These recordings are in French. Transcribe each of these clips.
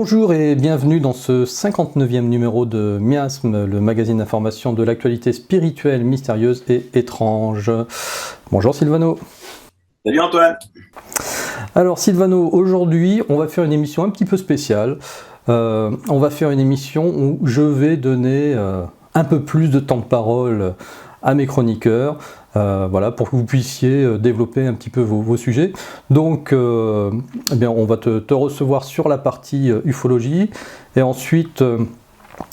Bonjour et bienvenue dans ce 59e numéro de Miasme, le magazine d'information de l'actualité spirituelle, mystérieuse et étrange. Bonjour Sylvano. Salut Antoine. Alors Sylvano, aujourd'hui on va faire une émission un petit peu spéciale. On va faire une émission où je vais donner un peu plus de temps de parole à mes chroniqueurs, voilà, pour que vous puissiez développer un petit peu vos sujets. Donc, eh bien, on va te recevoir sur la partie ufologie, et ensuite,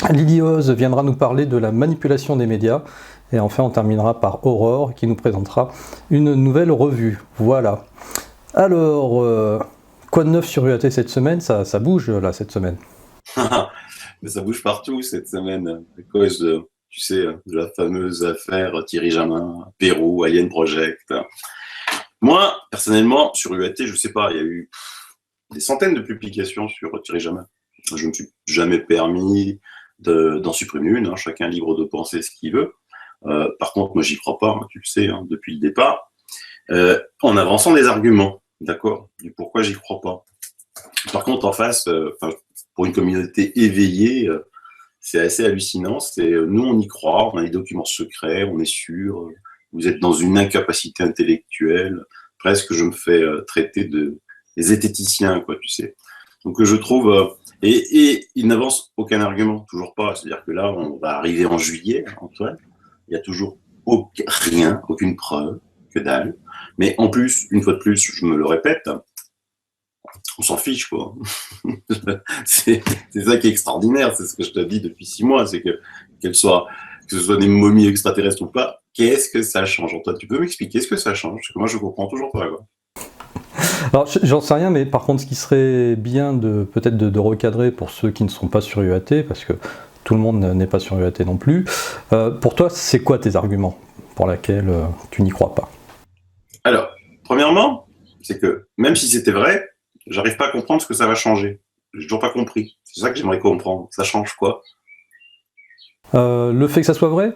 Lily Oz viendra nous parler de la manipulation des médias, et enfin, on terminera par Aurore, qui nous présentera une nouvelle revue. Voilà. Alors, quoi de neuf sur UAT cette semaine? Ça bouge, là, cette semaine. Mais ça bouge partout cette semaine à cause de, tu sais, de la fameuse affaire Thierry Jamin, Pérou, Alien Project. Moi, personnellement, sur UAT, je sais pas, il y a eu des centaines de publications sur Thierry Jamin. Je ne me suis jamais permis d'en supprimer une, hein, chacun est libre de penser ce qu'il veut. Par contre, moi, j'y crois pas, hein, tu le sais, hein, depuis le départ, en avançant des arguments, d'accord, du pourquoi j'y crois pas. Par contre, en face, pour une communauté éveillée, c'est assez hallucinant. Nous, on y croit, on a des documents secrets, on est sûr. Vous êtes dans une incapacité intellectuelle. Presque, je me fais traiter des zététiciens, quoi, tu sais. Donc, je trouve... et il n'avance aucun argument, toujours pas. C'est-à-dire que là, on va arriver en juillet, Antoine. Il y a toujours rien, aucune preuve, que dalle. Mais en plus, une fois de plus, je me le répète, on s'en fiche, quoi. c'est ça qui est extraordinaire, c'est ce que je te dis depuis 6 mois, c'est que que ce soit des momies extraterrestres ou pas, qu'est-ce que ça change? Toi, tu peux m'expliquer ce que ça change? Parce que moi, je comprends toujours pas, quoi. Alors, j'en sais rien, mais par contre, ce qui serait bien peut-être de recadrer pour ceux qui ne sont pas sur UAT, parce que tout le monde n'est pas sur UAT non plus, pour toi, c'est quoi tes arguments pour lesquels tu n'y crois pas? Alors, premièrement, c'est que même si c'était vrai, j'arrive pas à comprendre ce que ça va changer. J'ai toujours pas compris. C'est ça que j'aimerais comprendre. Ça change quoi? Le fait que ça soit vrai?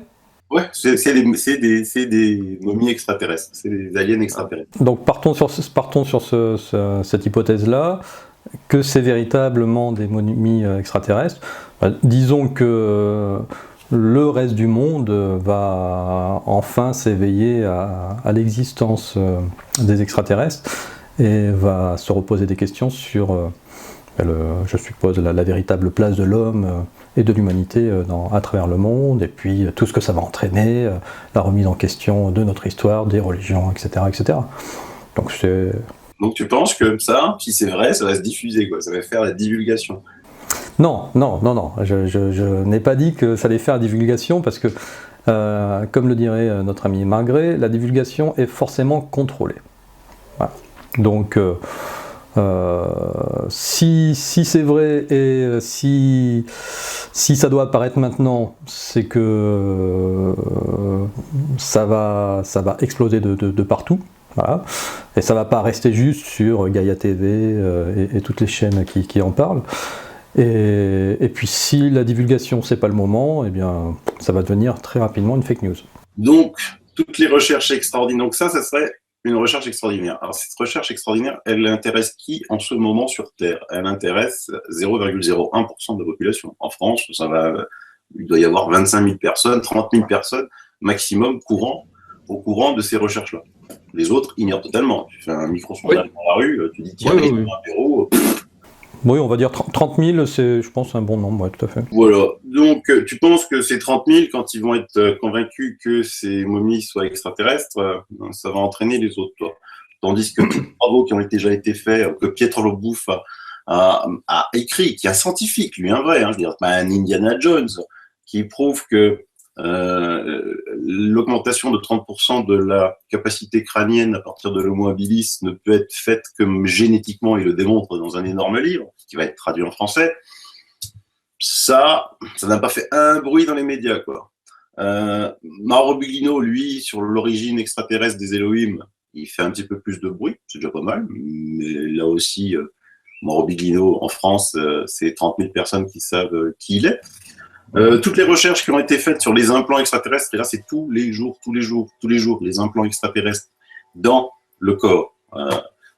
Ouais, c'est des momies extraterrestres, c'est des aliens extraterrestres. Donc partons sur cette hypothèse-là, que c'est véritablement des momies extraterrestres. Disons que le reste du monde va enfin s'éveiller à l'existence des extraterrestres et va se reposer des questions sur, je suppose, la véritable place de l'homme et de l'humanité à travers le monde, et puis tout ce que ça va entraîner, la remise en question de notre histoire, des religions, etc. etc. Donc tu penses que ça, si c'est vrai, ça va se diffuser, quoi. Ça va faire la divulgation. Non, je n'ai pas dit que ça allait faire la divulgation, parce que, comme le dirait notre ami Margret, la divulgation est forcément contrôlée. Voilà. Donc, si c'est vrai et si ça doit apparaître maintenant, c'est que ça va exploser de partout. Voilà. Et ça va pas rester juste sur Gaïa TV et toutes les chaînes qui en parlent. Et puis si la divulgation c'est pas le moment, eh bien ça va devenir très rapidement une fake news. Donc, toutes les recherches extraordinaires. Donc ça serait une recherche extraordinaire. Alors cette recherche extraordinaire, elle intéresse qui en ce moment sur Terre? Elle intéresse 0,01% de la population. En France, il doit y avoir 25 000 personnes, 30 000 personnes maximum au courant de ces recherches-là. Les autres ignorent totalement. Tu fais un micro-sondage dans la rue, tu dis tiens, Oui. un Pérou. Oui, on va dire 30 000, c'est, je pense, un bon nombre, ouais, tout à fait. Voilà. Donc, tu penses que ces 30 000, quand ils vont être convaincus que ces momies soient extraterrestres, ça va entraîner les autres, toi. Tandis que tous les travaux qui ont déjà été faits, que Pietro Lobouf a écrit, qui est un scientifique, lui, un vrai, hein, je veux dire, pas un Indiana Jones, qui prouve que l'augmentation de 30% de la capacité crânienne à partir de l'Homo habilis ne peut être faite que génétiquement, il le démontre dans un énorme livre, qui va être traduit en français. Ça n'a pas fait un bruit dans les médias, quoi. Mauro Buglino, lui, sur l'origine extraterrestre des Elohim, il fait un petit peu plus de bruit, c'est déjà pas mal, mais là aussi, Mauro Buglino, en France, c'est 30 000 personnes qui savent qui il est. Toutes les recherches qui ont été faites sur les implants extraterrestres, et là c'est tous les jours, les implants extraterrestres dans le corps.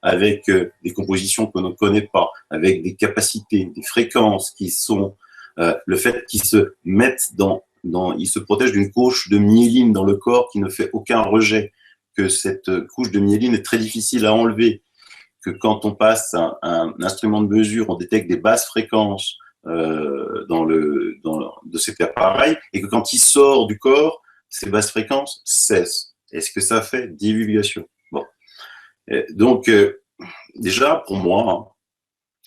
avec des compositions qu'on ne connaît pas, avec des capacités, des fréquences qui sont le fait qu'ils se mettent ils se protègent d'une couche de myéline dans le corps qui ne fait aucun rejet, que cette couche de myéline est très difficile à enlever, que quand on passe un instrument de mesure, on détecte des basses fréquences de cet appareil, et que quand il sort du corps, ces basses fréquences cessent. Est-ce que ça fait divulgation? Bon. Donc, déjà, pour moi,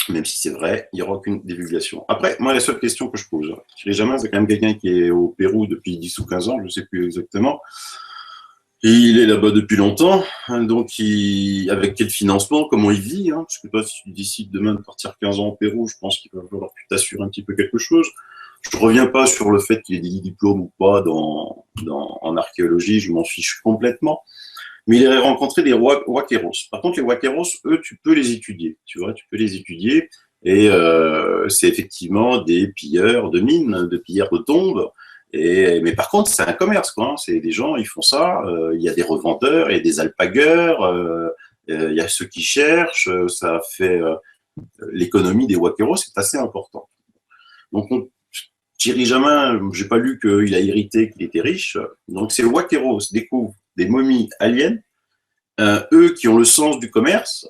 même si c'est vrai, il n'y aura aucune divulgation. Après, moi, la seule question que je pose, Thierry Jamin, c'est quand même quelqu'un qui est au Pérou depuis 10 ou 15 ans, je ne sais plus exactement. Et il est là-bas depuis longtemps, donc avec quel financement, comment il vit, hein, parce que toi, si tu décides demain de partir 15 ans au Pérou, je pense qu'il va falloir que tu t'assures un petit peu quelque chose. Je ne reviens pas sur le fait qu'il ait des diplômes ou pas en archéologie, je m'en fiche complètement. Mais il a rencontré des Wakeros. Par contre, les Wakeros, eux, tu peux les étudier. Tu vois, tu peux les étudier. Et c'est effectivement des pilleurs de mines, de pilleurs de tombes. Mais par contre, c'est un commerce, quoi. Hein. C'est des gens, ils font ça. Il y a des revendeurs, il y a des alpagueurs, il y a ceux qui cherchent. Ça fait l'économie des Wakeros, c'est assez important. Donc, Thierry Jamin, j'ai pas lu qu'il a hérité, qu'il était riche. Donc, ces Wakeros découvrent des momies aliens. Eux qui ont le sens du commerce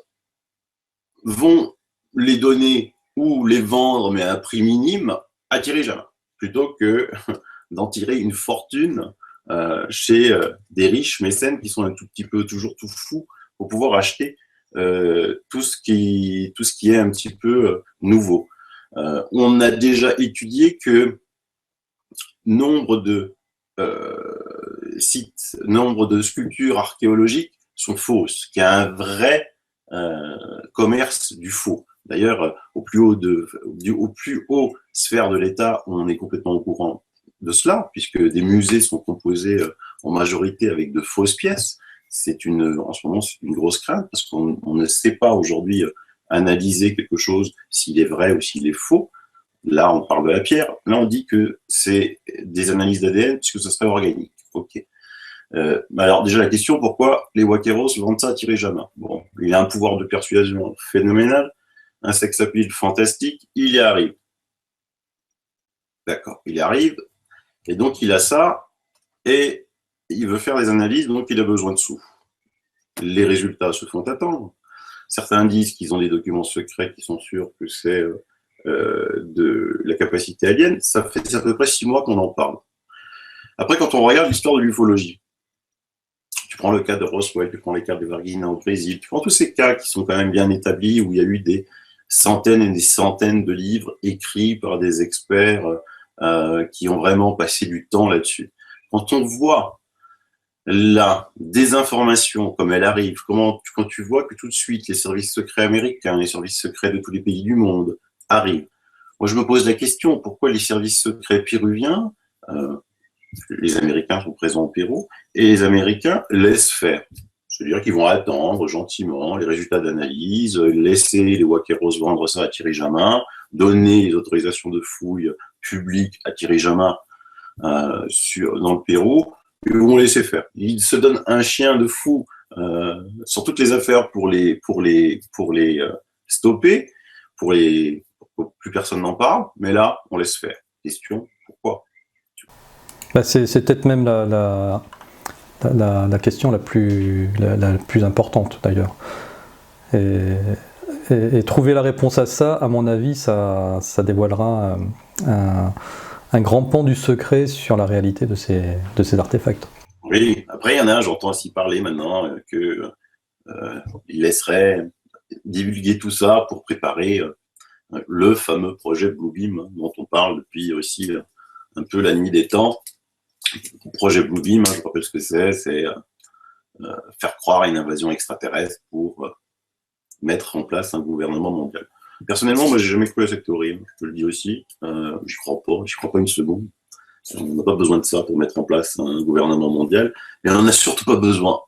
vont les donner ou les vendre, mais à un prix minime, à Thierry Jamin, plutôt que d'en tirer une fortune chez des riches mécènes qui sont un tout petit peu toujours tout fous pour pouvoir acheter tout ce qui est un petit peu nouveau. On a déjà étudié que nombre de sites, nombre de sculptures archéologiques sont fausses, qu'il y a un vrai commerce du faux. D'ailleurs, au plus haut sphère de l'État, on est complètement au courant de cela, puisque des musées sont composés en majorité avec de fausses pièces. En ce moment, c'est une grosse crainte, parce qu'on ne sait pas aujourd'hui analyser quelque chose, s'il est vrai ou s'il est faux. Là, on parle de la pierre. Là, on dit que c'est des analyses d'ADN, puisque ce serait organique. Ok. Alors déjà la question, pourquoi les Wakeros vendent ça à Thierry Jamin? Bon, il a un pouvoir de persuasion phénoménal, un sex appeal fantastique, il y arrive. D'accord, il y arrive, et donc il a ça, et il veut faire des analyses, donc il a besoin de sous. Les résultats se font attendre. Certains disent qu'ils ont des documents secrets qui sont sûrs que c'est de la capacité alien. Ça fait à peu près 6 mois qu'on en parle. Après, quand on regarde l'histoire de l'ufologie, tu prends le cas de Roswell, tu prends les cas de Varginha au Brésil, tu prends tous ces cas qui sont quand même bien établis, où il y a eu des centaines et des centaines de livres écrits par des experts qui ont vraiment passé du temps là-dessus. Quand on voit la désinformation comme elle arrive, quand tu vois que tout de suite les services secrets américains, les services secrets de tous les pays du monde arrivent, moi je me pose la question, pourquoi les services secrets péruviens, les Américains sont présents au Pérou, et les Américains laissent faire. C'est-à-dire qu'ils vont attendre gentiment les résultats d'analyse, laisser les Wakeros vendre ça à Thierry Jamin, donner les autorisations de fouilles publiques à Thierry Jamin dans le Pérou, ils vont laisser faire. Ils se donnent un chien de fou sur toutes les affaires pour les stopper, pour que plus personne n'en parle, mais là, on laisse faire. Question, pourquoi? Bah c'est peut-être même la question la plus importante d'ailleurs. Et trouver la réponse à ça, à mon avis, ça dévoilera un grand pan du secret sur la réalité de ces artefacts. Oui, après il y en a, j'entends aussi parler maintenant qu'ils laisseraient divulguer tout ça pour préparer le fameux projet Bluebeam dont on parle depuis aussi un peu la nuit des temps. Le projet Bluebeam, je rappelle ce que c'est faire croire à une invasion extraterrestre pour mettre en place un gouvernement mondial. Personnellement, moi, j'ai jamais cru à cette théorie, je te le dis aussi. J'y crois pas une seconde. On n'a pas besoin de ça pour mettre en place un gouvernement mondial. Et on n'en a surtout pas besoin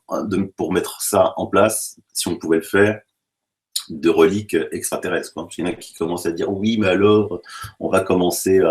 pour mettre ça en place, si on pouvait le faire, de reliques extraterrestres. Quoi. Il y en a qui commencent à dire oui, mais alors, on va commencer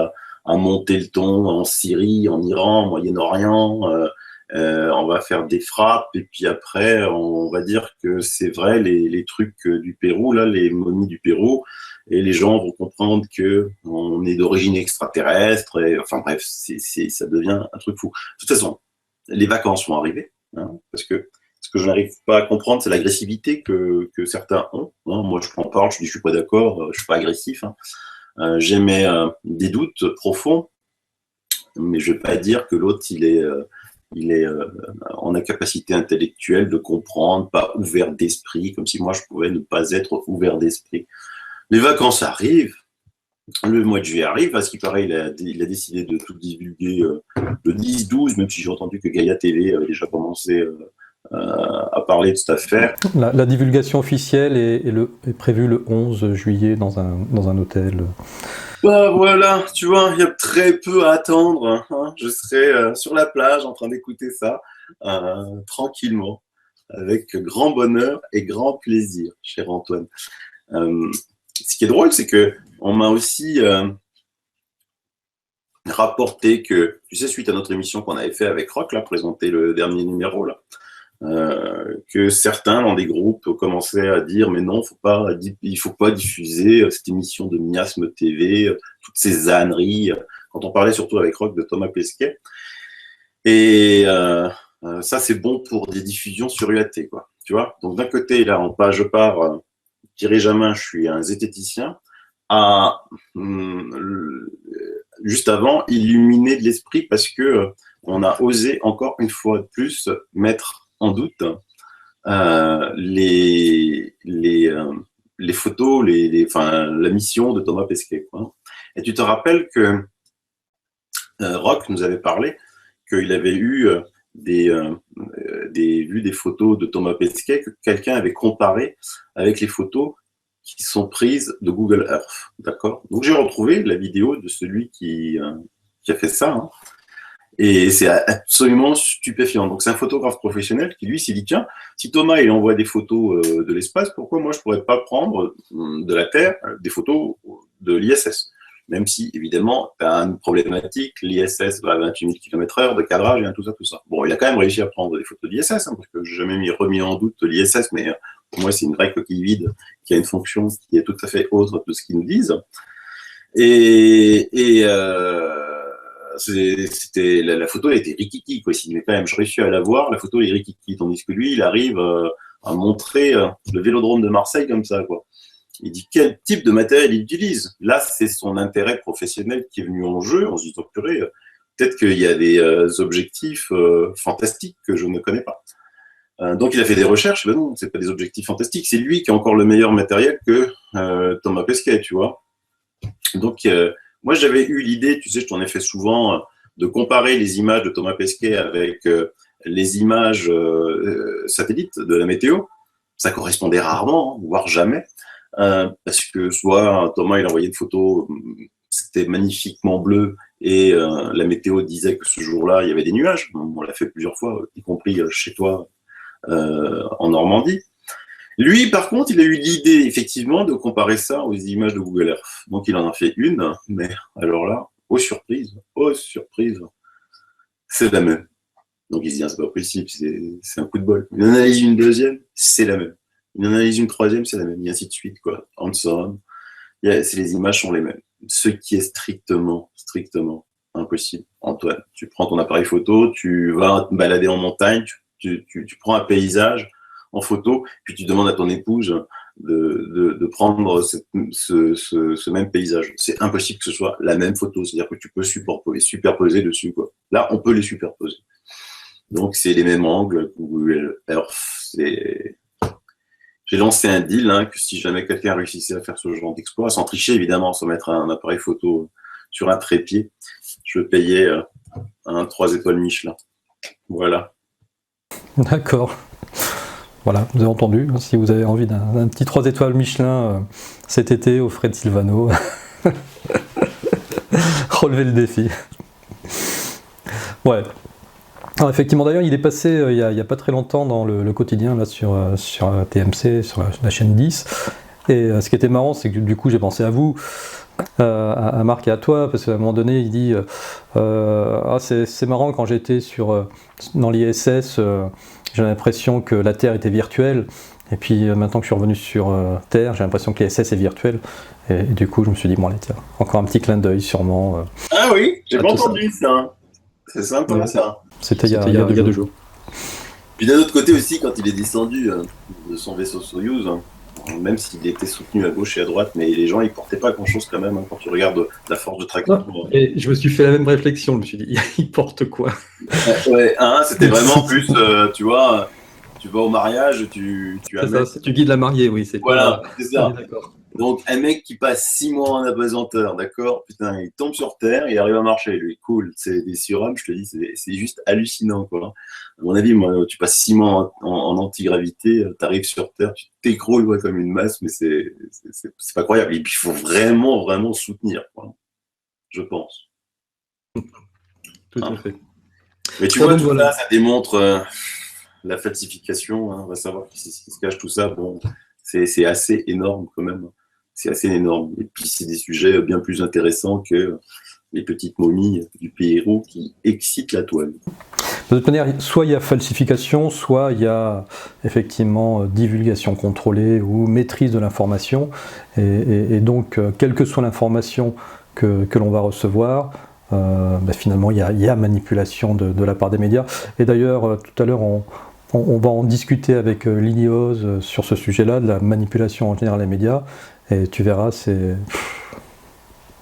à monter le ton en Syrie, en Iran, au Moyen-Orient, On va faire des frappes et puis après, on va dire que c'est vrai, les trucs du Pérou, là, les momies du Pérou, et les gens vont comprendre que on est d'origine extraterrestre. Et, enfin bref, ça devient un truc fou. De toute façon, les vacances vont arriver, hein, parce que ce que je n'arrive pas à comprendre, c'est l'agressivité que certains ont. Hein. Moi, je prends part, je dis je suis pas d'accord, je suis pas agressif. Hein. J'ai des doutes profonds, mais je vais pas dire que l'autre il est en incapacité intellectuelle de comprendre, pas ouvert d'esprit, comme si moi je pouvais ne pas être ouvert d'esprit. Les vacances arrivent, le mois de juillet arrive, à ce qui paraît, il a décidé de tout divulguer le 10-12, même si j'ai entendu que Gaïa TV avait déjà commencé à parler de cette affaire. La divulgation officielle est prévue le 11 juillet dans un hôtel. Bah voilà, tu vois, il y a très peu à attendre. Hein. Je serai sur la plage en train d'écouter ça tranquillement, avec grand bonheur et grand plaisir, cher Antoine. Ce qui est drôle, c'est que on m'a aussi rapporté que, tu sais, suite à notre émission qu'on avait fait avec Rock, là, présenter le dernier numéro, là, que certains dans des groupes commençaient à dire mais non, il faut pas diffuser cette émission de Miasme TV, toutes ces âneries, quand on parlait surtout avec Rock de Thomas Pesquet. Et ça, c'est bon pour des diffusions sur UAT, quoi. Tu vois. Donc d'un côté, là, je pars, dirige à main, je suis un zététicien, à juste avant, illuminer de l'esprit parce que on a osé encore une fois de plus mettre en doute les photos, la mission de Thomas Pesquet. Quoi. Et tu te rappelles que Rock nous avait parlé qu'il avait eu vu des photos de Thomas Pesquet que quelqu'un avait comparé avec les photos qui sont prises de Google Earth. D'accord ? Donc j'ai retrouvé la vidéo de celui qui a fait ça. Hein. Et c'est absolument stupéfiant. Donc c'est un photographe professionnel qui lui s'est dit tiens, si Thomas il envoie des photos de l'espace, pourquoi moi je pourrais pas prendre de la Terre des photos de l'ISS ? Même si évidemment tu as une problématique, l'ISS va à 28 000 km/h de cadrage et tout ça. Bon, il a quand même réussi à prendre des photos de l'ISS, hein, parce que j'ai jamais remis en doute l'ISS, mais pour moi c'est une vraie coquille vide qui a une fonction qui est tout à fait autre de ce qu'ils nous disent. C'était la photo elle était rikiki quoi, mais quand même je réussis à la voir, la photo est rikiki, tandis que lui il arrive à montrer le vélodrome de Marseille comme ça quoi. Il dit quel type de matériel il utilise. Là c'est son intérêt professionnel qui est venu en jeu. On se dit oh, purée, peut-être qu'il y a des objectifs fantastiques que je ne connais pas. Donc il a fait des recherches, ben non, c'est pas des objectifs fantastiques, c'est lui qui a encore le meilleur matériel que Thomas Pesquet, tu vois. Donc moi, j'avais eu l'idée, tu sais, je t'en ai fait souvent, de comparer les images de Thomas Pesquet avec les images satellites de la météo. Ça correspondait rarement, voire jamais, parce que soit Thomas, il envoyait une photo, c'était magnifiquement bleu, et la météo disait que ce jour-là, il y avait des nuages. On l'a fait plusieurs fois, y compris chez toi en Normandie. Lui, par contre, il a eu l'idée, effectivement, de comparer ça aux images de Google Earth. Donc, il en a fait une, mais alors là, aux surprises, c'est la même. Donc, il se dit, ah, c'est pas possible, c'est un coup de bol. Il en analyse une deuxième, c'est la même. Il en analyse une troisième, c'est la même, et ainsi de suite, quoi. Les images sont les mêmes. Ce qui est strictement impossible. Antoine, tu prends ton appareil photo, tu vas te balader en montagne, tu prends un paysage en photo, puis tu demandes à ton épouse de prendre ce même paysage. C'est impossible que ce soit la même photo, c'est-à-dire que tu peux superposer dessus, quoi. Là, on peut les superposer. Donc, c'est les mêmes angles. Google Earth, j'ai lancé un deal, hein, que si jamais quelqu'un réussissait à faire ce genre d'exploit, sans tricher évidemment, sans mettre un appareil photo sur un trépied, je payais un 3 étoiles Michelin. Voilà. D'accord. Voilà, vous avez entendu, si vous avez envie d'un petit 3 étoiles Michelin cet été au frais de Sylvano, relevez le défi. Ouais. Alors effectivement, d'ailleurs, il est passé il y a pas très longtemps dans le quotidien là, sur TMC, sur la chaîne 10. Et ce qui était marrant, c'est que du coup, j'ai pensé à vous. à Marc et à toi, parce qu'à un moment donné, il dit c'est marrant, quand j'étais dans l'ISS, j'ai l'impression que la Terre était virtuelle, et puis maintenant que je suis revenu sur Terre, j'ai l'impression que l'ISS est virtuel, et du coup, je me suis dit, bon, allez, tiens, encore un petit clin d'œil, sûrement. Ah oui, j'ai à pas tout ça. entendu ça. C'est sympa, Ouais. ça. C'était il y a 2 jours. Puis d'un autre côté aussi, quand il est descendu de son vaisseau Soyouz, même s'il était soutenu à gauche et à droite, mais les gens ils portaient pas grand-chose quand même, quand tu regardes la force de traction. Et je me suis fait la même réflexion, je me suis dit, il porte quoi? Ouais, c'était vraiment plus, tu vois, tu vas au mariage, tu amènes... ça, tu guides la mariée, oui, c'est Voilà, pas... c'est ça. D'accord. Donc un mec qui passe 6 mois en apesanteur, d'accord, putain, il tombe sur Terre, il arrive à marcher, lui, cool. C'est des surhommes, je te dis, c'est juste hallucinant, quoi. À mon avis, moi, tu passes 6 mois en antigravité, t'arrives sur Terre, tu t'écroules comme une masse, mais c'est pas croyable. Et puis il faut vraiment, vraiment soutenir, quoi, je pense. Tout à fait. Mais tu vois, tout ça démontre la falsification, on va savoir qui se cache tout ça. Bon, c'est assez énorme quand même. C'est assez énorme. Et puis c'est des sujets bien plus intéressants que les petites momies du Pérou qui excitent la toile. De toute manière, soit il y a falsification, soit il y a effectivement divulgation contrôlée ou maîtrise de l'information. Et donc, quelle que soit l'information que l'on va recevoir, finalement, il y a manipulation de la part des médias. Et d'ailleurs, tout à l'heure, on va en discuter avec Liliose sur ce sujet-là, de la manipulation en général des médias. Et tu verras,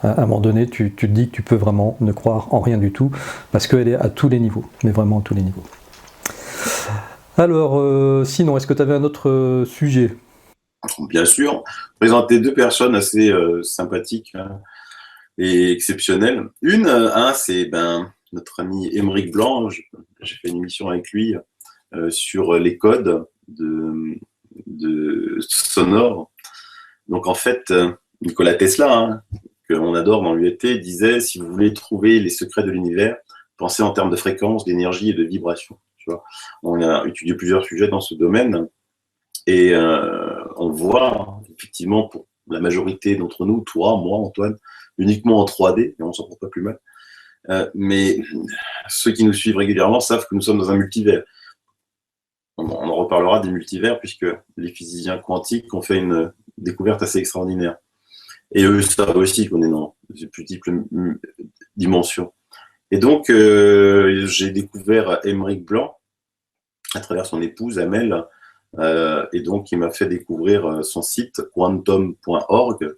à un moment donné, tu te dis que tu peux vraiment ne croire en rien du tout, parce qu'elle est à tous les niveaux, mais vraiment à tous les niveaux. Alors, sinon, est-ce que tu avais un autre sujet? Bien sûr, présenter 2 personnes assez sympathiques et exceptionnelles. Une, c'est notre ami Émeric Blanc. J'ai fait une émission avec lui sur les codes de sonore. Donc en fait, Nikola Tesla, qu'on adore dans l'UET, disait, si vous voulez trouver les secrets de l'univers, pensez en termes de fréquence, d'énergie et de vibration. Tu vois, on a étudié plusieurs sujets dans ce domaine et on voit effectivement pour la majorité d'entre nous, toi, moi, Antoine, uniquement en 3D, et on s'en porte pas plus mal. Mais ceux qui nous suivent régulièrement savent que nous sommes dans un multivers. On en reparlera des multivers puisque les physiciens quantiques ont fait une découverte assez extraordinaire. Et eux savent aussi qu'on est dans de multiples dimensions. Et donc, j'ai découvert Émeric Blanc à travers son épouse, Amel, et donc il m'a fait découvrir son site quantum.org.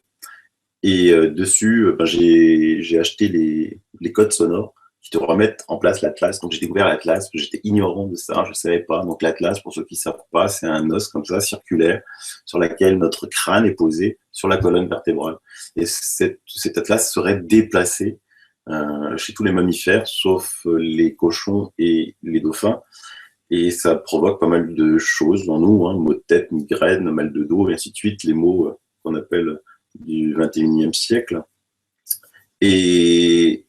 Et dessus, j'ai acheté les codes sonores qui te remettent en place l'Atlas. Donc j'ai découvert l'Atlas, j'étais ignorant de ça, je ne savais pas. Donc l'Atlas, pour ceux qui ne savent pas, c'est un os comme ça, circulaire, sur laquelle notre crâne est posé sur la colonne vertébrale. Et cet Atlas serait déplacé chez tous les mammifères, sauf les cochons et les dauphins. Et ça provoque pas mal de choses en nous, maux de tête, migraine, mal de dos, et ainsi de suite, les maux qu'on appelle du 21e siècle. Et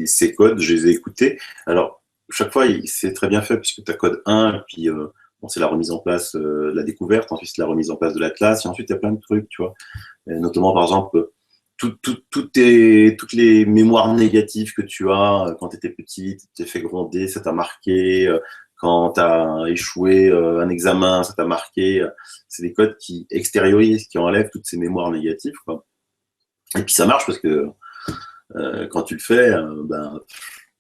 ces codes, je les ai écoutés. Alors, chaque fois, c'est très bien fait, puisque tu as code 1, puis c'est la remise en place de la découverte, ensuite c'est la remise en place de l'Atlas, et ensuite il y a plein de trucs, tu vois. Et notamment, par exemple, toutes les mémoires négatives que tu as quand tu étais petit, tu t'es fait gronder, ça t'a marqué, quand tu as échoué un examen, ça t'a marqué. C'est des codes qui extériorisent, qui enlèvent toutes ces mémoires négatives, quoi. Et puis ça marche parce que quand tu le fais,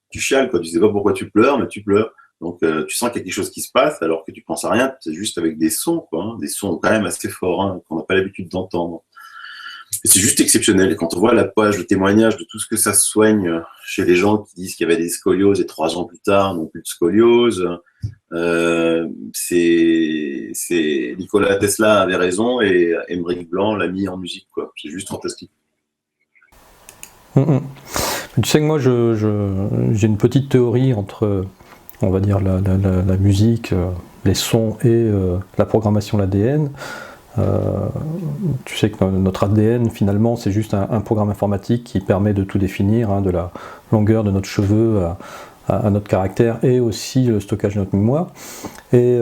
tu chiales, quoi. Tu sais pas pourquoi tu pleures, mais tu pleures. Donc tu sens qu'il y a quelque chose qui se passe alors que tu penses à rien, c'est juste avec des sons, quoi, des sons quand même assez forts, qu'on n'a pas l'habitude d'entendre. Et c'est juste exceptionnel. Et quand on voit la page de témoignages de tout ce que ça soigne chez les gens qui disent qu'il y avait des scolioses et 3 ans plus tard, non plus de scoliose, c'est Nikola Tesla avait raison et Émeric Blanc l'a mis en musique, quoi. C'est juste fantastique. Tu sais que moi, j'ai une petite théorie entre, on va dire, la musique, les sons et la programmation de l'ADN. Tu sais que notre ADN, finalement, c'est juste un programme informatique qui permet de tout définir, de la longueur de notre cheveu à notre caractère et aussi le stockage de notre mémoire. Et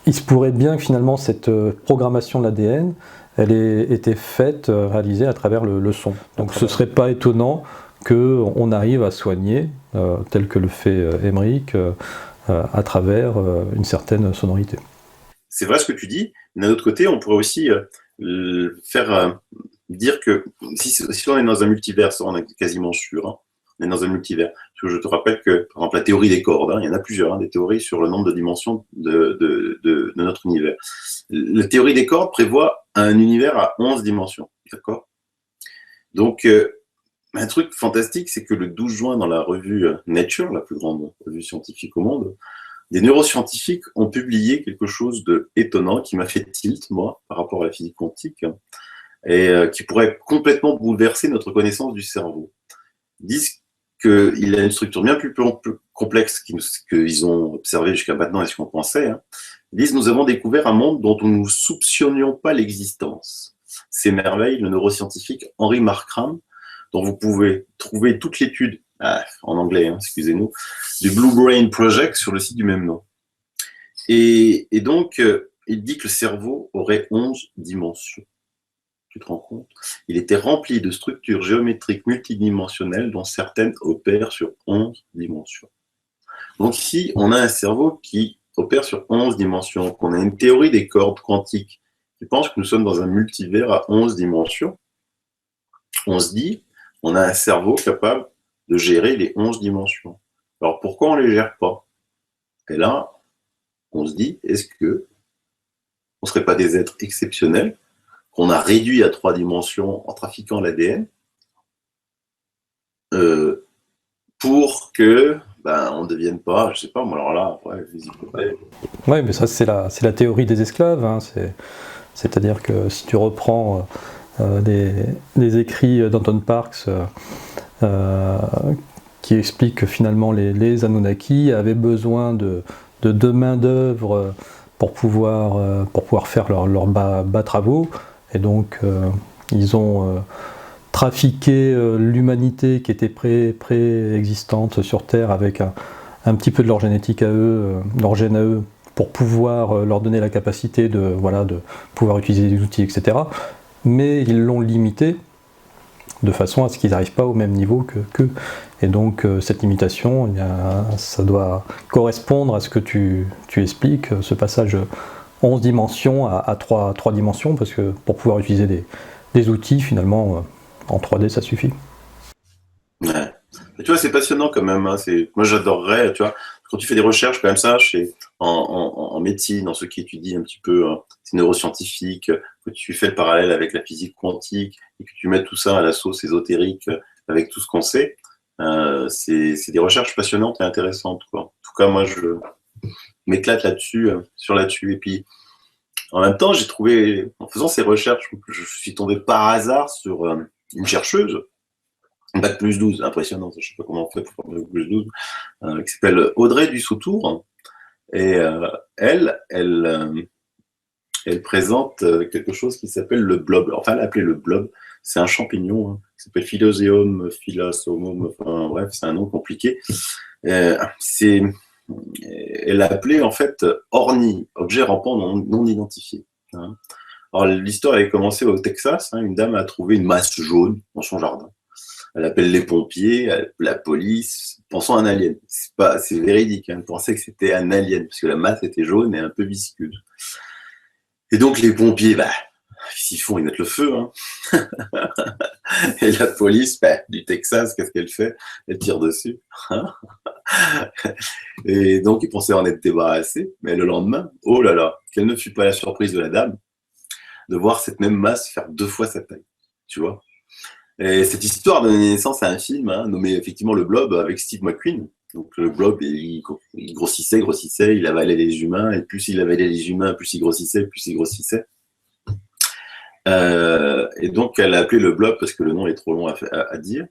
il se pourrait bien que finalement cette programmation de l'ADN, était faite, réalisée à travers le son. Donc ce ne serait pas étonnant qu'on arrive à soigner, tel que le fait Emmerich, à travers une certaine sonorité. C'est vrai ce que tu dis, mais d'un autre côté, on pourrait aussi faire dire que si on est dans un multivers, on est quasiment sûr, hein, on est dans un multivers. Parce que je te rappelle que, par exemple, la théorie des cordes, hein, il y en a plusieurs, des théories sur le nombre de dimensions de notre univers. La théorie des cordes prévoit un univers à 11 dimensions, d'accord? Donc, un truc fantastique, c'est que le 12 juin, dans la revue Nature, la plus grande revue scientifique au monde, des neuroscientifiques ont publié quelque chose d'étonnant qui m'a fait tilt, moi, par rapport à la physique quantique, et qui pourrait complètement bouleverser notre connaissance du cerveau. Ils disent qu'il a une structure bien plus complexe qu'ils ont observé jusqu'à maintenant et ce qu'on pensait. Hein. Ils disent, nous avons découvert un monde dont nous ne soupçonnions pas l'existence. C'est merveille, le neuroscientifique Henry Markram, dont vous pouvez trouver toute l'étude, en anglais, hein, excusez-nous, du Blue Brain Project sur le site du même nom. Et donc, il dit que le cerveau aurait 11 dimensions. Tu te rends compte? Il était rempli de structures géométriques multidimensionnelles dont certaines opèrent sur 11 dimensions. Donc ici, on a un cerveau qui opère sur 11 dimensions, qu'on a une théorie des cordes quantiques qui pense que nous sommes dans un multivers à 11 dimensions. On se dit, on a un cerveau capable de gérer les 11 dimensions. Alors pourquoi on ne les gère pas? Et là, on se dit, est-ce que on ne serait pas des êtres exceptionnels qu'on a réduits à 3 dimensions en trafiquant l'ADN pour que on ne devienne pas, je sais pas, moi alors là, Oui, mais ça c'est la théorie des esclaves, hein. C'est-à-dire que si tu reprends des écrits d'Anton Parks qui expliquent que finalement les Anunnaki avaient besoin de main-d'œuvre pour pouvoir faire leurs bas travaux, et donc ils ont trafiqué l'humanité qui était préexistante sur Terre avec un petit peu de leur génétique à eux, leur gène à eux, pour pouvoir leur donner la capacité de pouvoir utiliser des outils, etc. Mais ils l'ont limité de façon à ce qu'ils n'arrivent pas au même niveau qu'eux. Et donc cette limitation, ça doit correspondre à ce que tu expliques, ce passage 11 dimensions à 3 dimensions, parce que pour pouvoir utiliser des outils, finalement, en 3D, ça suffit. Ouais. Et tu vois, c'est passionnant quand même. Hein. Moi, j'adorerais, tu vois, quand tu fais des recherches comme ça, en médecine, dans ce qui étudie un petit peu ces neuroscientifiques, que tu fais le parallèle avec la physique quantique et que tu mets tout ça à la sauce ésotérique avec tout ce qu'on sait, c'est des recherches passionnantes et intéressantes, quoi. En tout cas, moi, je m'éclate là-dessus, là-dessus. Et puis, en même temps, j'ai trouvé, en faisant ces recherches, je suis tombé par hasard sur une chercheuse, Bac plus 12, impressionnant, je ne sais pas comment on fait pour faire Bac plus 12, qui s'appelle Audrey Dussautour. Et elle présente quelque chose qui s'appelle le blob. Enfin, elle appelait le blob. C'est un champignon qui s'appelle Philoseum philasomum. Enfin, bref, c'est un nom compliqué. Elle l'a appelé en fait orni, objet rampant non identifié. Hein. Alors, l'histoire avait commencé au Texas. Une dame a trouvé une masse jaune dans son jardin. Elle appelle les pompiers, la police, pensant à un alien. C'est véridique, elle pensait que c'était un alien, parce que la masse était jaune et un peu visqueuse. Et donc les pompiers, qu'est-ce qu'ils font? Ils mettent le feu. Hein. Et la police du Texas, qu'est-ce qu'elle fait? Elle tire dessus. Et donc ils pensaient en être débarrassés, mais le lendemain, oh là là, quelle ne fut pas la surprise de la dame de voir cette même masse faire 2 fois sa taille, tu vois. Et cette histoire donne naissance à un film nommé effectivement Le Blob avec Steve McQueen. Donc le blob, il grossissait, il avalait les humains, et plus il avalait les humains, plus il grossissait, et donc elle l'a appelé le blob parce que le nom est trop long à dire.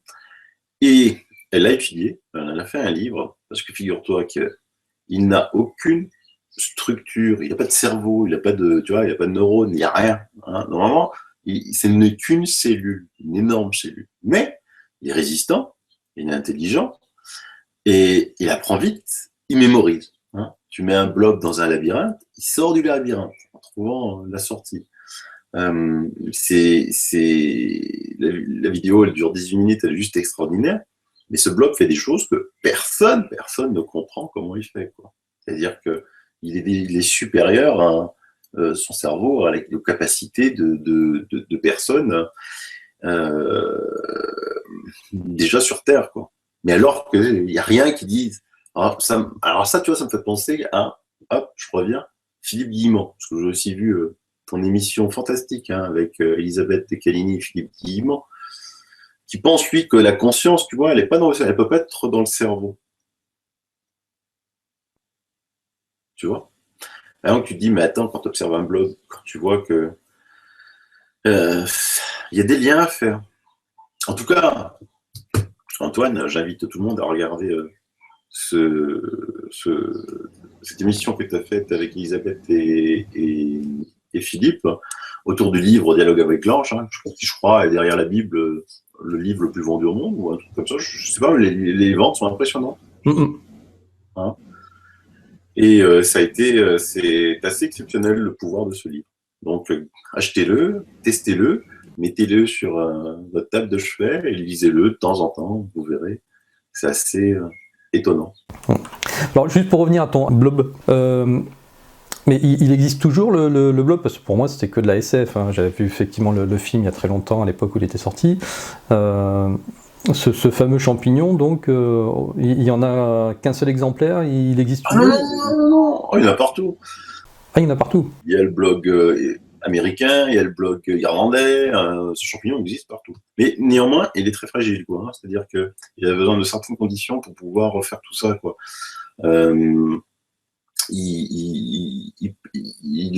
Et elle l'a étudié, elle a fait un livre, parce que figure-toi qu'il n'a aucune structure, il n'a pas de cerveau, il n'a pas de, tu vois, il n'a pas de neurones, il n'y a rien. Normalement, ce n'est qu'une cellule, une énorme cellule. Mais il est résistant, il est intelligent, et il apprend vite, il mémorise. Tu mets un blob dans un labyrinthe, il sort du labyrinthe en trouvant la sortie. La vidéo, elle dure 18 minutes, elle est juste extraordinaire. Mais ce blog fait des choses que personne ne comprend comment il fait, quoi. C'est-à-dire qu'il est supérieur à son cerveau, à la capacité de personnes déjà sur Terre, quoi. Mais alors qu'il n'y a rien qui dise. Alors ça, tu vois, ça me fait penser à, hop, je reviens, Philippe Guillemot, parce que j'ai aussi vu ton émission fantastique avec Elisabeth Tecalini et Philippe Guillemot, qui pense, lui, que la conscience, tu vois, elle peut pas être dans le cerveau. Tu vois? Alors que tu te dis, mais attends, quand tu observes un blog, quand tu vois que il y a des liens à faire. En tout cas, Antoine, j'invite tout le monde à regarder cette émission que tu as faite avec Elisabeth et Philippe autour du livre Dialogue avec l'ange, qui je crois est derrière la Bible le livre le plus vendu au monde, ou un truc comme ça. Je sais pas, les ventes sont impressionnantes. Hein, et c'est assez exceptionnel le pouvoir de ce livre. Donc achetez-le, testez-le, mettez-le sur votre table de chevet et lisez-le de temps en temps, vous verrez. C'est assez étonnant. Alors juste pour revenir à ton blog, mais il existe toujours le blog, parce que pour moi c'était que de la SF, hein. J'avais vu effectivement le film il y a très longtemps, à l'époque où il était sorti. Ce fameux champignon, donc il y en a qu'un seul exemplaire, il existe toujours. Non, il y en a partout. Ah, il y en a partout. Il y a le blog américain, il y a le blog irlandais, ce champignon existe partout. Mais néanmoins, il est très fragile, quoi, hein. C'est-à-dire qu'il a besoin de certaines conditions pour pouvoir refaire tout ça, quoi. Il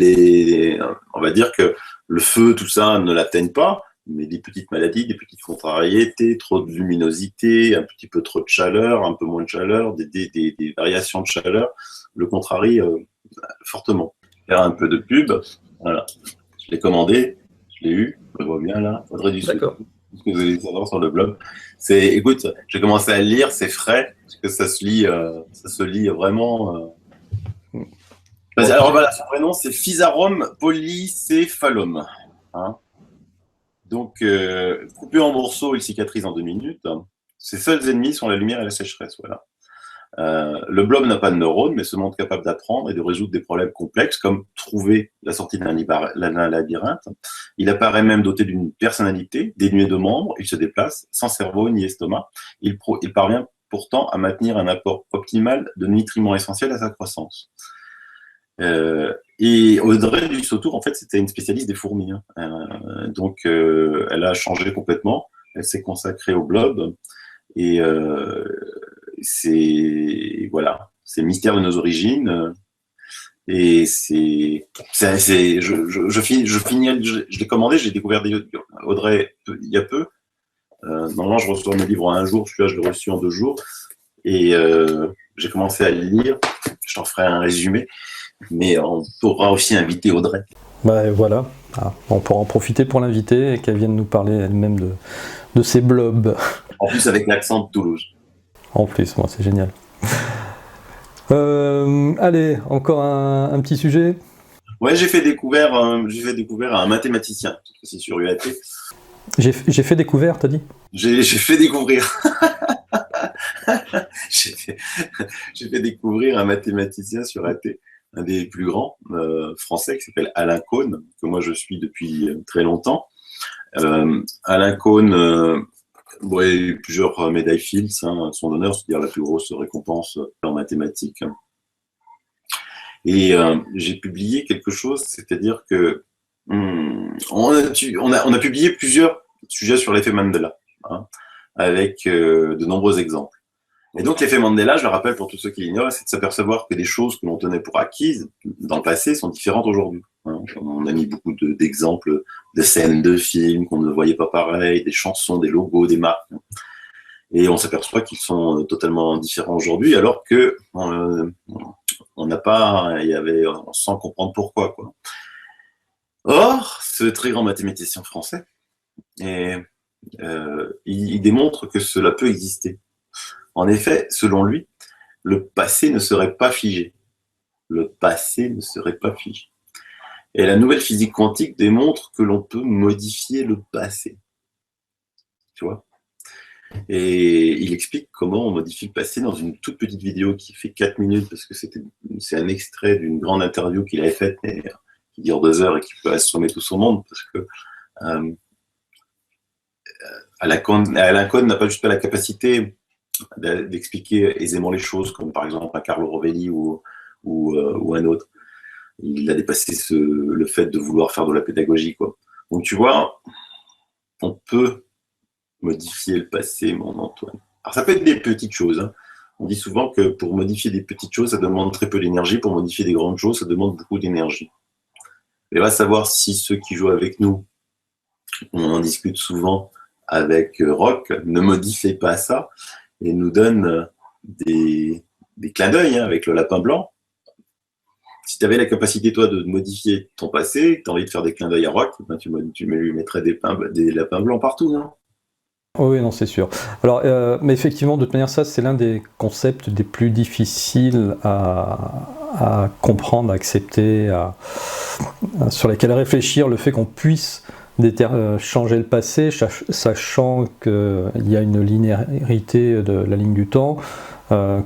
est, on va dire que le feu, tout ça, ne l'atteigne pas, mais des petites maladies, des petites contrariétés, trop de luminosité, un petit peu trop de chaleur, un peu moins de chaleur, des variations de chaleur, le contrarie fortement. Faire un peu de pub, voilà. Je l'ai commandé, je l'ai eu, je le vois bien là, Audrey Dussault. D'accord. Ce que vous allez savoir sur le blog. Écoute, j'ai commencé à le lire, c'est frais, parce que ça se lit vraiment. Alors voilà, son prénom c'est Physarum polycéphalum. Hein, donc, coupé en morceaux, il cicatrise en 2 minutes. Ses seuls ennemis sont la lumière et la sécheresse. Voilà. Le blob n'a pas de neurones, mais se montre capable d'apprendre et de résoudre des problèmes complexes, comme trouver la sortie d'un labyrinthe. Il apparaît même doté d'une personnalité, dénué de membres, il se déplace, sans cerveau ni estomac. Il parvient pourtant à maintenir un apport optimal de nutriments essentiels à sa croissance. Et Audrey Dussault, en fait, c'était une spécialiste des fourmis. Donc, elle a changé complètement. Elle s'est consacrée au blob. Et c'est le mystère de nos origines. Et je l'ai commandé, j'ai découvert Audrey il y a peu. Normalement, je reçois mes livres en un jour. Celui-là, je l'ai reçu en 2 jours. Et j'ai commencé à le lire. Je t'en ferai un résumé. Mais on pourra aussi inviter Audrey. Bah voilà, on pourra en profiter pour l'inviter et qu'elle vienne nous parler elle-même de ses blobs. En plus avec l'accent de Toulouse. En plus, moi c'est génial. Allez, encore un petit sujet. Ouais, j'ai fait découvrir à un mathématicien, c'est sur UAT. J'ai fait découvrir, t'as dit ? J'ai fait découvrir. j'ai fait découvrir un mathématicien sur AT, un des plus grands français, qui s'appelle Alain Cohn, que moi je suis depuis très longtemps. Alain Cohn, il a eu plusieurs médailles Fields, son honneur, c'est-à-dire la plus grosse récompense en mathématiques. Et j'ai publié quelque chose, c'est-à-dire que on a publié plusieurs sujets sur l'effet Mandela, avec de nombreux exemples. Et donc l'effet Mandela, je le rappelle pour tous ceux qui l'ignorent, c'est de s'apercevoir que des choses que l'on tenait pour acquises dans le passé sont différentes aujourd'hui. On a mis beaucoup d'exemples de scènes de films qu'on ne voyait pas pareil, des chansons, des logos, des marques. Et on s'aperçoit qu'ils sont totalement différents aujourd'hui, alors que on n'a pas, sans comprendre pourquoi, quoi. Or, ce très grand mathématicien français, il démontre que cela peut exister. En effet, selon lui, le passé ne serait pas figé. Le passé ne serait pas figé. Et la nouvelle physique quantique démontre que l'on peut modifier le passé. Tu vois ? Et il explique comment on modifie le passé dans une toute petite vidéo qui fait 4 minutes, parce que c'est un extrait d'une grande interview qu'il avait faite, mais qui dure 2 heures et qui peut assommer tout son monde, parce que Alain Cohen n'a pas juste pas la capacité d'expliquer aisément les choses, comme par exemple un Carlo Rovelli ou un autre. Il a dépassé le fait de vouloir faire de la pédagogie, quoi. Donc tu vois, on peut modifier le passé, mon Antoine. Alors ça peut être des petites choses, hein. On dit souvent que pour modifier des petites choses, ça demande très peu d'énergie. Pour modifier des grandes choses, ça demande beaucoup d'énergie. Et va savoir si ceux qui jouent avec nous, on en discute souvent avec Rock, ne modifient pas ça et nous donnent des clins d'œil, hein, avec le lapin blanc. Si tu avais la capacité, toi, de modifier ton passé, tu as envie de faire des clins d'œil à Rock, ben tu lui mettrais des lapins blancs partout, non ? Oui, non, c'est sûr. Alors, mais effectivement, de toute manière, ça, c'est l'un des concepts des plus difficiles à comprendre, à accepter, sur lesquels réfléchir, le fait qu'on puisse changer le passé, sachant qu'il y a une linéarité de la ligne du temps.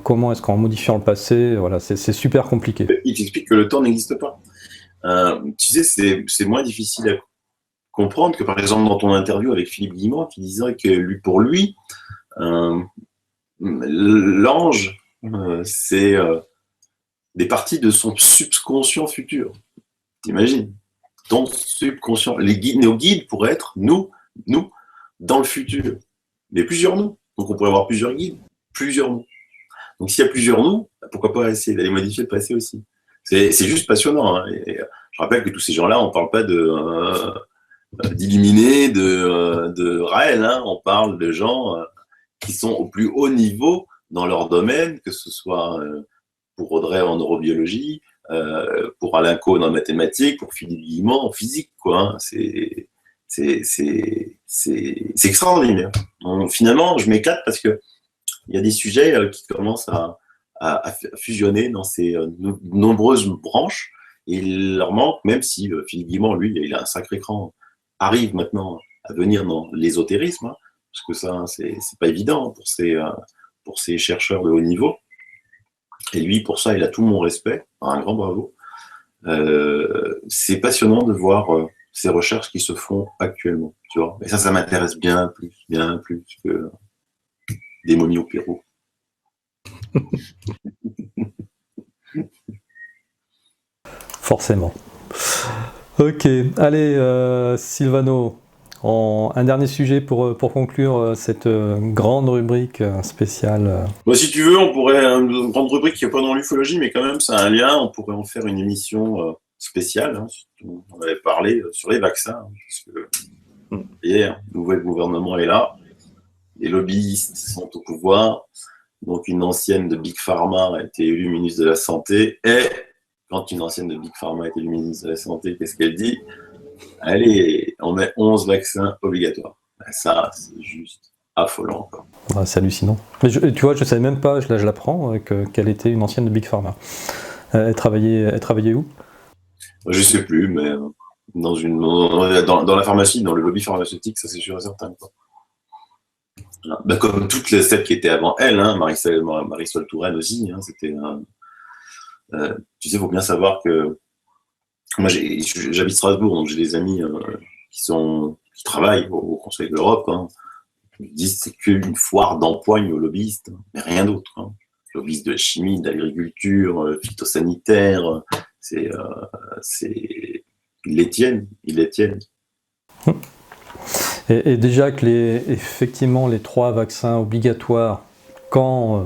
Comment est-ce qu'en modifiant le passé, voilà, c'est super compliqué. Il t'explique que le temps n'existe pas. Tu sais, c'est moins difficile à comprendre que, par exemple, dans ton interview avec Philippe Guillemot, qui disait que pour lui, l'ange, c'est des parties de son subconscient futur. T'imagines ? Ton subconscient. Nos guides pourraient être nous, dans le futur. Mais plusieurs nous. Donc on pourrait avoir plusieurs guides, plusieurs nous. Donc s'il y a plusieurs nous, pourquoi pas essayer d'aller modifier le passé aussi ? C'est juste passionnant, hein. Et je rappelle que tous ces gens-là, on ne parle pas d'illuminés, de Raël, hein. On parle de gens qui sont au plus haut niveau dans leur domaine, que ce soit pour Audrey en neurobiologie, pour Alain Cohen en mathématiques, pour Philippe Guillemot en physique, quoi, hein. C'est extraordinaire. Donc, finalement, je m'éclate parce que il y a des sujets qui commencent à fusionner dans ces nombreuses branches, et il leur manque, même si Philippe Guillemot, lui, il a un sacré cran, arrive maintenant à venir dans l'ésotérisme, hein, parce que ça, c'est pas évident pour ces chercheurs de haut niveau. Et lui, pour ça, il a tout mon respect, un grand bravo. C'est passionnant de voir ces recherches qui se font actuellement, tu vois. Et ça m'intéresse bien plus que des momies au Pérou. Forcément. Ok, allez, Sylvano, un dernier sujet pour conclure cette grande rubrique spéciale. Bon, si tu veux, on pourrait, une grande rubrique qui n'est pas dans l'ufologie, mais quand même, ça a un lien, on pourrait en faire une émission spéciale, hein. On avait parlé sur les vaccins, hein, parce que hier, le nouvel gouvernement est là, les lobbyistes sont au pouvoir, donc une ancienne de Big Pharma a été élue ministre de la Santé, et quand une ancienne de Big Pharma a été élue ministre de la Santé, qu'est-ce qu'elle dit ? Allez, on met 11 vaccins obligatoires. Ben ça, c'est juste affolant, quoi. Ah, c'est hallucinant. Mais tu vois, je ne savais même pas, là je l'apprends, qu'elle était une ancienne de Big Pharma. Elle travaillait où ? Je ne sais plus, mais dans la pharmacie, dans le lobby pharmaceutique, ça c'est sûr et certain, quoi. Ben, comme toutes celles qui étaient avant elle, hein, Marisol Touraine aussi, hein, c'était. Tu sais, il faut bien savoir que moi j'habite Strasbourg, donc j'ai des amis qui travaillent au Conseil de l'Europe, hein. Ils disent que c'est qu'une foire d'empoigne aux lobbyistes, hein, mais rien d'autre, hein. Lobbyistes de la chimie, de l'agriculture, phytosanitaire, ils les tiennent. Et déjà que effectivement les 3 vaccins obligatoires, quand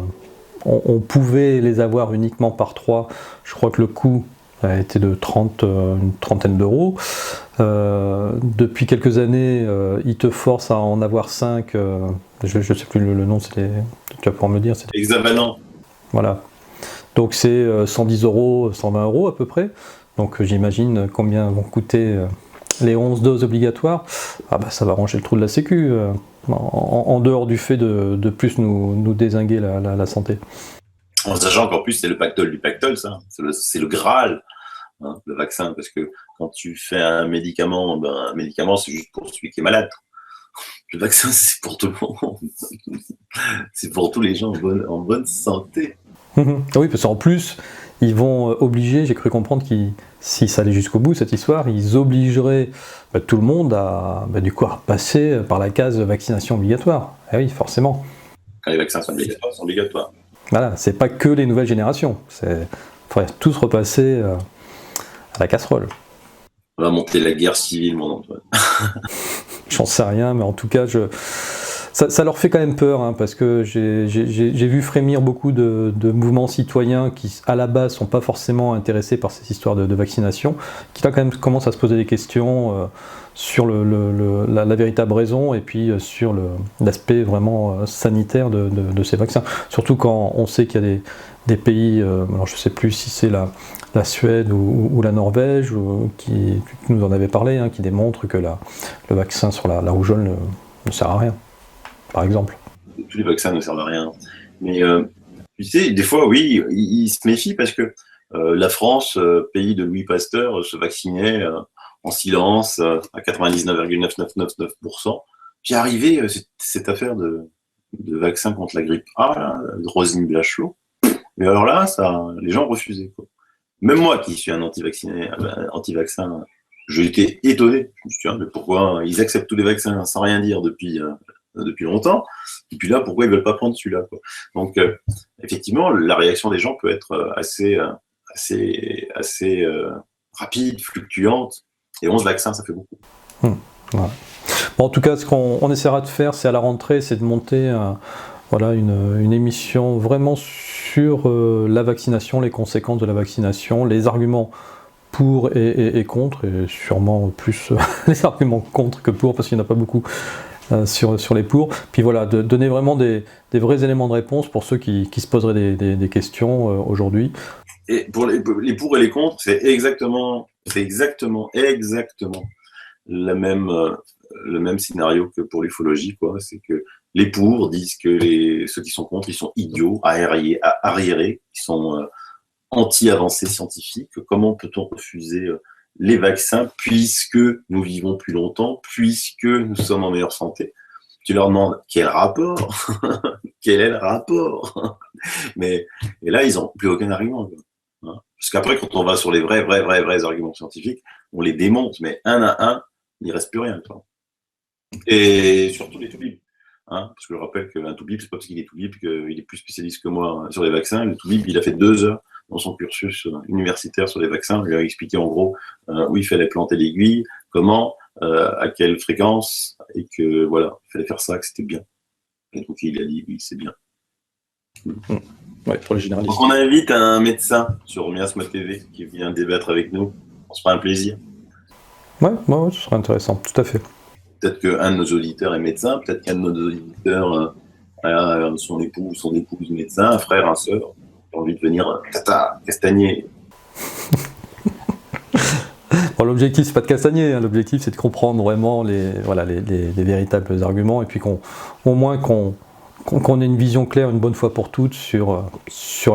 on pouvait les avoir uniquement par 3, je crois que le coût a été de une trentaine d'euros. Depuis quelques années, ils te forcent à en avoir 5. Je ne sais plus le nom, tu vas pouvoir me le dire. Hexavalent. Voilà. Donc c'est 110 euros, 120 euros à peu près. Donc j'imagine combien vont coûter les 11 doses obligatoires. Ah bah ça va ranger le trou de la sécu, en dehors du fait de plus nous dézinguer la santé. En sachant qu'en plus c'est le pactole du pactole, ça. C'est le Graal hein, le vaccin, parce que quand tu fais un médicament, c'est juste pour celui qui est malade. Le vaccin, c'est pour tout le monde. C'est pour tous les gens en bonne santé. Oui, parce qu'en plus, ils vont obliger, j'ai cru comprendre que si ça allait jusqu'au bout, cette histoire, ils obligeraient tout le monde à passer par la case vaccination obligatoire. Eh oui, forcément. Quand les vaccins sont obligatoires, ils sont obligatoires. Voilà, c'est pas que les nouvelles générations. Il faudrait tous repasser à la casserole. On va monter la guerre civile, mon Antoine. J'en sais rien, mais en tout cas, ça leur fait quand même peur, hein, parce que j'ai vu frémir beaucoup de mouvements citoyens qui, à la base, sont pas forcément intéressés par ces histoires de vaccination, qui là quand même commencent à se poser des questions sur la véritable raison et puis sur l'aspect vraiment sanitaire de ces vaccins. Surtout quand on sait qu'il y a des pays, alors je sais plus si c'est la Suède ou la Norvège, tu nous en avais parlé, hein, qui démontrent que le vaccin sur la rougeole ne sert à rien, par exemple. Tous les vaccins ne servent à rien. Mais tu sais, des fois, oui, ils se méfient parce que la France, pays de Louis Pasteur, se vaccinait en silence à 99,9999%. Puis arrivé cette affaire de vaccin contre la grippe A, là, de Roselyne Bachelot. Mais alors là, les gens refusaient, quoi. Même moi, qui suis un anti-vaccin, j'ai été étonné. Je me suis dit, mais pourquoi ils acceptent tous les vaccins sans rien dire depuis longtemps, et puis là, pourquoi ils ne veulent pas prendre celui-là, quoi. Donc, effectivement, la réaction des gens peut être assez rapide, fluctuante, et 11 vaccins, ça fait beaucoup. Ouais. Bon, en tout cas, ce qu'on essaiera de faire, c'est à la rentrée, c'est de monter une émission vraiment sur la vaccination, les conséquences de la vaccination, les arguments pour et contre, et sûrement plus les arguments contre que pour, parce qu'il n'y en a pas beaucoup sur les pour. Puis voilà, de donner vraiment des vrais éléments de réponse pour ceux qui se poseraient des questions aujourd'hui. Et pour les pour et les contre, c'est exactement le même scénario que pour l'ufologie, quoi. C'est que les pour disent que ceux qui sont contre, ils sont idiots, arriérés, ils sont anti-avancés scientifiques. Comment peut-on refuser les vaccins puisque nous vivons plus longtemps, puisque nous sommes en meilleure santé? Tu leur demandes quel rapport quel est le rapport? Et là, ils n'ont plus aucun argument, quoi. Parce qu'après, quand on va sur les vrais arguments scientifiques, on les démonte, mais un à un, il ne reste plus rien, quoi. Et surtout les toubibs. Parce que je rappelle qu'un toubib, c'est pas parce qu'il est toubib qu'il est plus spécialiste que moi sur les vaccins. Le toubib, il a fait 2 heures dans son cursus universitaire sur les vaccins. Il a expliqué en gros où il fallait planter l'aiguille, comment, à quelle fréquence, et que voilà, il fallait faire ça, que c'était bien. Et donc il a dit oui, c'est bien. Ouais, pour les généralistes. Donc on invite un médecin sur Miasma TV qui vient débattre avec nous. On se fera un plaisir. Ouais, ce serait intéressant, tout à fait. Peut-être qu'un de nos auditeurs est médecin, peut-être qu'un de nos auditeurs son époux ou son épouse médecin, un frère, un sœur, qui a envie de venir castagner. Bon, l'objectif, c'est pas de castagner, hein. L'objectif, c'est de comprendre vraiment les véritables arguments, et puis au moins qu'on ait une vision claire une bonne fois pour toutes sur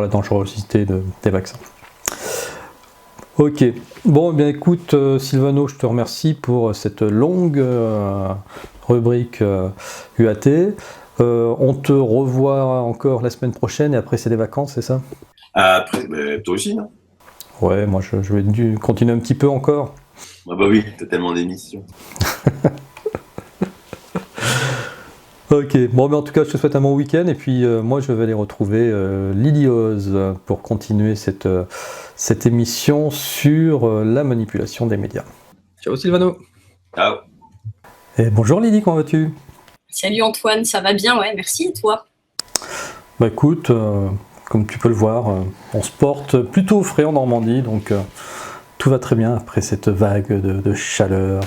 la dangerosité des vaccins. Ok, bon, eh bien écoute Sylvano, je te remercie pour cette longue rubrique UAT. On te revoit encore la semaine prochaine, et après c'est les vacances, c'est ça? Après, toi aussi, non? Ouais, moi je vais continuer un petit peu encore. Ah bah oui, t'as tellement d'émissions. Ok, bon, mais en tout cas, je te souhaite un bon week-end, et puis moi je vais aller retrouver Lily Oz pour continuer cette émission sur la manipulation des médias. Ciao Sylvano. Ciao. Et bonjour Lily, comment vas-tu? Salut Antoine, ça va bien, ouais, merci, et toi? Bah écoute, comme tu peux le voir, on se porte plutôt au frais en Normandie, donc tout va très bien après cette vague de chaleur.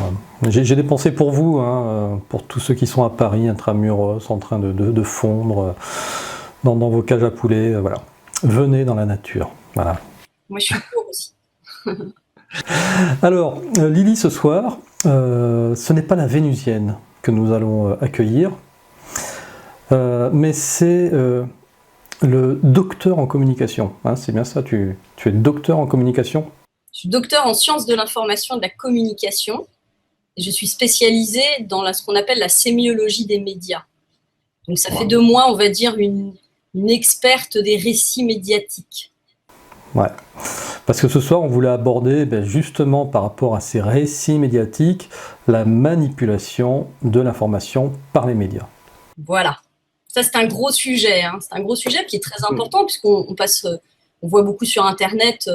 J'ai des pensées pour vous, hein, pour tous ceux qui sont à Paris, intramuros, en train de fondre dans vos cages à poulets. Voilà. Venez dans la nature. Voilà. Moi, je suis pour aussi. Alors, Lily, ce soir, ce n'est pas la Vénusienne que nous allons accueillir, mais c'est le docteur en communication. Hein, c'est bien ça, tu es docteur en communication? Je suis docteur en sciences de l'information et de la communication. Et je suis spécialisée dans ce qu'on appelle la sémiologie des médias. Donc ça fait de moi, on va dire, une experte des récits médiatiques. Ouais. Parce que ce soir, on voulait aborder justement par rapport à ces récits médiatiques, la manipulation de l'information par les médias. Voilà. Ça, c'est un gros sujet. C'est un gros sujet qui est très important puisqu'on voit beaucoup sur Internet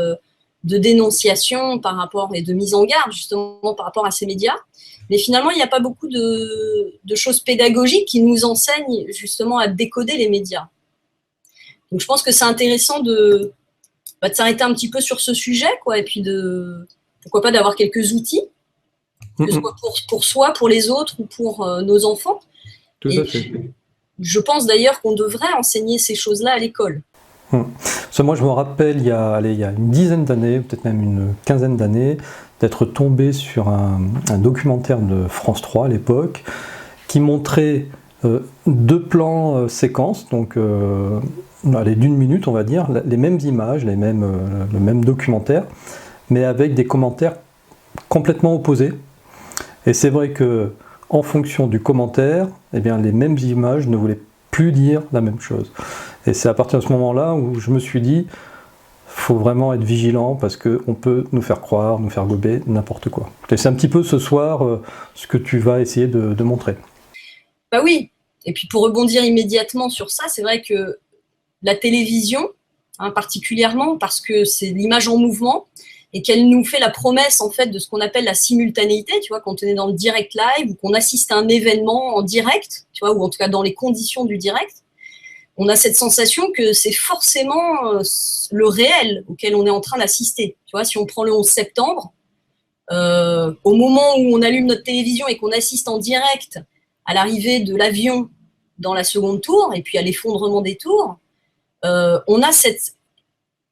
de dénonciations par rapport et de mise en garde justement par rapport à ces médias. Mais finalement, il n'y a pas beaucoup de choses pédagogiques qui nous enseignent justement à décoder les médias. Donc, je pense que c'est intéressant de s'arrêter un petit peu sur ce sujet, quoi, et puis pourquoi pas d'avoir quelques outils, que ce soit pour soi, pour les autres ou pour nos enfants. Tout à fait. Je pense d'ailleurs qu'on devrait enseigner ces choses-là à l'école. Moi, je me rappelle, il y a une dizaine d'années, peut-être même une quinzaine d'années, d'être tombé sur un documentaire de France 3 à l'époque, qui montrait 2 plans séquences, donc d'une minute, on va dire, les mêmes images, le même documentaire, mais avec des commentaires complètement opposés. Et c'est vrai que en fonction du commentaire, eh bien, les mêmes images ne voulaient plus dire la même chose. Et c'est à partir de ce moment-là où je me suis dit, faut vraiment être vigilant parce qu'on peut nous faire croire, nous faire gober n'importe quoi. Et c'est un petit peu ce soir ce que tu vas essayer de montrer. Bah oui, et puis pour rebondir immédiatement sur ça, c'est vrai que la télévision, particulièrement parce que c'est l'image en mouvement et qu'elle nous fait la promesse en fait de ce qu'on appelle la simultanéité, tu vois, quand on est dans le direct live ou qu'on assiste à un événement en direct, tu vois, ou en tout cas dans les conditions du direct, on a cette sensation que c'est forcément le réel auquel on est en train d'assister. Tu vois, si on prend le 11 septembre, au moment où on allume notre télévision et qu'on assiste en direct à l'arrivée de l'avion dans la seconde tour et puis à l'effondrement des tours, on a cette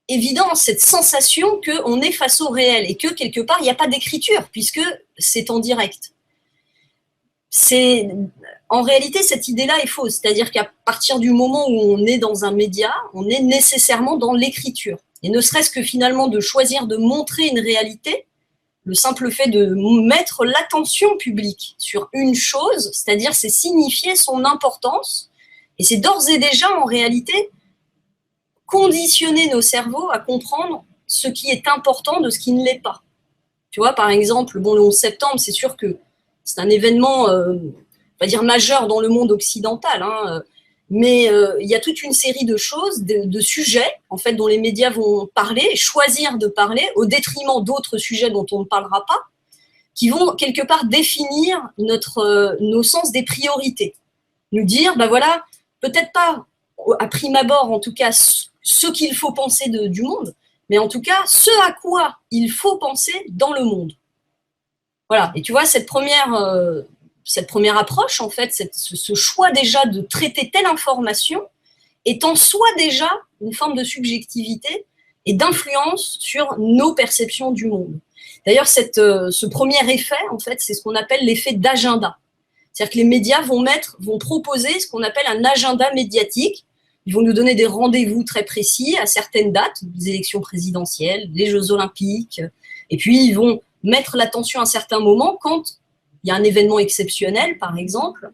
évidence, cette sensation qu'on est face au réel et que quelque part, il n'y a pas d'écriture puisque c'est en direct. En réalité, cette idée-là est fausse. C'est-à-dire qu'à partir du moment où on est dans un média, on est nécessairement dans l'écriture. Et ne serait-ce que finalement de choisir de montrer une réalité, le simple fait de mettre l'attention publique sur une chose, c'est-à-dire c'est signifier son importance, et c'est d'ores et déjà en réalité conditionner nos cerveaux à comprendre ce qui est important de ce qui ne l'est pas. Tu vois, par exemple, le 11 septembre, c'est sûr que c'est un événement, on va dire, majeur dans le monde occidental, mais il y a toute une série de choses, de sujets, en fait, dont les médias vont parler, choisir de parler, au détriment d'autres sujets dont on ne parlera pas, qui vont quelque part définir nos sens des priorités. Nous dire, voilà, peut-être pas à prime abord, en tout cas, ce qu'il faut penser du monde, mais en tout cas, ce à quoi il faut penser dans le monde. Voilà, et tu vois, cette première approche, en fait, ce choix déjà de traiter telle information est en soi déjà une forme de subjectivité et d'influence sur nos perceptions du monde. D'ailleurs, ce premier effet, en fait, c'est ce qu'on appelle l'effet d'agenda. C'est-à-dire que les médias vont proposer ce qu'on appelle un agenda médiatique. Ils vont nous donner des rendez-vous très précis à certaines dates, les élections présidentielles, les Jeux Olympiques, et puis ils vont mettre l'attention à un certain moment quand il y a un événement exceptionnel, par exemple,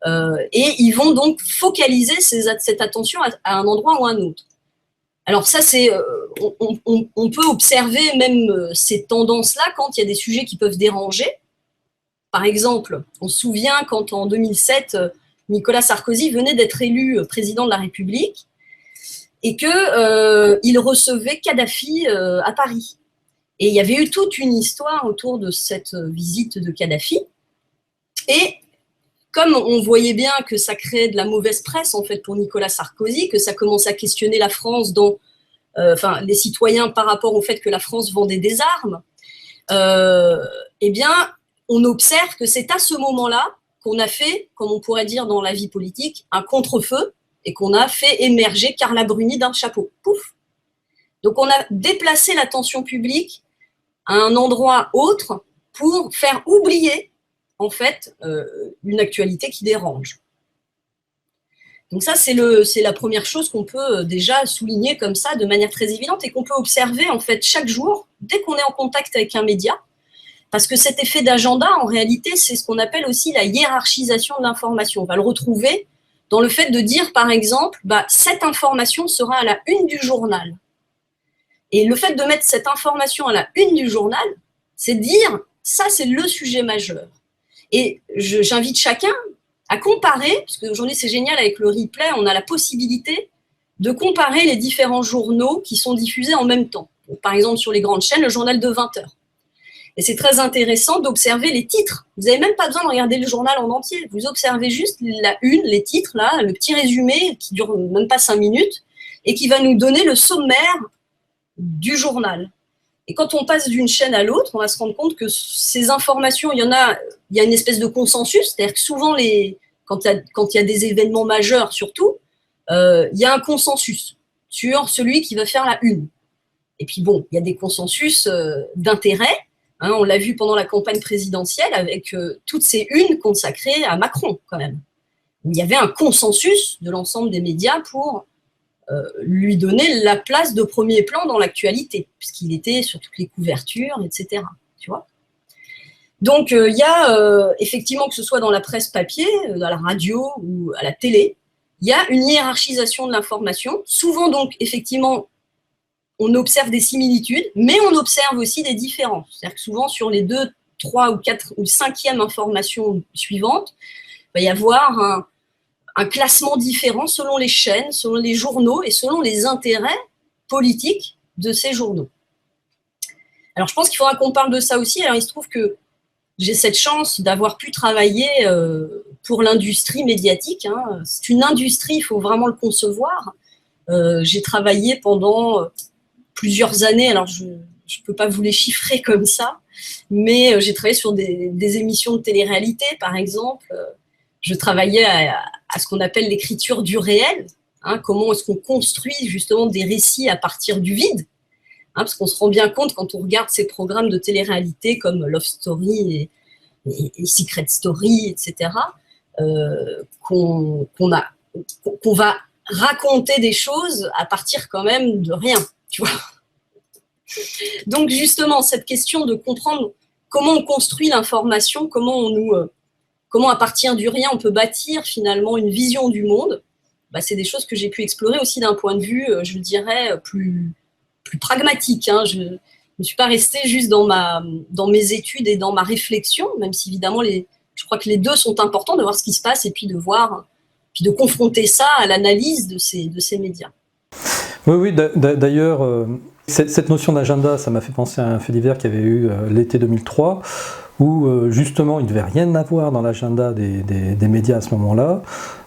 et ils vont donc focaliser cette attention à un endroit ou à un autre. Alors ça, on peut observer même ces tendances-là quand il y a des sujets qui peuvent déranger. Par exemple, on se souvient quand en 2007, Nicolas Sarkozy venait d'être élu président de la République et qu'il recevait Kadhafi à Paris. Et il y avait eu toute une histoire autour de cette visite de Kadhafi. Et comme on voyait bien que ça créait de la mauvaise presse en fait pour Nicolas Sarkozy, que ça commençait à questionner la France les citoyens par rapport au fait que la France vendait des armes, eh bien, on observe que c'est à ce moment-là qu'on a fait, comme on pourrait dire dans la vie politique, un contre-feu et qu'on a fait émerger Carla Bruni d'un chapeau. Pouf! Donc, on a déplacé l'attention publique à un endroit autre pour faire oublier, en fait, une actualité qui dérange. Donc ça, c'est la première chose qu'on peut déjà souligner comme ça, de manière très évidente, et qu'on peut observer, en fait, chaque jour dès qu'on est en contact avec un média, parce que cet effet d'agenda, en réalité, c'est ce qu'on appelle aussi la hiérarchisation de l'information. On va le retrouver dans le fait de dire, par exemple, cette information sera à la une du journal. Et le fait de mettre cette information à la une du journal, c'est dire, ça, c'est le sujet majeur. Et j'invite chacun à comparer, parce qu'aujourd'hui, c'est génial, avec le replay, on a la possibilité de comparer les différents journaux qui sont diffusés en même temps. Donc, par exemple, sur les grandes chaînes, le journal de 20 heures. Et c'est très intéressant d'observer les titres. Vous n'avez même pas besoin de regarder le journal en entier. Vous observez juste la une, les titres, là, le petit résumé qui dure même pas 5 minutes et qui va nous donner le sommaire du journal. Et quand on passe d'une chaîne à l'autre, on va se rendre compte que ces informations, il y a une espèce de consensus. C'est-à-dire que souvent, quand il y a des événements majeurs surtout, il y a un consensus sur celui qui va faire la une. Et puis bon, il y a des consensus d'intérêt. Hein, on l'a vu pendant la campagne présidentielle avec toutes ces unes consacrées à Macron, quand même. Il y avait un consensus de l'ensemble des médias pour lui donner la place de premier plan dans l'actualité, puisqu'il était sur toutes les couvertures, etc. Tu vois ? Donc, il y a effectivement, que ce soit dans la presse papier, à la radio ou à la télé, il y a une hiérarchisation de l'information. Souvent, donc, effectivement, on observe des similitudes, mais on observe aussi des différences. C'est-à-dire que souvent, sur les 2, 3 ou 4 ou 5e informations suivantes, il va y avoir un classement différent selon les chaînes, selon les journaux et selon les intérêts politiques de ces journaux. Alors, je pense qu'il faudra qu'on parle de ça aussi. Alors, il se trouve que j'ai cette chance d'avoir pu travailler pour l'industrie médiatique. Hein. C'est une industrie, il faut vraiment le concevoir. J'ai travaillé pendant plusieurs années, alors je ne peux pas vous les chiffrer comme ça, mais j'ai travaillé sur des émissions de télé-réalité, par exemple. Je travaillais à ce qu'on appelle l'écriture du réel. Hein, comment est-ce qu'on construit justement des récits à partir du vide, hein, parce qu'on se rend bien compte quand on regarde ces programmes de télé-réalité comme Love Story et Secret Story, etc., qu'on va raconter des choses à partir quand même de rien, tu vois. Donc justement, cette question de comprendre comment on construit l'information, comment à partir du rien on peut bâtir finalement une vision du monde, c'est des choses que j'ai pu explorer aussi d'un point de vue, je dirais, plus pragmatique. Hein. Je ne suis pas restée juste dans mes études et dans ma réflexion, même si évidemment je crois que les deux sont importants, de voir ce qui se passe et puis de confronter ça à l'analyse de ces médias. Oui, d'ailleurs, cette notion d'agenda, ça m'a fait penser à un fait divers qu'il y avait eu l'été 2003, où justement il ne devait rien avoir dans l'agenda des médias à ce moment-là.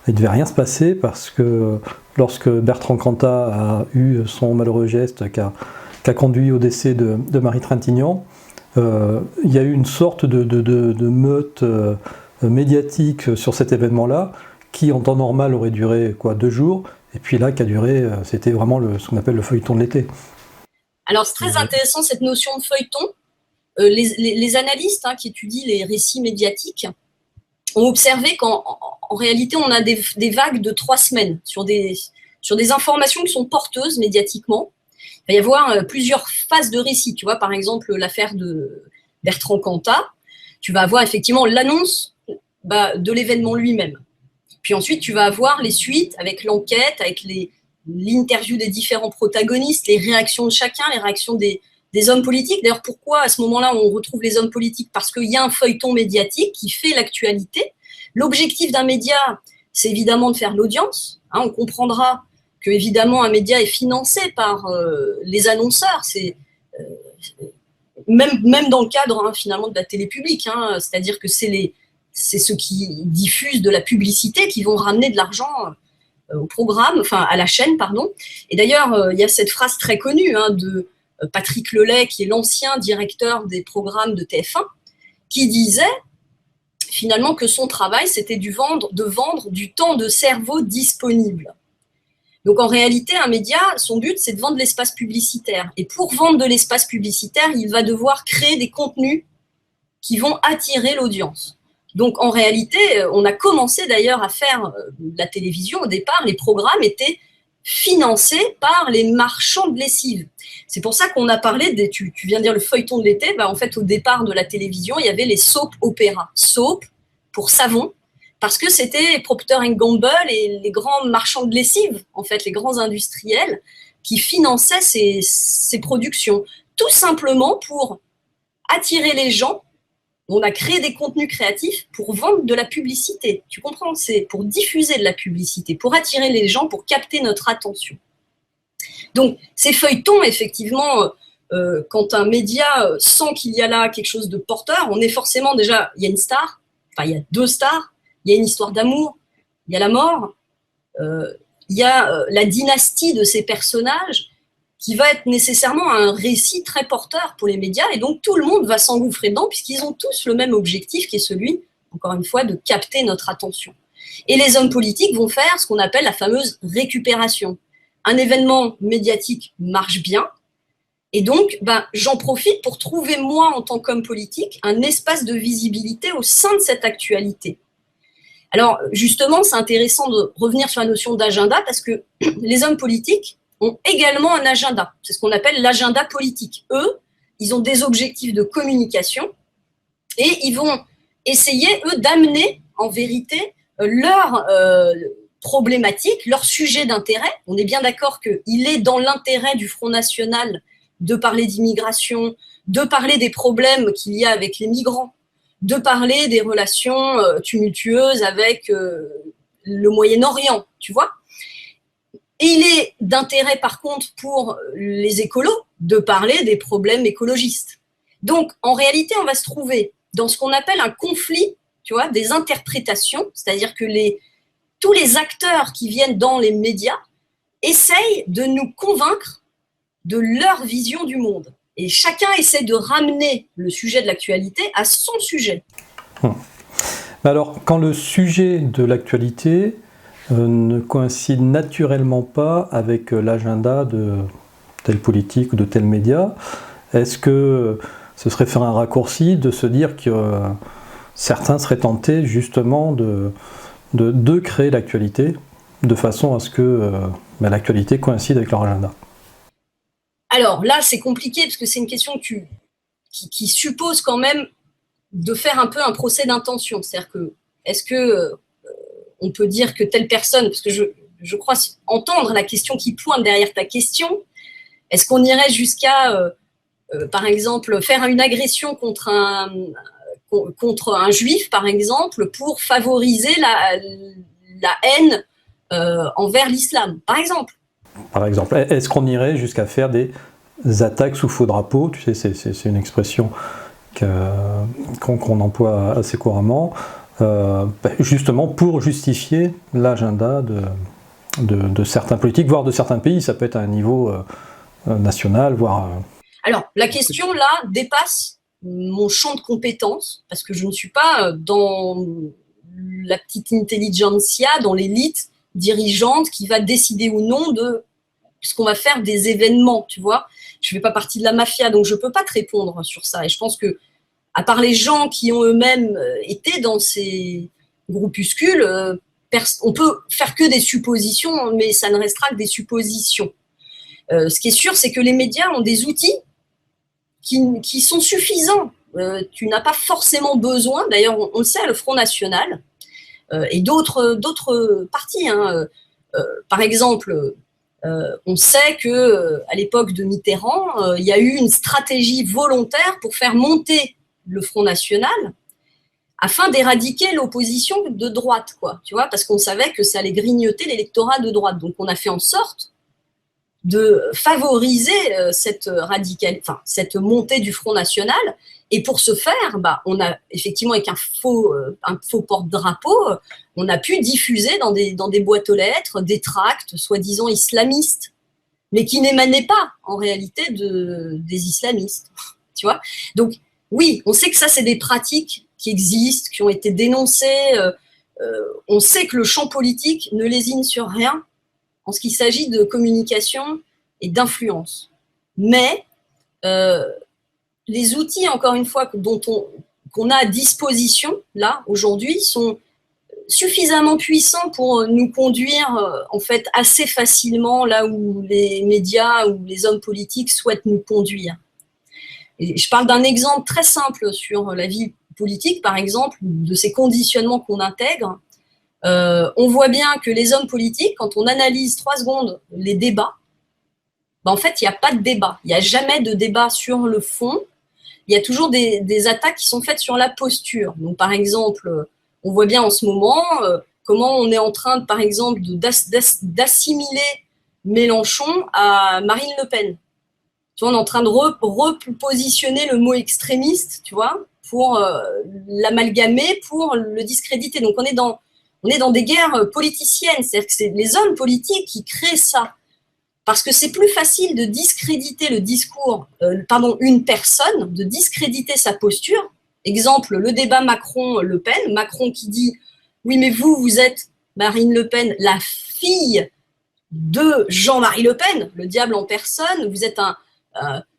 Il ne devait rien se passer parce que lorsque Bertrand Cantat a eu son malheureux geste qui a conduit au décès de Marie Trintignant, il y a eu une sorte de meute médiatique sur cet événement-là, qui en temps normal aurait duré 2 jours, et puis là qui a duré, c'était vraiment ce qu'on appelle le feuilleton de l'été. Alors c'est très intéressant cette notion de feuilleton. Les analystes qui étudient les récits médiatiques ont observé qu'en réalité on a des vagues de 3 semaines sur des informations qui sont porteuses médiatiquement. Il va y avoir plusieurs phases de récit. Tu vois, par exemple, l'affaire de Bertrand Cantat, tu vas avoir effectivement l'annonce de l'événement lui-même. Puis ensuite, tu vas avoir les suites avec l'enquête, avec l'interview des différents protagonistes, les réactions de chacun, les réactions des hommes politiques. D'ailleurs, pourquoi à ce moment-là on retrouve les hommes politiques ? Parce qu'il y a un feuilleton médiatique qui fait l'actualité. L'objectif d'un média, c'est évidemment de faire l'audience. Hein, on comprendra que évidemment un média est financé par les annonceurs. C'est même dans le cadre finalement de la télé publique. Hein, c'est-à-dire que c'est ceux qui diffusent de la publicité qui vont ramener de l'argent au programme, à la chaîne, pardon. Et d'ailleurs, il y a cette phrase très connue de Patrick Lelay, qui est l'ancien directeur des programmes de TF1, qui disait finalement que son travail, c'était de vendre du temps de cerveau disponible. Donc en réalité, un média, son but, c'est de vendre de l'espace publicitaire. Et pour vendre de l'espace publicitaire, il va devoir créer des contenus qui vont attirer l'audience. Donc en réalité, on a commencé d'ailleurs à faire de la télévision. Au départ, les programmes étaient financés par les marchands de lessive. C'est pour ça qu'on a parlé, tu viens de dire le feuilleton de l'été, en fait au départ de la télévision, il y avait les soap opéras. Soap pour savon, parce que c'était Procter & Gamble et les grands marchands de lessive, en fait les grands industriels, qui finançaient ces productions. Tout simplement pour attirer les gens. On a créé des contenus créatifs pour vendre de la publicité. Tu comprends? C'est pour diffuser de la publicité, pour attirer les gens, pour capter notre attention. Donc, ces feuilletons, effectivement, quand un média sent qu'il y a là quelque chose de porteur, on est forcément déjà, il y a une star, enfin, il y a deux stars, il y a une histoire d'amour, il y a la mort, il y a la dynastie de ces personnages qui va être nécessairement un récit très porteur pour les médias, et donc tout le monde va s'engouffrer dedans, puisqu'ils ont tous le même objectif, qui est celui, encore une fois, de capter notre attention. Et les hommes politiques vont faire ce qu'on appelle la fameuse récupération. Un événement médiatique marche bien, et donc j'en profite pour trouver, moi, en tant qu'homme politique, un espace de visibilité au sein de cette actualité. Alors, justement, c'est intéressant de revenir sur la notion d'agenda, parce que les hommes politiques ont également un agenda. C'est ce qu'on appelle l'agenda politique. Eux, ils ont des objectifs de communication et ils vont essayer, eux, d'amener en vérité leurs problématiques, leurs sujets d'intérêt. On est bien d'accord qu'il est dans l'intérêt du Front National de parler d'immigration, de parler des problèmes qu'il y a avec les migrants, de parler des relations tumultueuses avec le Moyen-Orient, tu vois. Et il est d'intérêt, par contre, pour les écolos de parler des problèmes écologistes. Donc, en réalité, on va se trouver dans ce qu'on appelle un conflit, tu vois, des interprétations, c'est-à-dire que tous les acteurs qui viennent dans les médias essayent de nous convaincre de leur vision du monde. Et chacun essaie de ramener le sujet de l'actualité à son sujet. Alors, quand le sujet de l'actualité ne coïncide naturellement pas avec l'agenda de tel politique ou de tel média, est-ce que ce serait faire un raccourci de se dire que certains seraient tentés justement de créer l'actualité de façon à ce que l'actualité coïncide avec leur agenda? Alors là, c'est compliqué parce que c'est une question qui suppose quand même de faire un peu un procès d'intention. C'est-à-dire que, est-ce que on peut dire que telle personne, parce que je crois entendre la question qui pointe derrière ta question, est-ce qu'on irait jusqu'à, par exemple, faire une agression contre un juif, par exemple, pour favoriser la haine envers l'islam, par exemple? Par exemple, est-ce qu'on irait jusqu'à faire des attaques sous faux drapeau? Tu sais, c'est une expression qu'on emploie assez couramment, justement pour justifier l'agenda de certains politiques, voire de certains pays. Ça peut être à un niveau national, voire... Alors, la question, là, dépasse mon champ de compétences, parce que je ne suis pas dans la petite intelligentsia, dans l'élite dirigeante qui va décider ou non de ce qu'on va faire des événements, tu vois. Je ne fais pas partie de la mafia, donc je ne peux pas te répondre sur ça. Et je pense que, à part les gens qui ont eux-mêmes été dans ces groupuscules, on peut faire que des suppositions, mais ça ne restera que des suppositions. Ce qui est sûr, c'est que les médias ont des outils qui sont suffisants. Tu n'as pas forcément besoin, d'ailleurs on le sait, le Front National et d'autres partis. Par exemple, on sait qu'à l'époque de Mitterrand, il y a eu une stratégie volontaire pour faire monter le Front National afin d'éradiquer l'opposition de droite, quoi, tu vois, parce qu'on savait que ça allait grignoter l'électorat de droite. Donc on a fait en sorte de favoriser cette montée du Front National. Et pour ce faire, on a effectivement, avec un faux porte-drapeau, on a pu diffuser dans des boîtes aux lettres des tracts soi-disant islamistes, mais qui n'émanaient pas en réalité des islamistes. Tu vois ? Donc oui, on sait que ça, c'est des pratiques qui existent, qui ont été dénoncées. On sait que le champ politique ne lésine sur rien en ce qu'il s'agit de communication et d'influence. Mais les outils, encore une fois, qu'on a à disposition, là, aujourd'hui, sont suffisamment puissant pour nous conduire en fait assez facilement là où les médias ou les hommes politiques souhaitent nous conduire. Et je parle d'un exemple très simple sur la vie politique, par exemple, de ces conditionnements qu'on intègre. On voit bien que les hommes politiques, quand on analyse 3 secondes les débats, en fait, il n'y a pas de débat. Il n'y a jamais de débat sur le fond. Il y a toujours des attaques qui sont faites sur la posture. Donc, par exemple, on voit bien en ce moment comment on est en train, par exemple, d'assimiler Mélenchon à Marine Le Pen. Tu vois, on est en train de repositionner le mot extrémiste, tu vois, pour l'amalgamer, pour le discréditer. Donc, on est dans des guerres politiciennes. C'est-à-dire que c'est les hommes politiques qui créent ça. Parce que c'est plus facile de discréditer le discours, une personne, de discréditer sa posture. Exemple, le débat Macron-Le Pen. Macron qui dit « Oui, mais vous êtes Marine Le Pen, la fille de Jean-Marie Le Pen, le diable en personne. Vous êtes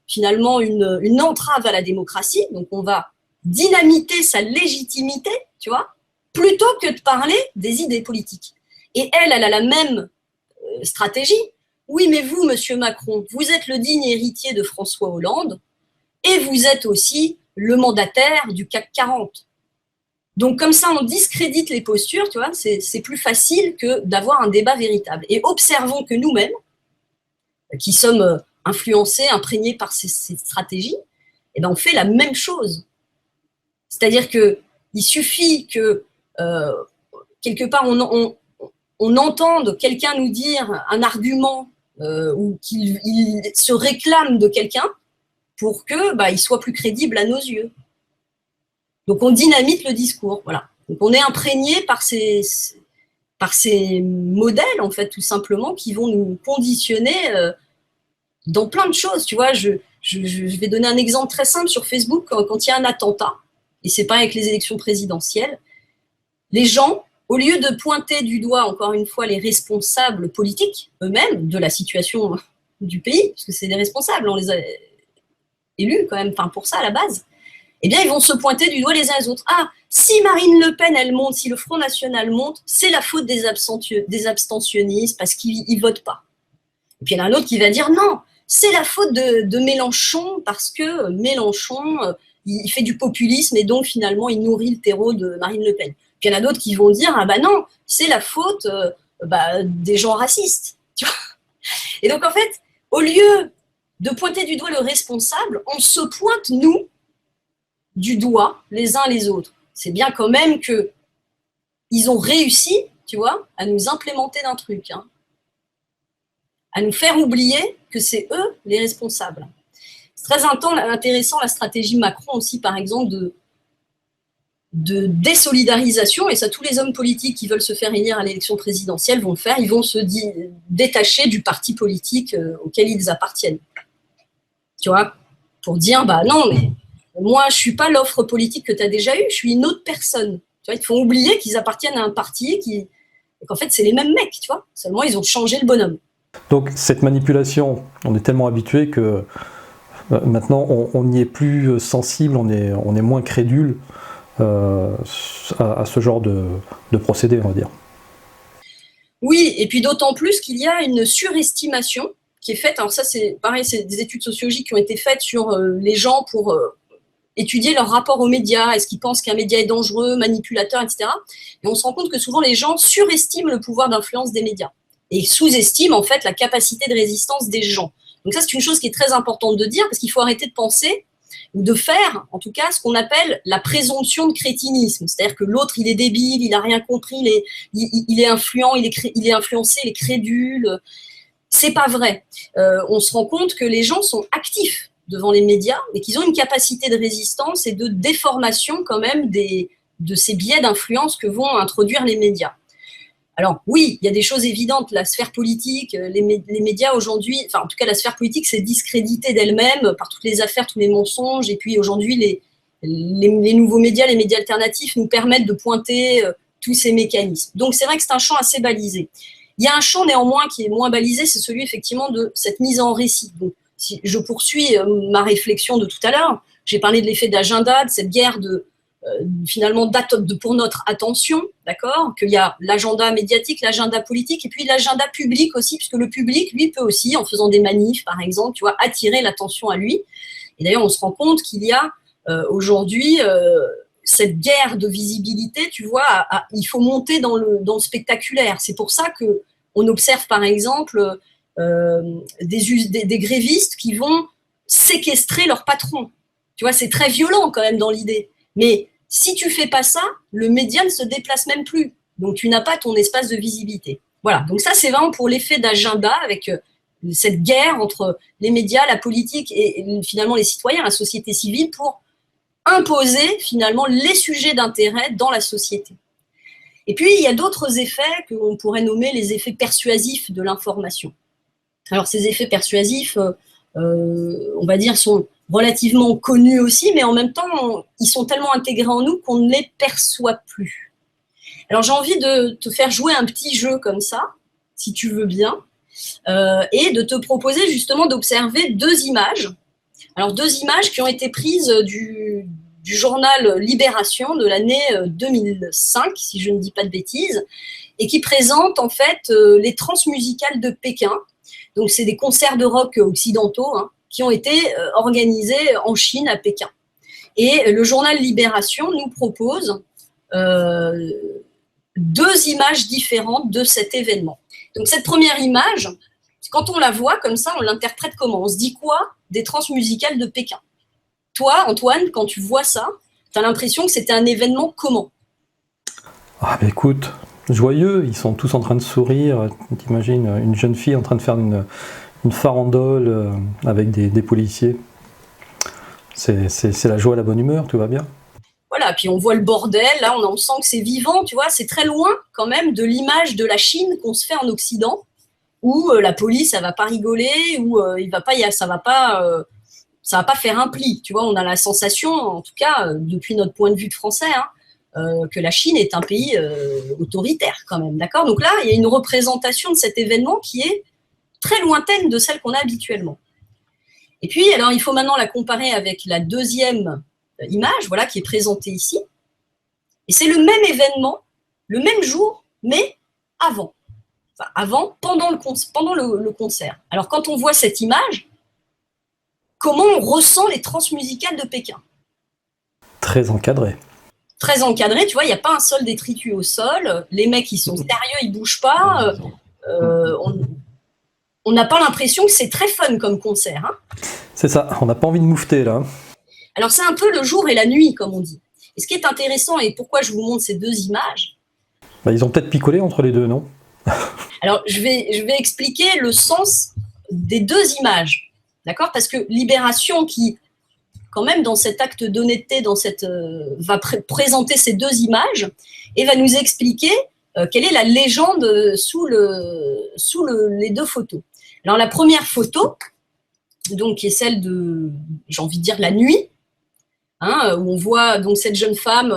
finalement une entrave à la démocratie. Donc, on va dynamiter sa légitimité, tu vois, plutôt que de parler des idées politiques. » Et elle a la même stratégie. Oui, mais vous, monsieur Macron, vous êtes le digne héritier de François Hollande et vous êtes aussi le mandataire du CAC 40. Donc, comme ça, on discrédite les postures, tu vois, c'est plus facile que d'avoir un débat véritable. Et observons que nous-mêmes, qui sommes influencés, imprégnés par ces stratégies, eh ben, on fait la même chose. C'est-à-dire qu'il suffit que, quelque part, on entende quelqu'un nous dire un argument ou qu'il se réclame de quelqu'un pour que il soit plus crédible à nos yeux. Donc on dynamite le discours, voilà. Donc on est imprégné par ces modèles en fait, tout simplement, qui vont nous conditionner dans plein de choses. Tu vois, je vais donner un exemple très simple sur Facebook. Quand il y a un attentat, et c'est pas avec les élections présidentielles, les gens, au lieu de pointer du doigt, encore une fois, les responsables politiques eux-mêmes de la situation du pays, parce que c'est des responsables, on les a élus quand même, pour ça à la base, eh bien, ils vont se pointer du doigt les uns les autres. Ah, si Marine Le Pen, elle monte, si le Front National monte, c'est la faute des abstentionnistes parce qu'ils ne votent pas. Et puis, il y en a un autre qui va dire non, c'est la faute de Mélenchon parce que Mélenchon, il fait du populisme et donc, finalement, il nourrit le terreau de Marine Le Pen. Puis il y en a d'autres qui vont dire, ah non, c'est la faute des gens racistes. Tu vois. Et donc, en fait, au lieu de pointer du doigt le responsable, on se pointe, nous, du doigt, les uns les autres. C'est bien quand même qu'ils ont réussi, tu vois, à nous implémenter d'un truc, hein, à nous faire oublier que c'est eux les responsables. C'est très intéressant la stratégie Macron aussi, par exemple, de désolidarisation, et ça tous les hommes politiques qui veulent se faire élire à l'élection présidentielle vont le faire, ils vont se détacher du parti politique auquel ils appartiennent. Tu vois, pour dire, non, mais moi, je ne suis pas l'offre politique que tu as déjà eue, je suis une autre personne. Tu vois, ils te font oublier qu'ils appartiennent à un parti et qu'en fait, c'est les mêmes mecs, tu vois, seulement ils ont changé le bonhomme. Donc, cette manipulation, on est tellement habitué que maintenant, on n'y est plus sensible, on est moins crédule à ce genre de procédé, on va dire. Oui, et puis d'autant plus qu'il y a une surestimation qui est faite. Alors ça, c'est pareil, c'est des études sociologiques qui ont été faites sur les gens pour étudier leur rapport aux médias. Est-ce qu'ils pensent qu'un média est dangereux, manipulateur, etc. Et on se rend compte que souvent les gens surestiment le pouvoir d'influence des médias et sous-estiment en fait la capacité de résistance des gens. Donc ça, c'est une chose qui est très importante de dire parce qu'il faut arrêter de penser ou de faire, en tout cas, ce qu'on appelle la présomption de crétinisme. C'est-à-dire que l'autre, il est débile, il n'a rien compris, il est influent, il est influencé, il est crédule. C'est pas vrai. On se rend compte que les gens sont actifs devant les médias et qu'ils ont une capacité de résistance et de déformation quand même de ces biais d'influence que vont introduire les médias. Alors oui, il y a des choses évidentes, la sphère politique, les médias aujourd'hui, en tout cas la sphère politique s'est discréditée d'elle-même par toutes les affaires, tous les mensonges, et puis aujourd'hui les nouveaux médias, les médias alternatifs nous permettent de pointer tous ces mécanismes. Donc c'est vrai que c'est un champ assez balisé. Il y a un champ néanmoins qui est moins balisé, c'est celui effectivement de cette mise en récit. Donc si je poursuis ma réflexion de tout à l'heure, j'ai parlé de l'effet d'agenda, de cette guerre de finalement pour notre attention, d'accord, qu'il y a l'agenda médiatique, l'agenda politique, et puis l'agenda public aussi, puisque le public, lui, peut aussi, en faisant des manifs, par exemple, tu vois, attirer l'attention à lui. Et d'ailleurs, on se rend compte qu'il y a aujourd'hui cette guerre de visibilité, tu vois, il faut monter dans le spectaculaire. C'est pour ça qu'on observe, par exemple, des grévistes qui vont séquestrer leur patron. Tu vois, c'est très violent quand même dans l'idée. Mais si tu fais pas ça, le média ne se déplace même plus. Donc, tu n'as pas ton espace de visibilité. Voilà. Donc ça, c'est vraiment pour l'effet d'agenda avec cette guerre entre les médias, la politique et finalement les citoyens, la société civile, pour imposer finalement les sujets d'intérêt dans la société. Et puis, il y a d'autres effets qu'on pourrait nommer les effets persuasifs de l'information. Alors, ces effets persuasifs, on va dire, sont relativement connus aussi, mais en même temps, ils sont tellement intégrés en nous qu'on ne les perçoit plus. Alors, j'ai envie de te faire jouer un petit jeu comme ça, si tu veux bien, et de te proposer justement d'observer deux images. Alors, deux images qui ont été prises du journal Libération de l'année 2005, si je ne dis pas de bêtises, et qui présentent en fait les transmusicales de Pékin. Donc, c'est des concerts de rock occidentaux, hein, qui ont été organisés en Chine, à Pékin. Et le journal Libération nous propose deux images différentes de cet événement. Donc, cette première image, quand on la voit comme ça, on l'interprète comment? On se dit quoi des transmusicales de Pékin? Toi, Antoine, quand tu vois ça, tu as l'impression que c'était un événement comment? Ah bah écoute, joyeux, ils sont tous en train de sourire. T'imagines une jeune fille en train de faire une farandole avec des policiers. C'est la joie, la bonne humeur, tout va bien. Voilà, puis on voit le bordel, là on sent que c'est vivant, tu vois, c'est très loin quand même de l'image de la Chine qu'on se fait en Occident, où la police, elle va pas rigoler, où ça va pas faire un pli, tu vois, on a la sensation, en tout cas, depuis notre point de vue de français, hein, que la Chine est un pays autoritaire quand même, d'accord? Donc là, il y a une représentation de cet événement qui est très lointaine de celle qu'on a habituellement. Et puis, alors, il faut maintenant la comparer avec la deuxième image, voilà, qui est présentée ici. Et c'est le même événement, le même jour, mais avant. Enfin, avant, pendant le concert. Alors, quand on voit cette image, comment on ressent les transmusicales de Pékin? Très encadré. Très encadré, tu vois, il n'y a pas un seul détritus au sol. Les mecs, ils sont sérieux, ils ne bougent pas. On n'a pas l'impression que c'est très fun comme concert. Hein. C'est ça, on n'a pas envie de moufter là. Alors, c'est un peu le jour et la nuit, comme on dit. Et ce qui est intéressant, et pourquoi je vous montre ces deux images... Bah, ils ont peut-être picolé entre les deux, non? Alors, je vais expliquer le sens des deux images. D'accord? Parce que Libération, qui, quand même, dans cet acte d'honnêteté, va présenter ces deux images et va nous expliquer quelle est la légende sous les deux photos. Alors, la première photo, donc, qui est celle de, j'ai envie de dire, la nuit, hein, où on voit donc cette jeune femme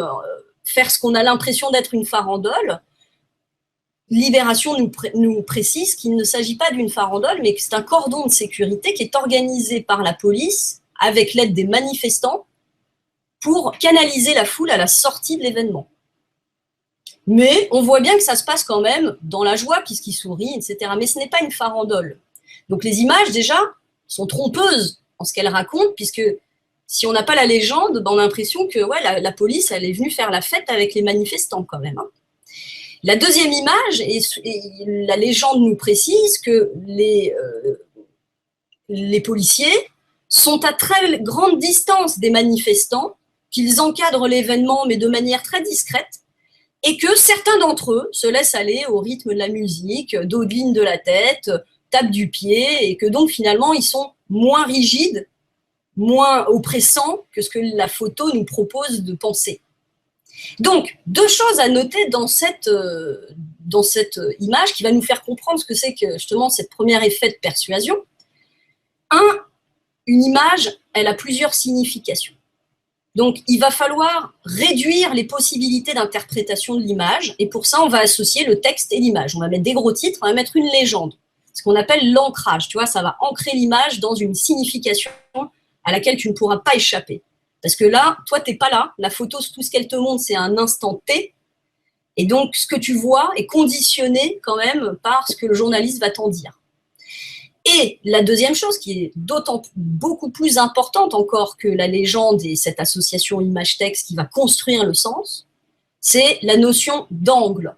faire ce qu'on a l'impression d'être une farandole. Libération nous précise qu'il ne s'agit pas d'une farandole, mais que c'est un cordon de sécurité qui est organisé par la police avec l'aide des manifestants pour canaliser la foule à la sortie de l'événement. Mais on voit bien que ça se passe quand même dans la joie, puisqu'ils sourient, etc. Mais ce n'est pas une farandole. Donc les images, déjà, sont trompeuses en ce qu'elles racontent, puisque si on n'a pas la légende, ben on a l'impression que ouais, la police, elle est venue faire la fête avec les manifestants quand même. Hein. La deuxième image, et la légende nous précise que les policiers sont à très grande distance des manifestants, qu'ils encadrent l'événement, mais de manière très discrète, et que certains d'entre eux se laissent aller au rythme de la musique, dodelinent de la tête, tapent du pied, et que donc finalement, ils sont moins rigides, moins oppressants que ce que la photo nous propose de penser. Donc, deux choses à noter dans cette image qui va nous faire comprendre ce que c'est que justement cette premier effet de persuasion. Une image, elle a plusieurs significations. Donc, il va falloir réduire les possibilités d'interprétation de l'image, et pour ça, on va associer le texte et l'image. On va mettre des gros titres, on va mettre une légende, ce qu'on appelle l'ancrage. Tu vois, ça va ancrer l'image dans une signification à laquelle tu ne pourras pas échapper. Parce que là, toi, tu n'es pas là. La photo, tout ce qu'elle te montre, c'est un instant T. Et donc, ce que tu vois est conditionné quand même par ce que le journaliste va t'en dire. Et la deuxième chose, qui est d'autant beaucoup plus importante encore que la légende et cette association image-texte qui va construire le sens, c'est la notion d'angle.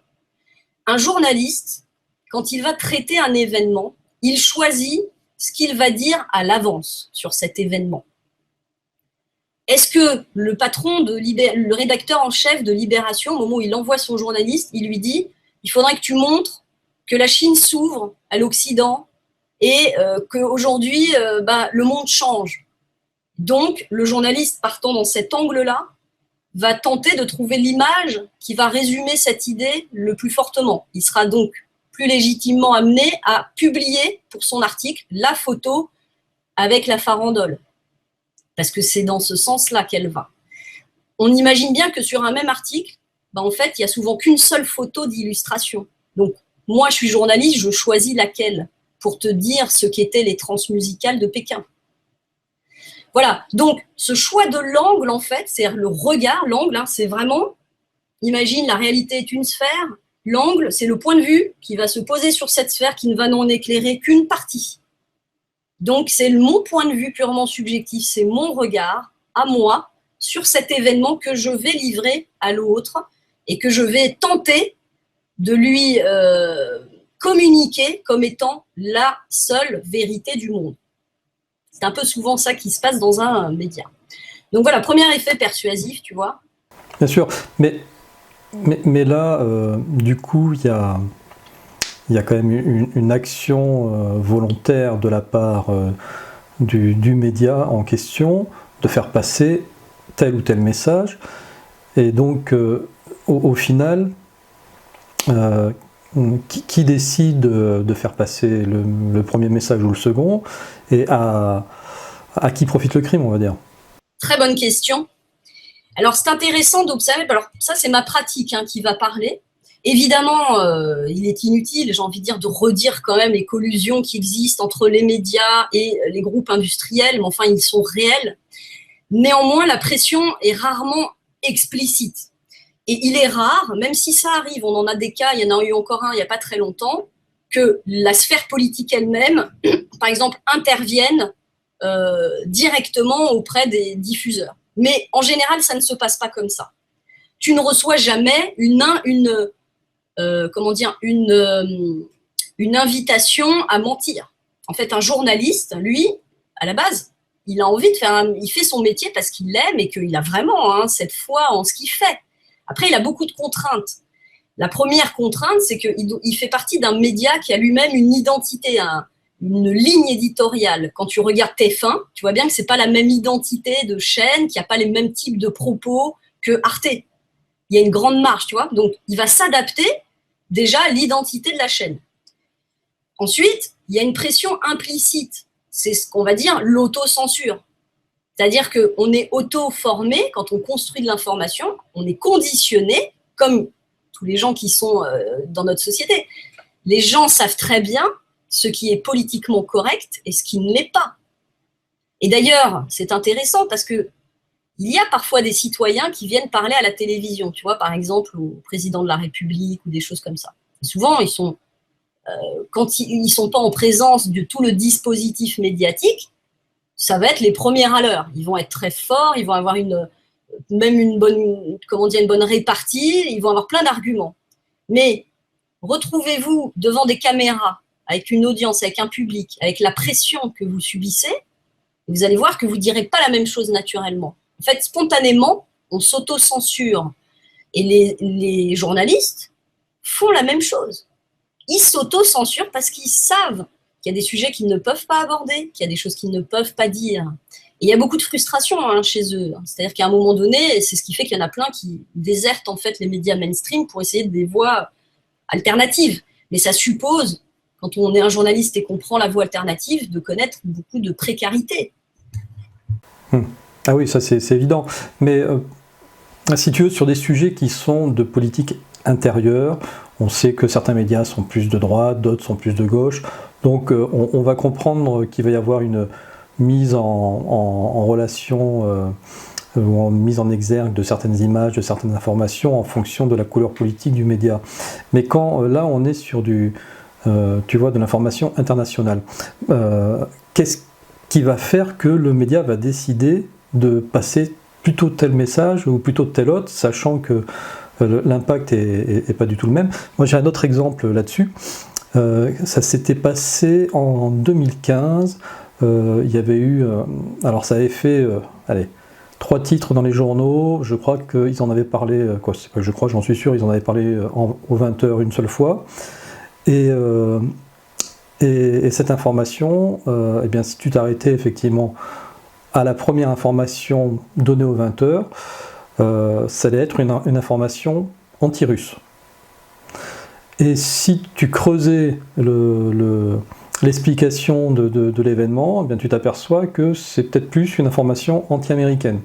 Un journaliste, quand il va traiter un événement, il choisit ce qu'il va dire à l'avance sur cet événement. Est-ce que le patron, le rédacteur en chef de Libération, au moment où il envoie son journaliste, il lui dit « Il faudrait que tu montres que la Chine s'ouvre à l'Occident et qu'aujourd'hui, le monde change. » Donc, le journaliste, partant dans cet angle-là, va tenter de trouver l'image qui va résumer cette idée le plus fortement. Il sera donc plus légitimement amené à publier pour son article la photo avec la farandole. Parce que c'est dans ce sens-là qu'elle va. On imagine bien que sur un même article, en fait, il n'y a souvent qu'une seule photo d'illustration. Donc, moi, je suis journaliste, je choisis laquelle pour te dire ce qu'étaient les transmusicales de Pékin. Voilà, donc ce choix de l'angle, en fait, c'est le regard, l'angle, c'est vraiment, imagine, la réalité est une sphère, l'angle, c'est le point de vue qui va se poser sur cette sphère qui ne va n'en éclairer qu'une partie. Donc, c'est mon point de vue purement subjectif, c'est mon regard à moi sur cet événement que je vais livrer à l'autre et que je vais tenter de lui communiquer comme étant la seule vérité du monde. C'est un peu souvent ça qui se passe dans un média. Donc voilà, premier effet persuasif, tu vois. Bien sûr, mais là, du coup, il y a quand même une action volontaire de la part du média en question de faire passer tel ou tel message. Et donc, au final, qui décide de faire passer le premier message ou le second, et à qui profite le crime, on va dire? Très bonne question. Alors, c'est intéressant d'observer, alors ça c'est ma pratique qui va parler. Évidemment, il est inutile, j'ai envie de dire, de redire quand même les collusions qui existent entre les médias et les groupes industriels, mais enfin, ils sont réels. Néanmoins, la pression est rarement explicite. Et il est rare, même si ça arrive, on en a des cas, il y en a eu encore un il n'y a pas très longtemps, que la sphère politique elle-même, par exemple, intervienne directement auprès des diffuseurs. Mais en général, ça ne se passe pas comme ça. Tu ne reçois jamais une invitation à mentir. En fait, un journaliste, lui, à la base, il a envie de il fait son métier parce qu'il l'aime et qu'il a vraiment cette foi en ce qu'il fait. Après, il a beaucoup de contraintes. La première contrainte, c'est qu'il fait partie d'un média qui a lui-même une identité, une ligne éditoriale. Quand tu regardes TF1, tu vois bien que c'est pas la même identité de chaîne, qu'il n'y a pas les mêmes types de propos que Arte. Il y a une grande marge, tu vois. Donc, il va s'adapter déjà à l'identité de la chaîne. Ensuite, il y a une pression implicite. C'est ce qu'on va dire l'autocensure. C'est-à-dire qu'on est auto-formé quand on construit de l'information, on est conditionné, comme tous les gens qui sont dans notre société. Les gens savent très bien ce qui est politiquement correct et ce qui ne l'est pas. Et d'ailleurs, c'est intéressant parce que il y a parfois des citoyens qui viennent parler à la télévision, tu vois, par exemple au président de la République ou des choses comme ça. Et souvent, ils sont, quand ils sont pas en présence de tout le dispositif médiatique, ça va être les premiers à l'heure. Ils vont être très forts, ils vont avoir une bonne répartie, ils vont avoir plein d'arguments. Mais retrouvez-vous devant des caméras, avec une audience, avec un public, avec la pression que vous subissez, vous allez voir que vous ne direz pas la même chose naturellement. En fait, spontanément, on s'auto-censure. Et les journalistes font la même chose. Ils s'auto-censurent parce qu'ils savent qu'il y a des sujets qu'ils ne peuvent pas aborder, qu'il y a des choses qu'ils ne peuvent pas dire. Et il y a beaucoup de frustration chez eux. C'est-à-dire qu'à un moment donné, c'est ce qui fait qu'il y en a plein qui désertent en fait les médias mainstream pour essayer des voies alternatives. Mais ça suppose, quand on est un journaliste et qu'on prend la voie alternative, de connaître beaucoup de précarité. Ah oui, ça c'est évident. Mais si tu veux, sur des sujets qui sont de politique intérieure, on sait que certains médias sont plus de droite, d'autres sont plus de gauche. Donc on va comprendre qu'il va y avoir une mise en relation ou en mise en exergue de certaines images, de certaines informations en fonction de la couleur politique du média. Mais quand là on est sur tu vois, de l'information internationale, qu'est-ce qui va faire que le média va décider de passer plutôt tel message ou plutôt tel autre, sachant que l'impact est pas du tout le même. Moi j'ai un autre exemple là-dessus. Ça s'était passé en 2015. Il y avait eu, alors ça avait fait, 3 titres dans les journaux. Je crois qu'ils en avaient parlé, j'en suis sûr, ils en avaient parlé aux 20h une seule fois. Et cette information, eh bien, si tu t'arrêtais effectivement à la première information donnée aux 20h, ça allait être une information anti-russe. Et si tu creusais l'explication de l'événement, eh bien, tu t'aperçois que c'est peut-être plus une information anti-américaine.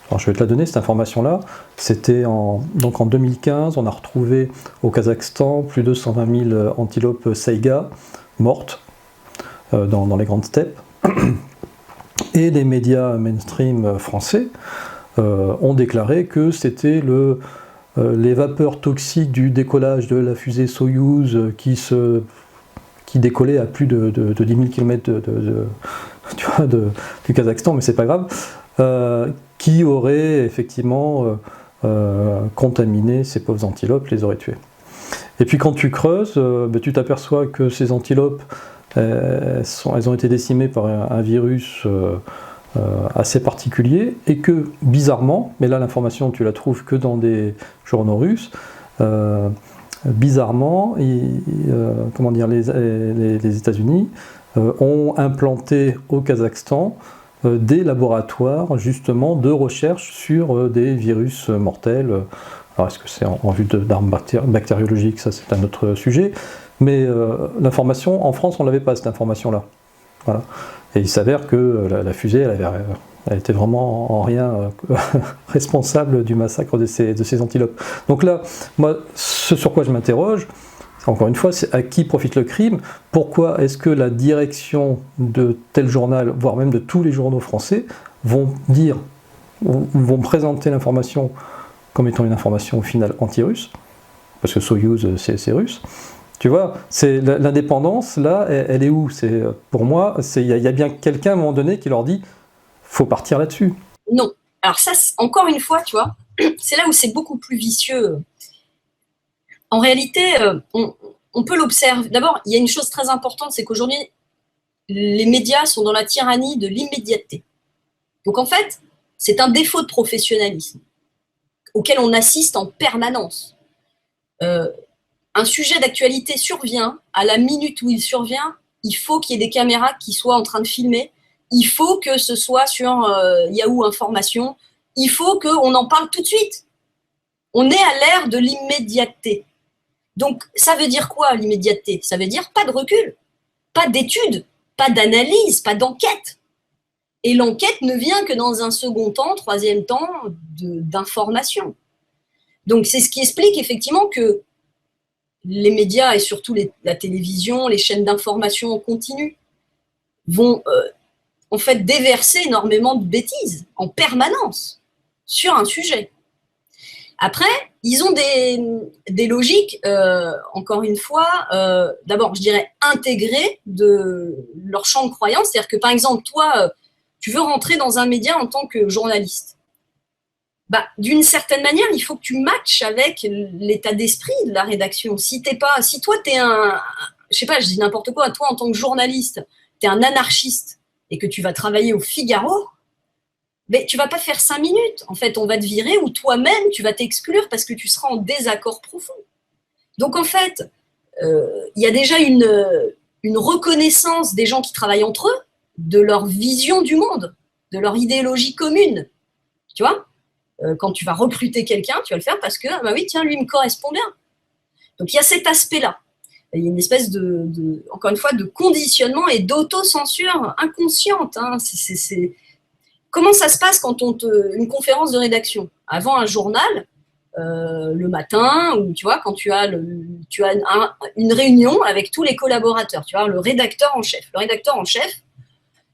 Alors, je vais te la donner, cette information-là. C'était donc en 2015, on a retrouvé au Kazakhstan plus de 120 000 antilopes saïga mortes dans les grandes steppes. Et les médias mainstream français ont déclaré que c'était les vapeurs toxiques du décollage de la fusée Soyouz qui décollait à plus de 10 000 km du Kazakhstan, mais c'est pas grave, qui aurait effectivement contaminé ces pauvres antilopes, les aurait tuées. Et puis quand tu creuses, tu t'aperçois que ces antilopes, elles ont été décimées par un virus assez particulier, et que bizarrement, mais là l'information tu la trouves que dans des journaux russes, bizarrement, les États-Unis ont implanté au Kazakhstan des laboratoires justement de recherche sur des virus mortels. Alors est-ce que c'est en vue d'armes bactériologiques, ça c'est un autre sujet, mais l'information, en France on l'avait pas cette information-là. Voilà. Et il s'avère que la fusée, elle était vraiment en rien responsable du massacre de ces antilopes. Donc là, moi, ce sur quoi je m'interroge, encore une fois, c'est à qui profite le crime. Pourquoi est-ce que la direction de tel journal, voire même de tous les journaux français, vont présenter l'information comme étant une information au final anti-russe, parce que Soyouz, c'est russe. Tu vois, l'indépendance, là, elle est où? Pour moi, il y a bien quelqu'un à un moment donné qui leur dit faut partir là-dessus. Non. Alors ça, encore une fois, tu vois, c'est là où c'est beaucoup plus vicieux. En réalité, on peut l'observer. D'abord, il y a une chose très importante, c'est qu'aujourd'hui, les médias sont dans la tyrannie de l'immédiateté. Donc en fait, c'est un défaut de professionnalisme auquel on assiste en permanence. Un sujet d'actualité survient, à la minute où il survient, il faut qu'il y ait des caméras qui soient en train de filmer, il faut que ce soit sur Yahoo Information, il faut qu'on en parle tout de suite. On est à l'ère de l'immédiateté. Donc, ça veut dire quoi, l'immédiateté? Ça veut dire pas de recul, pas d'études, pas d'analyse, pas d'enquête. Et l'enquête ne vient que dans un second temps, troisième temps, d'information. Donc, c'est ce qui explique effectivement que les médias et surtout la télévision, les chaînes d'information en continu vont en fait déverser énormément de bêtises en permanence sur un sujet. Après, ils ont des logiques, encore une fois, d'abord, je dirais, intégrées de leur champ de croyance. C'est-à-dire que, par exemple, toi, tu veux rentrer dans un média en tant que journaliste. Bah, d'une certaine manière, il faut que tu matches avec l'état d'esprit de la rédaction. Si toi, tu es je sais pas, je dis n'importe quoi, toi, en tant que journaliste, tu es un anarchiste et que tu vas travailler au Figaro, mais tu vas pas faire 5 minutes. En fait, on va te virer ou toi-même, tu vas t'exclure parce que tu seras en désaccord profond. Donc, en fait, il y a déjà une reconnaissance des gens qui travaillent entre eux, de leur vision du monde, de leur idéologie commune. Tu vois ? Quand tu vas recruter quelqu'un, tu vas le faire parce que, bah oui, tiens, lui me correspond bien. Donc, il y a cet aspect-là. Il y a une espèce encore une fois, de conditionnement et d'autocensure inconsciente. Hein. Comment ça se passe quand une conférence de rédaction? Avant un journal, le matin, ou tu vois, quand tu as une réunion avec tous les collaborateurs, tu vois, le rédacteur en chef. Le rédacteur en chef,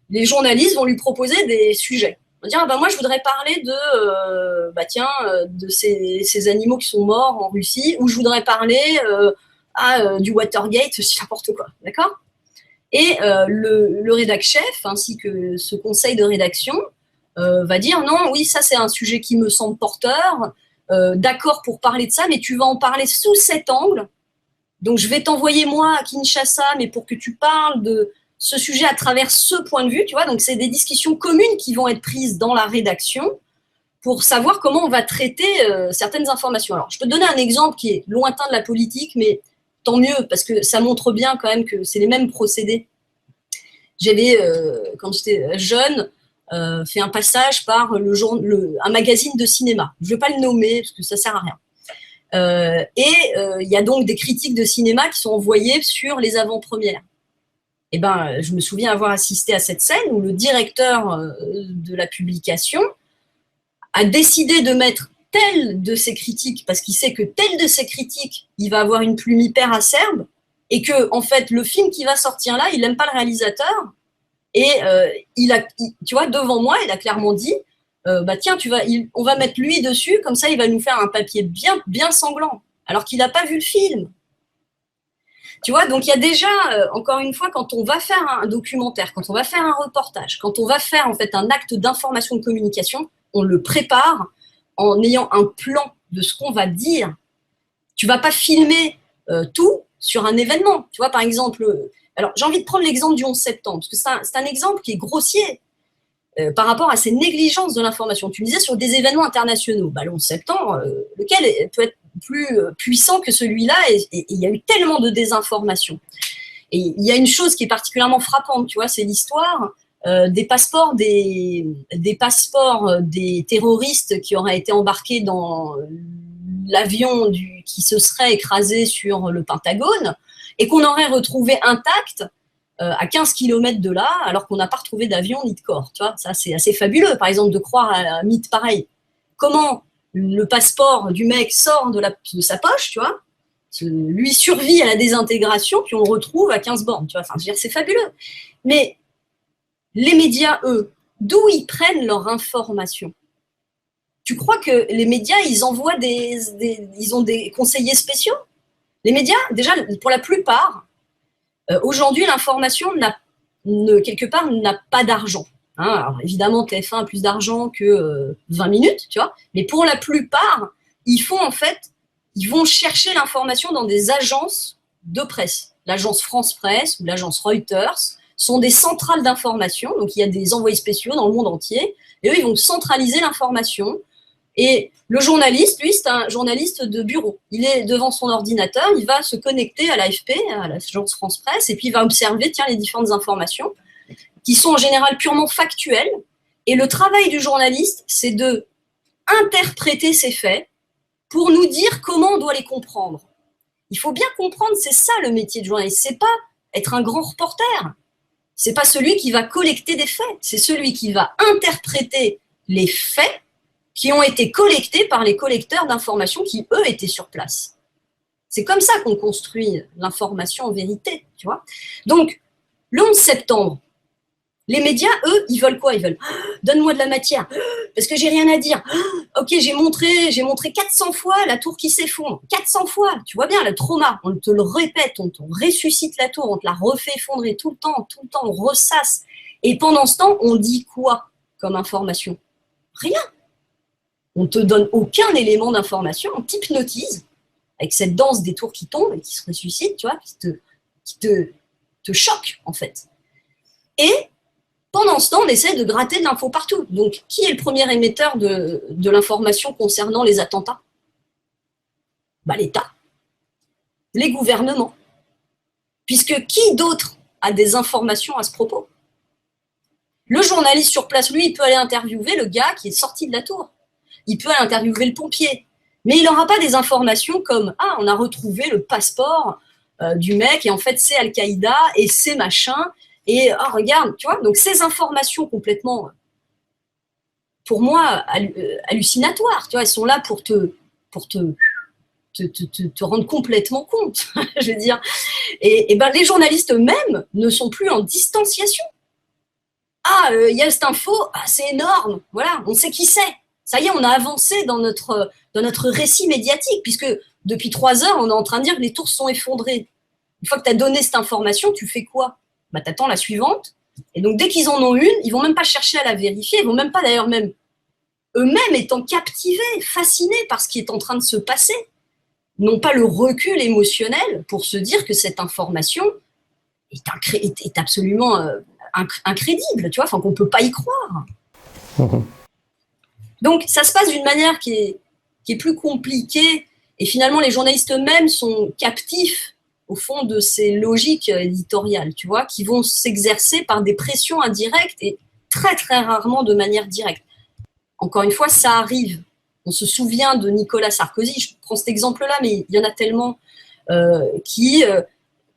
les journalistes vont lui proposer des sujets. On va dire, ah ben moi, je voudrais parler de ces animaux qui sont morts en Russie, ou je voudrais parler du Watergate, je dis n'importe quoi, d'accord? Et le rédac chef, ainsi que ce conseil de rédaction, va dire, non, oui, ça c'est un sujet qui me semble porteur, d'accord pour parler de ça, mais tu vas en parler sous cet angle. Donc, je vais t'envoyer, moi, à Kinshasa, mais pour que tu parles de ce sujet à travers ce point de vue, tu vois. Donc, c'est des discussions communes qui vont être prises dans la rédaction pour savoir comment on va traiter certaines informations. Alors, je peux te donner un exemple qui est lointain de la politique, mais tant mieux, parce que ça montre bien quand même que c'est les mêmes procédés. J'avais, quand j'étais jeune, fait un passage par un magazine de cinéma. Je ne vais pas le nommer, parce que ça ne sert à rien. Il y a donc des critiques de cinéma qui sont envoyées sur les avant-premières. Et ben, je me souviens avoir assisté à cette scène où le directeur de la publication a décidé de mettre telle de ses critiques, parce qu'il sait que telle de ses critiques, il va avoir une plume hyper acerbe, et que, en fait, le film qui va sortir là, il n'aime pas le réalisateur. Et tu vois, devant moi, il a clairement dit, tiens, on va mettre lui dessus, comme ça il va nous faire un papier bien, bien sanglant, alors qu'il n'a pas vu le film. Tu vois, donc il y a déjà, encore une fois, quand on va faire un documentaire, quand on va faire un reportage, quand on va faire en fait un acte d'information de communication, on le prépare en ayant un plan de ce qu'on va dire. Tu vas pas filmer tout sur un événement. Tu vois, par exemple, alors j'ai envie de prendre l'exemple du 11 septembre, parce que c'est un exemple qui est grossier. Par rapport à ces négligences de l'information. Tu me disais sur des événements internationaux, le 11 septembre, lequel peut être plus puissant que celui-là, et il y a eu tellement de désinformation. Et il y a une chose qui est particulièrement frappante, tu vois, c'est l'histoire des passeports des terroristes qui auraient été embarqués dans l'avion qui se serait écrasé sur le Pentagone, et qu'on aurait retrouvé intact à 15 km de là, alors qu'on n'a pas retrouvé d'avion ni de corps. Tu vois, ça, c'est assez fabuleux, par exemple, de croire à un mythe pareil. Comment le passeport du mec sort de sa poche, tu vois, lui survit à la désintégration, puis on le retrouve à 15 bornes. Tu vois, enfin, je veux dire, c'est fabuleux. Mais les médias, eux, d'où ils prennent leur information? Tu crois que les médias, ils envoient ils ont des conseillers spéciaux? Les médias, déjà, pour la plupart, aujourd'hui, l'information, quelque part, n'a pas d'argent. Hein, alors, évidemment, TF1 a plus d'argent que 20 minutes, tu vois. Mais pour la plupart, ils vont chercher l'information dans des agences de presse. L'agence France Presse ou l'agence Reuters sont des centrales d'information. Donc, il y a des envoyés spéciaux dans le monde entier. Et eux, ils vont centraliser l'information. Et le journaliste, lui, c'est un journaliste de bureau. Il est devant son ordinateur, il va se connecter à l'AFP, à l'agence France Presse, et puis il va observer les différentes informations qui sont en général purement factuelles. Et le travail du journaliste, c'est de interpréter ces faits pour nous dire comment on doit les comprendre. Il faut bien comprendre, c'est ça le métier de journaliste. C'est pas être un grand reporter. C'est pas celui qui va collecter des faits. C'est celui qui va interpréter les faits qui ont été collectés par les collecteurs d'informations qui, eux, étaient sur place. C'est comme ça qu'on construit l'information en vérité, tu vois. Donc, le 11 septembre, les médias, eux, ils veulent quoi? Ils veulent « donne-moi de la matière, parce que j'ai rien à dire. Ok, j'ai montré 400 fois la tour qui s'effondre. 400 fois, tu vois bien, le trauma. On te le répète, on te ressuscite la tour, on te la refait effondrer tout le temps, on ressasse. Et pendant ce temps, on dit quoi comme information? Rien. On ne te donne aucun élément d'information, on t'hypnotise avec cette danse des tours qui tombent et qui se ressuscitent, tu vois, qui te choque, en fait. Et pendant ce temps, on essaie de gratter de l'info partout. Donc, qui est le premier émetteur de l'information concernant les attentats? L'État, les gouvernements. Puisque qui d'autre a des informations à ce propos? Le journaliste sur place, lui, il peut aller interviewer le gars qui est sorti de la tour. Il peut aller interviewer le pompier. Mais il n'aura pas des informations comme « Ah, on a retrouvé le passeport du mec et en fait, c'est Al-Qaïda et c'est machin. » Et « Ah, regarde, tu vois ?» Donc, ces informations complètement, pour moi, hallucinatoires, tu vois, elles sont là pour te rendre complètement compte, je veux dire. Et ben, les journalistes eux-mêmes ne sont plus en distanciation. il y a cette info, c'est énorme, voilà, on sait qui c'est. Ça y est, on a avancé dans notre récit médiatique, puisque depuis 3 heures, on est en train de dire que les tours sont effondrées. Une fois que tu as donné cette information, tu fais quoi? Tu attends la suivante. Et donc, dès qu'ils en ont une, ils vont même pas chercher à la vérifier. Ils vont même pas, d'ailleurs, même eux-mêmes étant captivés, fascinés par ce qui est en train de se passer, n'ont pas le recul émotionnel pour se dire que cette information est absolument incrédible, tu vois, enfin, qu'on peut pas y croire. Mhm. Donc, ça se passe d'une manière qui est plus compliquée. Et finalement, les journalistes eux-mêmes sont captifs au fond de ces logiques éditoriales, tu vois, qui vont s'exercer par des pressions indirectes et très, très rarement de manière directe. Encore une fois, ça arrive. On se souvient de Nicolas Sarkozy, je prends cet exemple-là, mais il y en a tellement qui,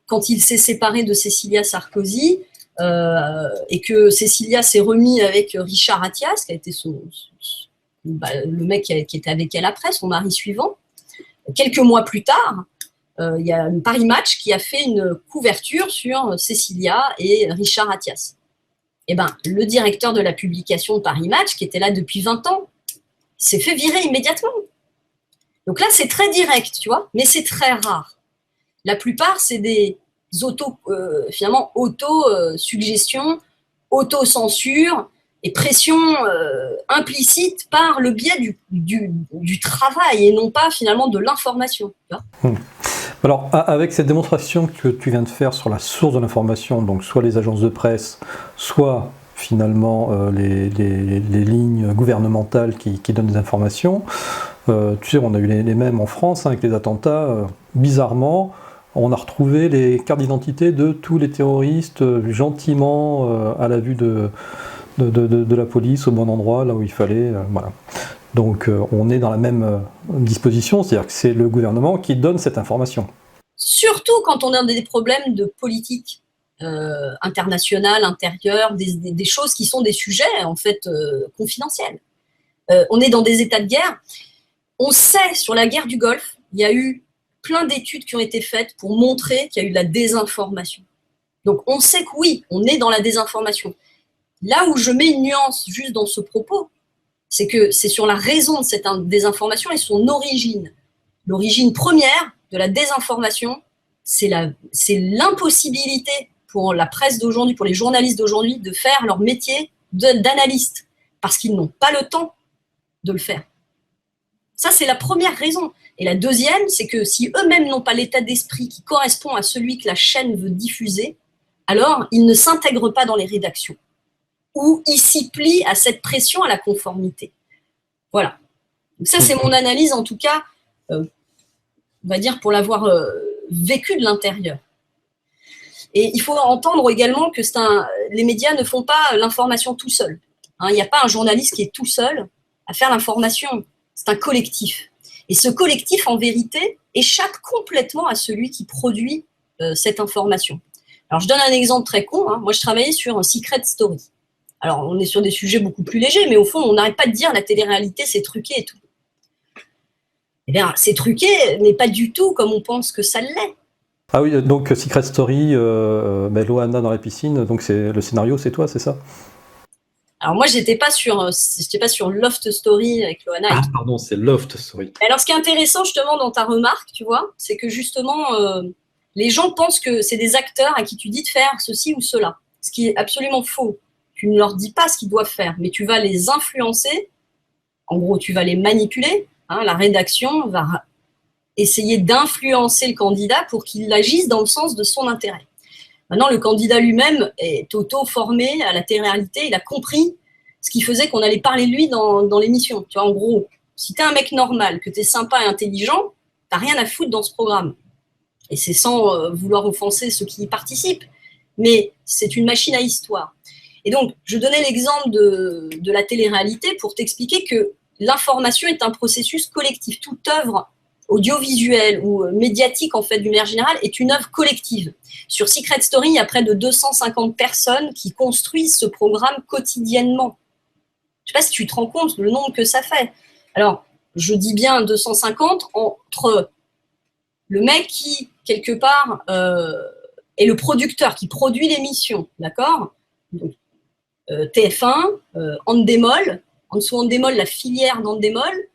quand il s'est séparé de Cécilia Sarkozy, et que Cécilia s'est remis avec Richard Attias, qui a été le mec qui était avec elle après, son mari suivant, quelques mois plus tard, il y a Paris Match qui a fait une couverture sur Cécilia et Richard Attias. Eh ben, le directeur de la publication de Paris Match, qui était là depuis 20 ans, s'est fait virer immédiatement. Donc là, c'est très direct, tu vois, mais c'est très rare. La plupart, c'est des auto-suggestions, auto-censure et pression implicite par le biais du travail et non pas finalement de l'information. Alors, avec cette démonstration que tu viens de faire sur la source de l'information, donc soit les agences de presse, soit finalement les lignes gouvernementales qui donnent des informations, tu sais, on a eu les mêmes en France avec les attentats. Bizarrement, on a retrouvé les cartes d'identité de tous les terroristes gentiment à la vue de la police, au bon endroit, là où il fallait. Voilà. Donc on est dans la même disposition, c'est-à-dire que c'est le gouvernement qui donne cette information. Surtout quand on a des problèmes de politique internationale, intérieure, des choses qui sont des sujets en fait confidentiels. On est dans des états de guerre. On sait, sur la guerre du Golfe, il y a eu plein d'études qui ont été faites pour montrer qu'il y a eu de la désinformation. Donc on sait que oui, on est dans la désinformation. Là où je mets une nuance juste dans ce propos, c'est que c'est sur la raison de cette désinformation et son origine. L'origine première de la désinformation, c'est l'impossibilité pour la presse d'aujourd'hui, pour les journalistes d'aujourd'hui, de faire leur métier d'analyste, parce qu'ils n'ont pas le temps de le faire. Ça, c'est la première raison. Et la deuxième, c'est que si eux-mêmes n'ont pas l'état d'esprit qui correspond à celui que la chaîne veut diffuser, alors ils ne s'intègrent pas dans les rédactions, ou ils s'y plient à cette pression à la conformité. Voilà. Donc ça, c'est mon analyse, en tout cas, on va dire, pour l'avoir vécu de l'intérieur. Et il faut entendre également que les médias ne font pas l'information tout seul. Il n'y a pas un journaliste qui est tout seul à faire l'information. C'est un collectif. Et ce collectif, en vérité, échappe complètement à celui qui produit cette information. Alors, je donne un exemple très con. Moi, je travaillais sur un Secret Story. Alors, on est sur des sujets beaucoup plus légers, mais au fond, on n'arrête pas de dire la télé-réalité, c'est truqué et tout. Eh bien, c'est truqué, mais pas du tout comme on pense que ça l'est. Ah oui, donc Secret Story, Loana dans la piscine, donc le scénario, c'est toi, c'est ça? Alors moi, j'étais pas sur Loft Story avec Loana. Ah, pardon, c'est Loft Story. Alors, ce qui est intéressant justement dans ta remarque, tu vois, c'est que justement, les gens pensent que c'est des acteurs à qui tu dis de faire ceci ou cela, ce qui est absolument faux. Tu ne leur dis pas ce qu'ils doivent faire, mais tu vas les influencer. En gros, tu vas les manipuler. La rédaction va essayer d'influencer le candidat pour qu'il agisse dans le sens de son intérêt. Maintenant, le candidat lui-même est auto-formé à la télé-réalité. Il a compris ce qui faisait qu'on allait parler de lui dans l'émission. Tu vois, en gros, si tu es un mec normal, que tu es sympa et intelligent, tu n'as rien à foutre dans ce programme. Et c'est sans vouloir offenser ceux qui y participent. Mais c'est une machine à histoire. Et donc, je donnais l'exemple de la télé-réalité pour t'expliquer que l'information est un processus collectif. Toute œuvre audiovisuelle ou médiatique, en fait, d'une manière générale, est une œuvre collective. Sur Secret Story, il y a près de 250 personnes qui construisent ce programme quotidiennement. Je ne sais pas si tu te rends compte le nombre que ça fait. Alors, je dis bien 250 entre le mec qui, quelque part, est le producteur, qui produit l'émission, d'accord ? Donc, TF1, Endemol, en dessous Endemol, la filière d'Endemol.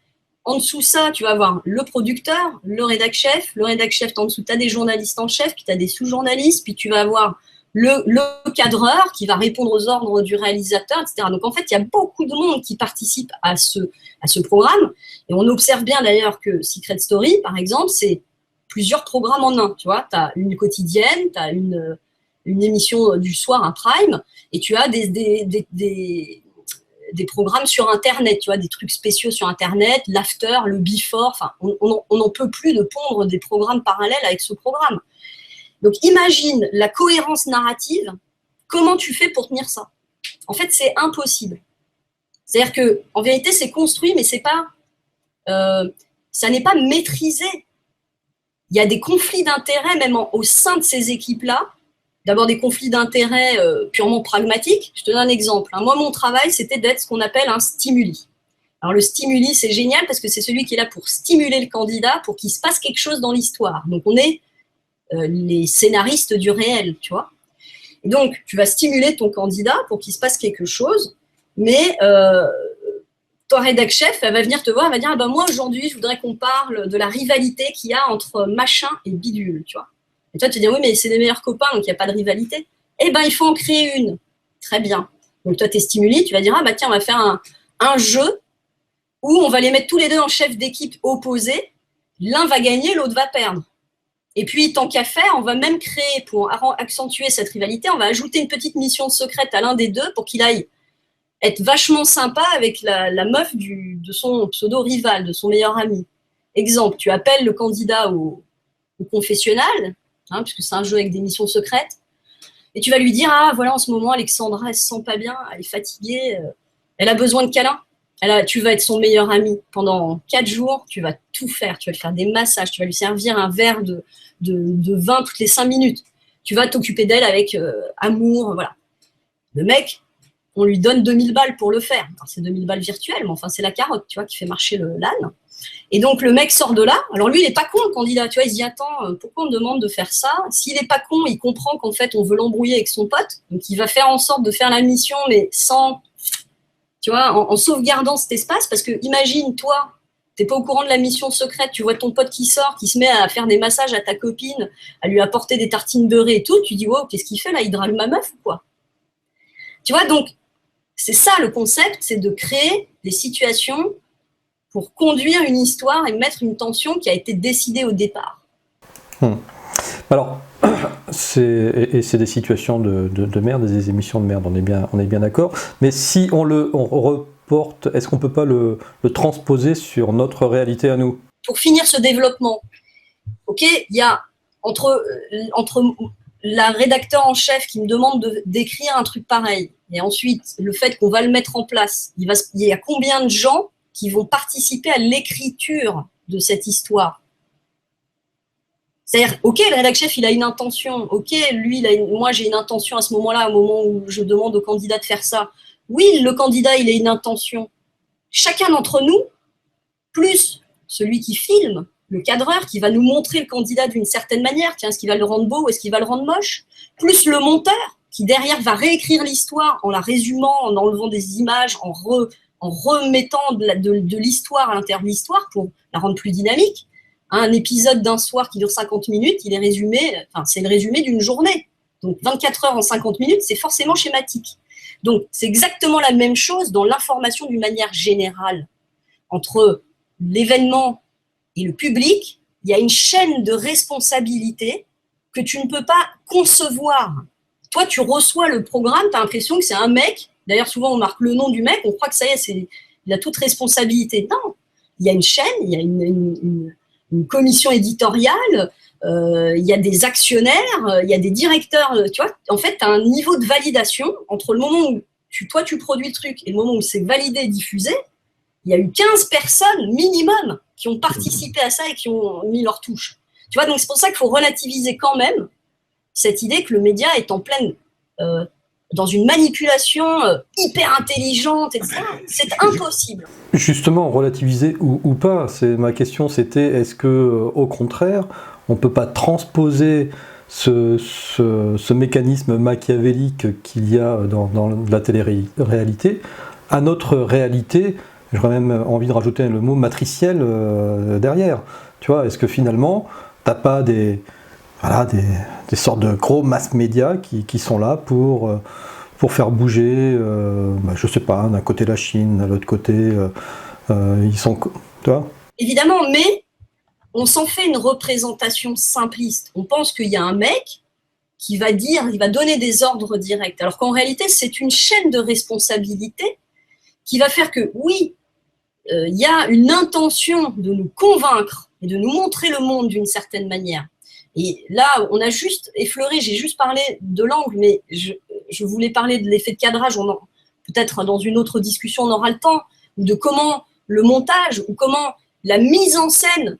En dessous ça, tu vas avoir le producteur, le rédac-chef. Le rédac-chef, en dessous, tu as des journalistes en chef, puis tu as des sous-journalistes, puis tu vas avoir le cadreur qui va répondre aux ordres du réalisateur, etc. Donc en fait, il y a beaucoup de monde qui participe à ce programme. Et on observe bien d'ailleurs que Secret Story, par exemple, c'est plusieurs programmes en un. Tu vois, tu as une quotidienne, tu as une émission du soir, un prime, et tu as des programmes sur Internet, tu vois, des trucs spéciaux sur Internet, l'after, le before, enfin, on n'en peut plus de pondre des programmes parallèles avec ce programme. Donc, imagine la cohérence narrative, comment tu fais pour tenir ça? En fait, c'est impossible. C'est-à-dire qu'en vérité, c'est construit, mais c'est pas, ça n'est pas maîtrisé. Il y a des conflits d'intérêts, même au sein de ces équipes-là. D'abord, des conflits d'intérêts purement pragmatiques. Je te donne un exemple. Moi, mon travail, c'était d'être ce qu'on appelle un stimuli. Alors, le stimuli, c'est génial parce que c'est celui qui est là pour stimuler le candidat, pour qu'il se passe quelque chose dans l'histoire. Donc, on est les scénaristes du réel, tu vois. Et donc, tu vas stimuler ton candidat pour qu'il se passe quelque chose, mais ton rédac-chef, elle va venir te voir, elle va dire, moi, aujourd'hui, je voudrais qu'on parle de la rivalité qu'il y a entre machin et bidule, tu vois. Et toi, tu dis, oui, mais c'est des meilleurs copains, donc il n'y a pas de rivalité. Eh bien, il faut en créer une. Très bien. Donc, toi, tu es stimulé, tu vas dire, tiens, on va faire un jeu où on va les mettre tous les deux en chef d'équipe opposés. L'un va gagner, l'autre va perdre. Et puis, tant qu'à faire, on va même créer, pour accentuer cette rivalité, on va ajouter une petite mission secrète à l'un des deux pour qu'il aille être vachement sympa avec la meuf de son pseudo-rival, de son meilleur ami. Exemple, tu appelles le candidat au confessionnal, puisque c'est un jeu avec des missions secrètes, et tu vas lui dire, voilà, en ce moment, Alexandra, elle se sent pas bien, elle est fatiguée, elle a besoin de câlins. Tu vas être son meilleur ami. Pendant 4 jours, tu vas tout faire. Tu vas lui faire des massages, tu vas lui servir un verre de vin toutes les 5 minutes. Tu vas t'occuper d'elle avec amour, voilà. Le mec, on lui donne 2000 balles pour le faire. Alors, c'est 2000 balles virtuelles, mais enfin, c'est la carotte, tu vois, qui fait marcher l'âne. Et donc, le mec sort de là. Alors, lui, il n'est pas con, le candidat. Tu vois, il se dit, attends, pourquoi on me demande de faire ça? S'il n'est pas con, il comprend qu'en fait, on veut l'embrouiller avec son pote. Donc, il va faire en sorte de faire la mission, mais sans... Tu vois, en sauvegardant cet espace, parce que imagine, toi, tu n'es pas au courant de la mission secrète, tu vois ton pote qui sort, qui se met à faire des massages à ta copine, à lui apporter des tartines beurrées et tout, tu dis, wow, qu'est-ce qu'il fait là? Il drague ma meuf ou quoi? Tu vois, donc, c'est ça le concept, c'est de créer des situations pour conduire une histoire et mettre une tension qui a été décidée au départ. Alors, c'est des situations de merde, des émissions de merde, on est bien d'accord. Mais si on reporte, est-ce qu'on ne peut pas le transposer sur notre réalité à nous? Pour finir ce développement, il y a entre la rédacteur en chef qui me demande d'écrire un truc pareil, et ensuite le fait qu'on va le mettre en place, il y a combien de gens qui vont participer à l'écriture de cette histoire? C'est-à-dire, le rédac-chef, il a une intention. Lui, moi, j'ai une intention à ce moment-là, au moment où je demande au candidat de faire ça. Oui, le candidat, il a une intention. Chacun d'entre nous, plus celui qui filme, le cadreur, qui va nous montrer le candidat d'une certaine manière, tiens, est-ce qu'il va le rendre beau ou est-ce qu'il va le rendre moche, plus le monteur, qui derrière va réécrire l'histoire en la résumant, en enlevant des images, en remettant de l'histoire à l'intérieur de l'histoire pour la rendre plus dynamique. Un épisode d'un soir qui dure 50 minutes, il est résumé, c'est le résumé d'une journée. Donc 24 heures en 50 minutes, c'est forcément schématique. Donc c'est exactement la même chose dans l'information d'une manière générale. Entre l'événement et le public, il y a une chaîne de responsabilité que tu ne peux pas concevoir. Toi, tu reçois le programme, tu as l'impression que c'est un mec, d'ailleurs souvent on marque le nom du mec, on croit que ça y est, il a toute responsabilité. Non, il y a une chaîne, il y a une commission éditoriale, il y a des actionnaires, il y a des directeurs, tu vois, en fait, tu as un niveau de validation entre le moment où tu produis le truc et le moment où c'est validé et diffusé. Il y a eu 15 personnes minimum qui ont participé à ça et qui ont mis leur touche. Tu vois, donc c'est pour ça qu'il faut relativiser quand même cette idée que le média est en pleine, dans une manipulation hyper intelligente, etc. C'est impossible. Justement, relativiser ou pas, ma question c'était, est-ce que au contraire, on ne peut pas transposer ce mécanisme machiavélique qu'il y a dans la télé-réalité à notre réalité. J'aurais même envie de rajouter le mot matriciel derrière. Tu vois, est-ce que finalement, t'as pas des sortes de gros mass médias qui sont là pour faire bouger, je sais pas, d'un côté la Chine, de l'autre côté, ils sont... Tu vois ? Évidemment, mais on s'en fait une représentation simpliste. On pense qu'il y a un mec qui va donner des ordres directs, alors qu'en réalité, c'est une chaîne de responsabilité qui va faire que, oui, il y a une intention de nous convaincre et de nous montrer le monde d'une certaine manière. Et là, on a juste effleuré, j'ai juste parlé de l'angle, mais je voulais parler de l'effet de cadrage, peut-être dans une autre discussion on aura le temps, ou de comment le montage, ou comment la mise en scène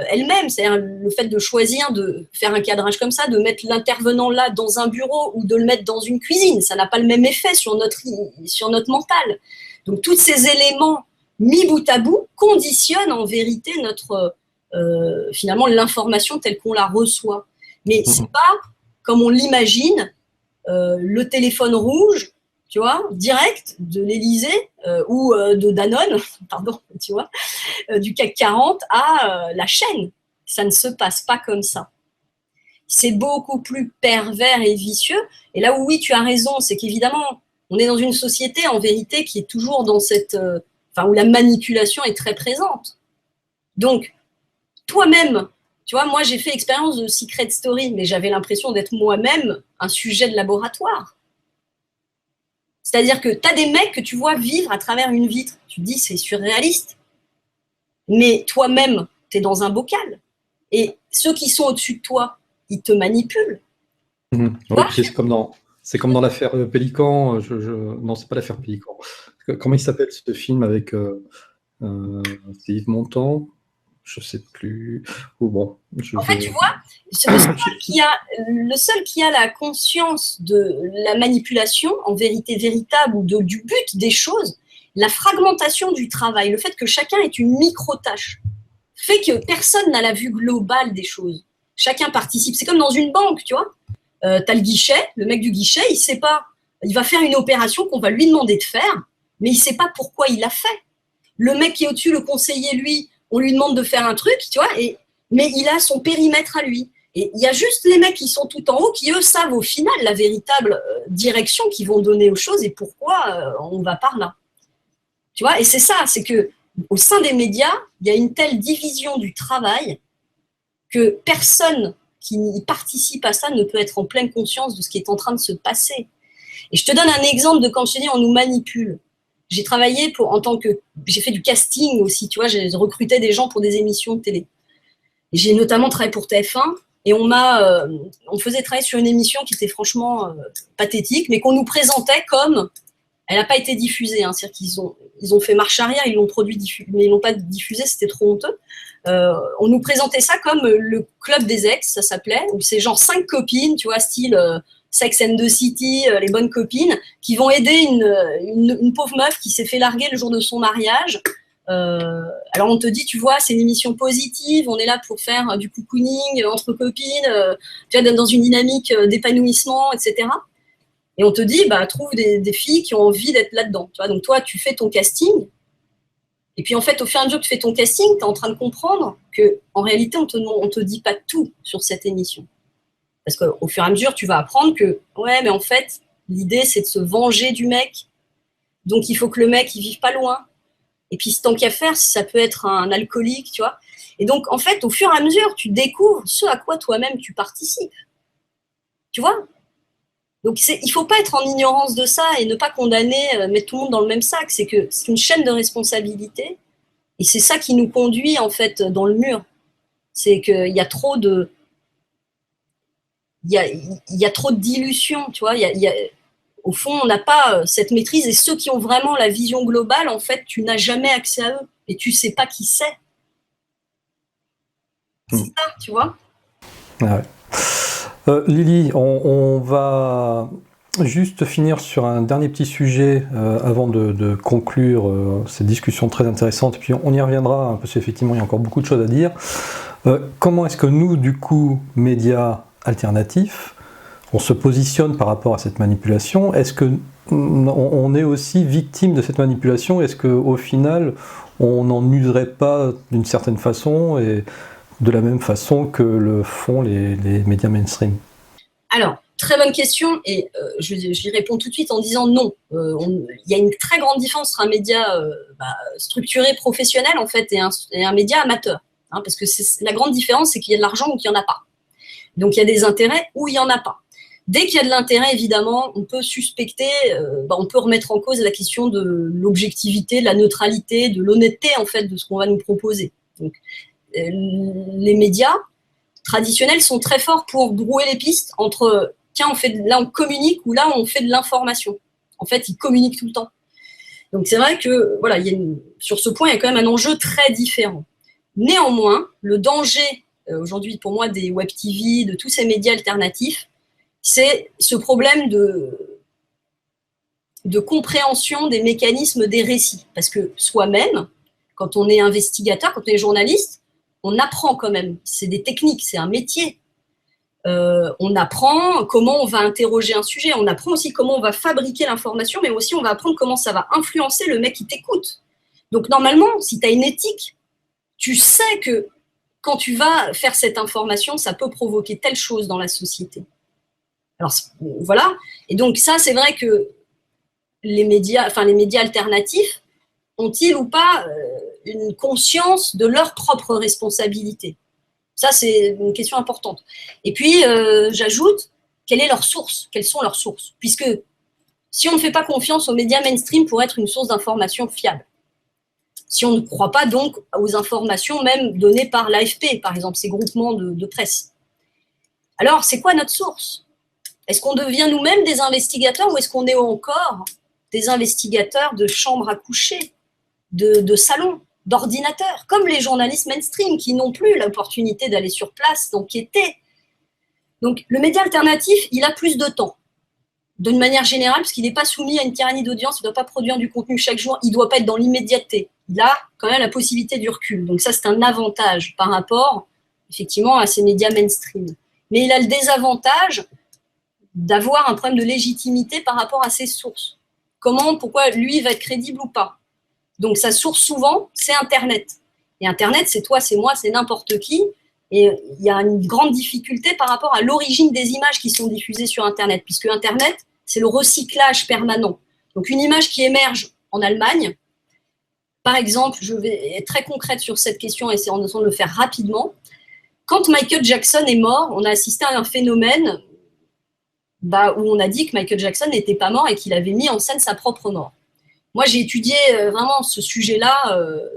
elle-même, c'est-à-dire le fait de choisir de faire un cadrage comme ça, de mettre l'intervenant là dans un bureau ou de le mettre dans une cuisine, ça n'a pas le même effet sur notre mental. Donc tous ces éléments mis bout à bout conditionnent en vérité finalement l'information telle qu'on la reçoit. Mais c'est pas comme on l'imagine, le téléphone rouge, tu vois, direct de l'Élysée ou de Danone, pardon, tu vois, du CAC 40 à la chaîne. Ça ne se passe pas comme ça. C'est beaucoup plus pervers et vicieux. Et là où oui, tu as raison, c'est qu'évidemment, on est dans une société en vérité qui est toujours dans où la manipulation est très présente. Donc, toi-même, tu vois, moi j'ai fait l'expérience de Secret Story, mais j'avais l'impression d'être moi-même un sujet de laboratoire. C'est-à-dire que tu as des mecs que tu vois vivre à travers une vitre. Tu te dis, c'est surréaliste. Mais toi-même, tu es dans un bocal. Et ceux qui sont au-dessus de toi, ils te manipulent. Oui, c'est comme dans l'affaire Pélican. Non, c'est pas l'affaire Pélican. Comment il s'appelle ce film avec c'est Yves Montand? Je sais plus. Tu vois, le seul qui a la conscience de la manipulation, en vérité véritable, ou du but des choses, la fragmentation du travail, le fait que chacun est une micro-tâche, fait que personne n'a la vue globale des choses. Chacun participe. C'est comme dans une banque, tu vois. T'as le guichet, le mec du guichet, il sait pas. Il va faire une opération qu'on va lui demander de faire, mais il sait pas pourquoi il l'a fait. Le mec qui est au-dessus, le conseiller, lui, on lui demande de faire un truc, tu vois, mais il a son périmètre à lui. Et il y a juste les mecs qui sont tout en haut qui, eux, savent au final la véritable direction qu'ils vont donner aux choses et pourquoi on va par là. Tu vois, et c'est ça, c'est que au sein des médias, il y a une telle division du travail que personne qui participe à ça ne peut être en pleine conscience de ce qui est en train de se passer. Et je te donne un exemple de quand je te dis on nous manipule. J'ai travaillé j'ai fait du casting aussi, tu vois, j'ai recruté des gens pour des émissions de télé. Et j'ai notamment travaillé pour TF1 et on faisait travailler sur une émission qui était franchement pathétique, mais qu'on nous présentait comme, elle n'a pas été diffusée, hein, c'est-à-dire qu'ils ont fait marche arrière, ils l'ont produit, mais ils l'ont pas diffusée, c'était trop honteux. On nous présentait ça comme le club des ex, ça s'appelait, où c'est genre 5 copines, tu vois, style Sex and the City, les bonnes copines, qui vont aider une pauvre meuf qui s'est fait larguer le jour de son mariage. Alors on te dit, tu vois, c'est une émission positive, on est là pour faire du cocooning entre copines, tu vois, dans une dynamique d'épanouissement, etc. Et on te dit, trouve des filles qui ont envie d'être là-dedans. Tu vois, donc toi, tu fais ton casting. Et puis en fait, au fur et à mesure que tu fais ton casting, tu es en train de comprendre qu'en réalité, on te dit pas tout sur cette émission. Parce qu'au fur et à mesure, tu vas apprendre que, ouais, mais en fait, l'idée, c'est de se venger du mec. Donc, il faut que le mec, il vive pas loin. Et puis, tant qu'à faire, ça peut être un alcoolique, tu vois. Et donc, en fait, au fur et à mesure, tu découvres ce à quoi toi-même tu participes. Tu vois ? Donc, il faut pas être en ignorance de ça et ne pas condamner, mettre tout le monde dans le même sac. C'est que c'est une chaîne de responsabilité. Et c'est ça qui nous conduit, en fait, dans le mur. C'est qu'il y a trop de... Il y a trop de dilution, tu vois. Au fond, on n'a pas cette maîtrise. Et ceux qui ont vraiment la vision globale, en fait, tu n'as jamais accès à eux. Et tu ne sais pas qui c'est. C'est ça, tu vois. Ah ouais. Lily, on va juste finir sur un dernier petit sujet avant de conclure cette discussion très intéressante. Et puis on y reviendra, parce qu'effectivement, il y a encore beaucoup de choses à dire. Comment est-ce que nous, du coup, médias alternatif, on se positionne par rapport à cette manipulation. Est-ce qu'on est aussi victime de cette manipulation? Est-ce qu'au final, on n'en userait pas d'une certaine façon et de la même façon que le font les médias mainstream? Alors, très bonne question, et j'y réponds tout de suite en disant non. Il y a une très grande différence entre un média structuré, professionnel, en fait, et un média amateur. Hein, parce que la grande différence, c'est qu'il y a de l'argent ou qu'il n'y en a pas. Donc, il y a des intérêts ou il n'y en a pas. Dès qu'il y a de l'intérêt, évidemment, on peut suspecter, on peut remettre en cause la question de l'objectivité, de la neutralité, de l'honnêteté, en fait, de ce qu'on va nous proposer. Donc, les médias traditionnels sont très forts pour brouiller les pistes entre tiens, là on communique ou là on fait de l'information. En fait, ils communiquent tout le temps. Donc c'est vrai que voilà, sur ce point, il y a quand même un enjeu très différent. Néanmoins, le danger aujourd'hui pour moi des web TV, de tous ces médias alternatifs, c'est ce problème de compréhension des mécanismes des récits. Parce que soi-même, quand on est investigateur, quand on est journaliste, on apprend quand même. C'est des techniques, c'est un métier. On apprend comment on va interroger un sujet. On apprend aussi comment on va fabriquer l'information, mais aussi on va apprendre comment ça va influencer le mec qui t'écoute. Donc normalement, si tu as une éthique, tu sais que quand tu vas faire cette information, ça peut provoquer telle chose dans la société. Alors voilà. Et donc ça, c'est vrai que les médias alternatifs ont-ils ou pas une conscience de leur propre responsabilité? Ça, c'est une question importante. Et puis, j'ajoute, quelle est leur source? Quelles sont leurs sources? Puisque si on ne fait pas confiance aux médias mainstream pour être une source d'information fiable, si on ne croit pas donc aux informations même données par l'AFP, par exemple, ces groupements de presse, alors c'est quoi notre source? Est-ce qu'on devient nous-mêmes des investigateurs ou est-ce qu'on est encore des investigateurs de chambres à coucher, de salons, d'ordinateurs, comme les journalistes mainstream qui n'ont plus l'opportunité d'aller sur place, d'enquêter? Donc le média alternatif, il a plus de temps, d'une manière générale, parce qu'il n'est pas soumis à une tyrannie d'audience, il ne doit pas produire du contenu chaque jour, il ne doit pas être dans l'immédiateté. Il a quand même la possibilité du recul. Donc ça, c'est un avantage par rapport, effectivement, à ces médias mainstream. Mais il a le désavantage d'avoir un problème de légitimité par rapport à ses sources. Pourquoi lui va être crédible ou pas? Donc sa source souvent, c'est Internet. Et Internet, c'est toi, c'est moi, c'est n'importe qui. Et il y a une grande difficulté par rapport à l'origine des images qui sont diffusées sur Internet, puisque Internet, c'est le recyclage permanent. Donc une image qui émerge en Allemagne, par exemple, je vais être très concrète sur cette question et essayant de le faire rapidement. Quand Michael Jackson est mort, on a assisté à un phénomène où on a dit que Michael Jackson n'était pas mort et qu'il avait mis en scène sa propre mort. Moi, j'ai étudié vraiment ce sujet-là,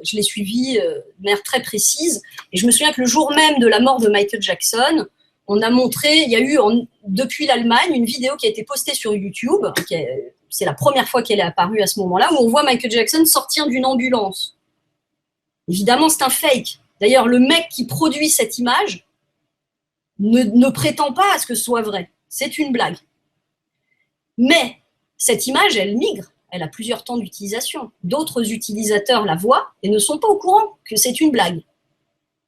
je l'ai suivi de manière très précise, et je me souviens que le jour même de la mort de Michael Jackson, on a montré, il y a eu depuis l'Allemagne une vidéo qui a été postée sur YouTube, c'est la première fois qu'elle est apparue à ce moment-là, où on voit Michael Jackson sortir d'une ambulance. Évidemment, c'est un fake. D'ailleurs, le mec qui produit cette image ne prétend pas à ce que ce soit vrai. C'est une blague. Mais cette image, elle migre. Elle a plusieurs temps d'utilisation. D'autres utilisateurs la voient et ne sont pas au courant que c'est une blague.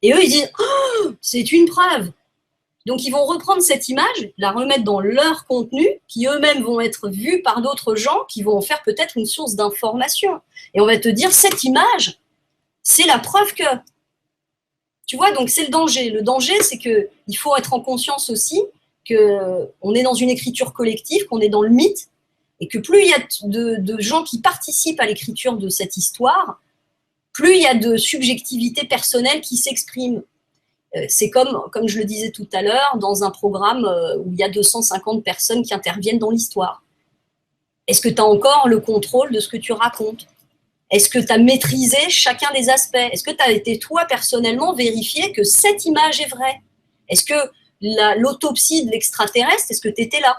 Et eux, ils disent « Oh, c'est une preuve !» Donc, ils vont reprendre cette image, la remettre dans leur contenu, qui eux-mêmes vont être vus par d'autres gens, qui vont en faire peut-être une source d'information. Et on va te dire « Cette image, c'est la preuve que… » Tu vois, donc c'est le danger. Le danger, c'est qu'il faut être en conscience aussi qu'on est dans une écriture collective, qu'on est dans le mythe, et que plus il y a de gens qui participent à l'écriture de cette histoire, plus il y a de subjectivité personnelle qui s'exprime. C'est comme je le disais tout à l'heure, dans un programme où il y a 250 personnes qui interviennent dans l'histoire. Est-ce que tu as encore le contrôle de ce que tu racontes? Est-ce que tu as maîtrisé chacun des aspects? Est-ce que tu as été, toi, personnellement, vérifié que cette image est vraie? Est-ce que l'autopsie de l'extraterrestre, est-ce que tu étais là?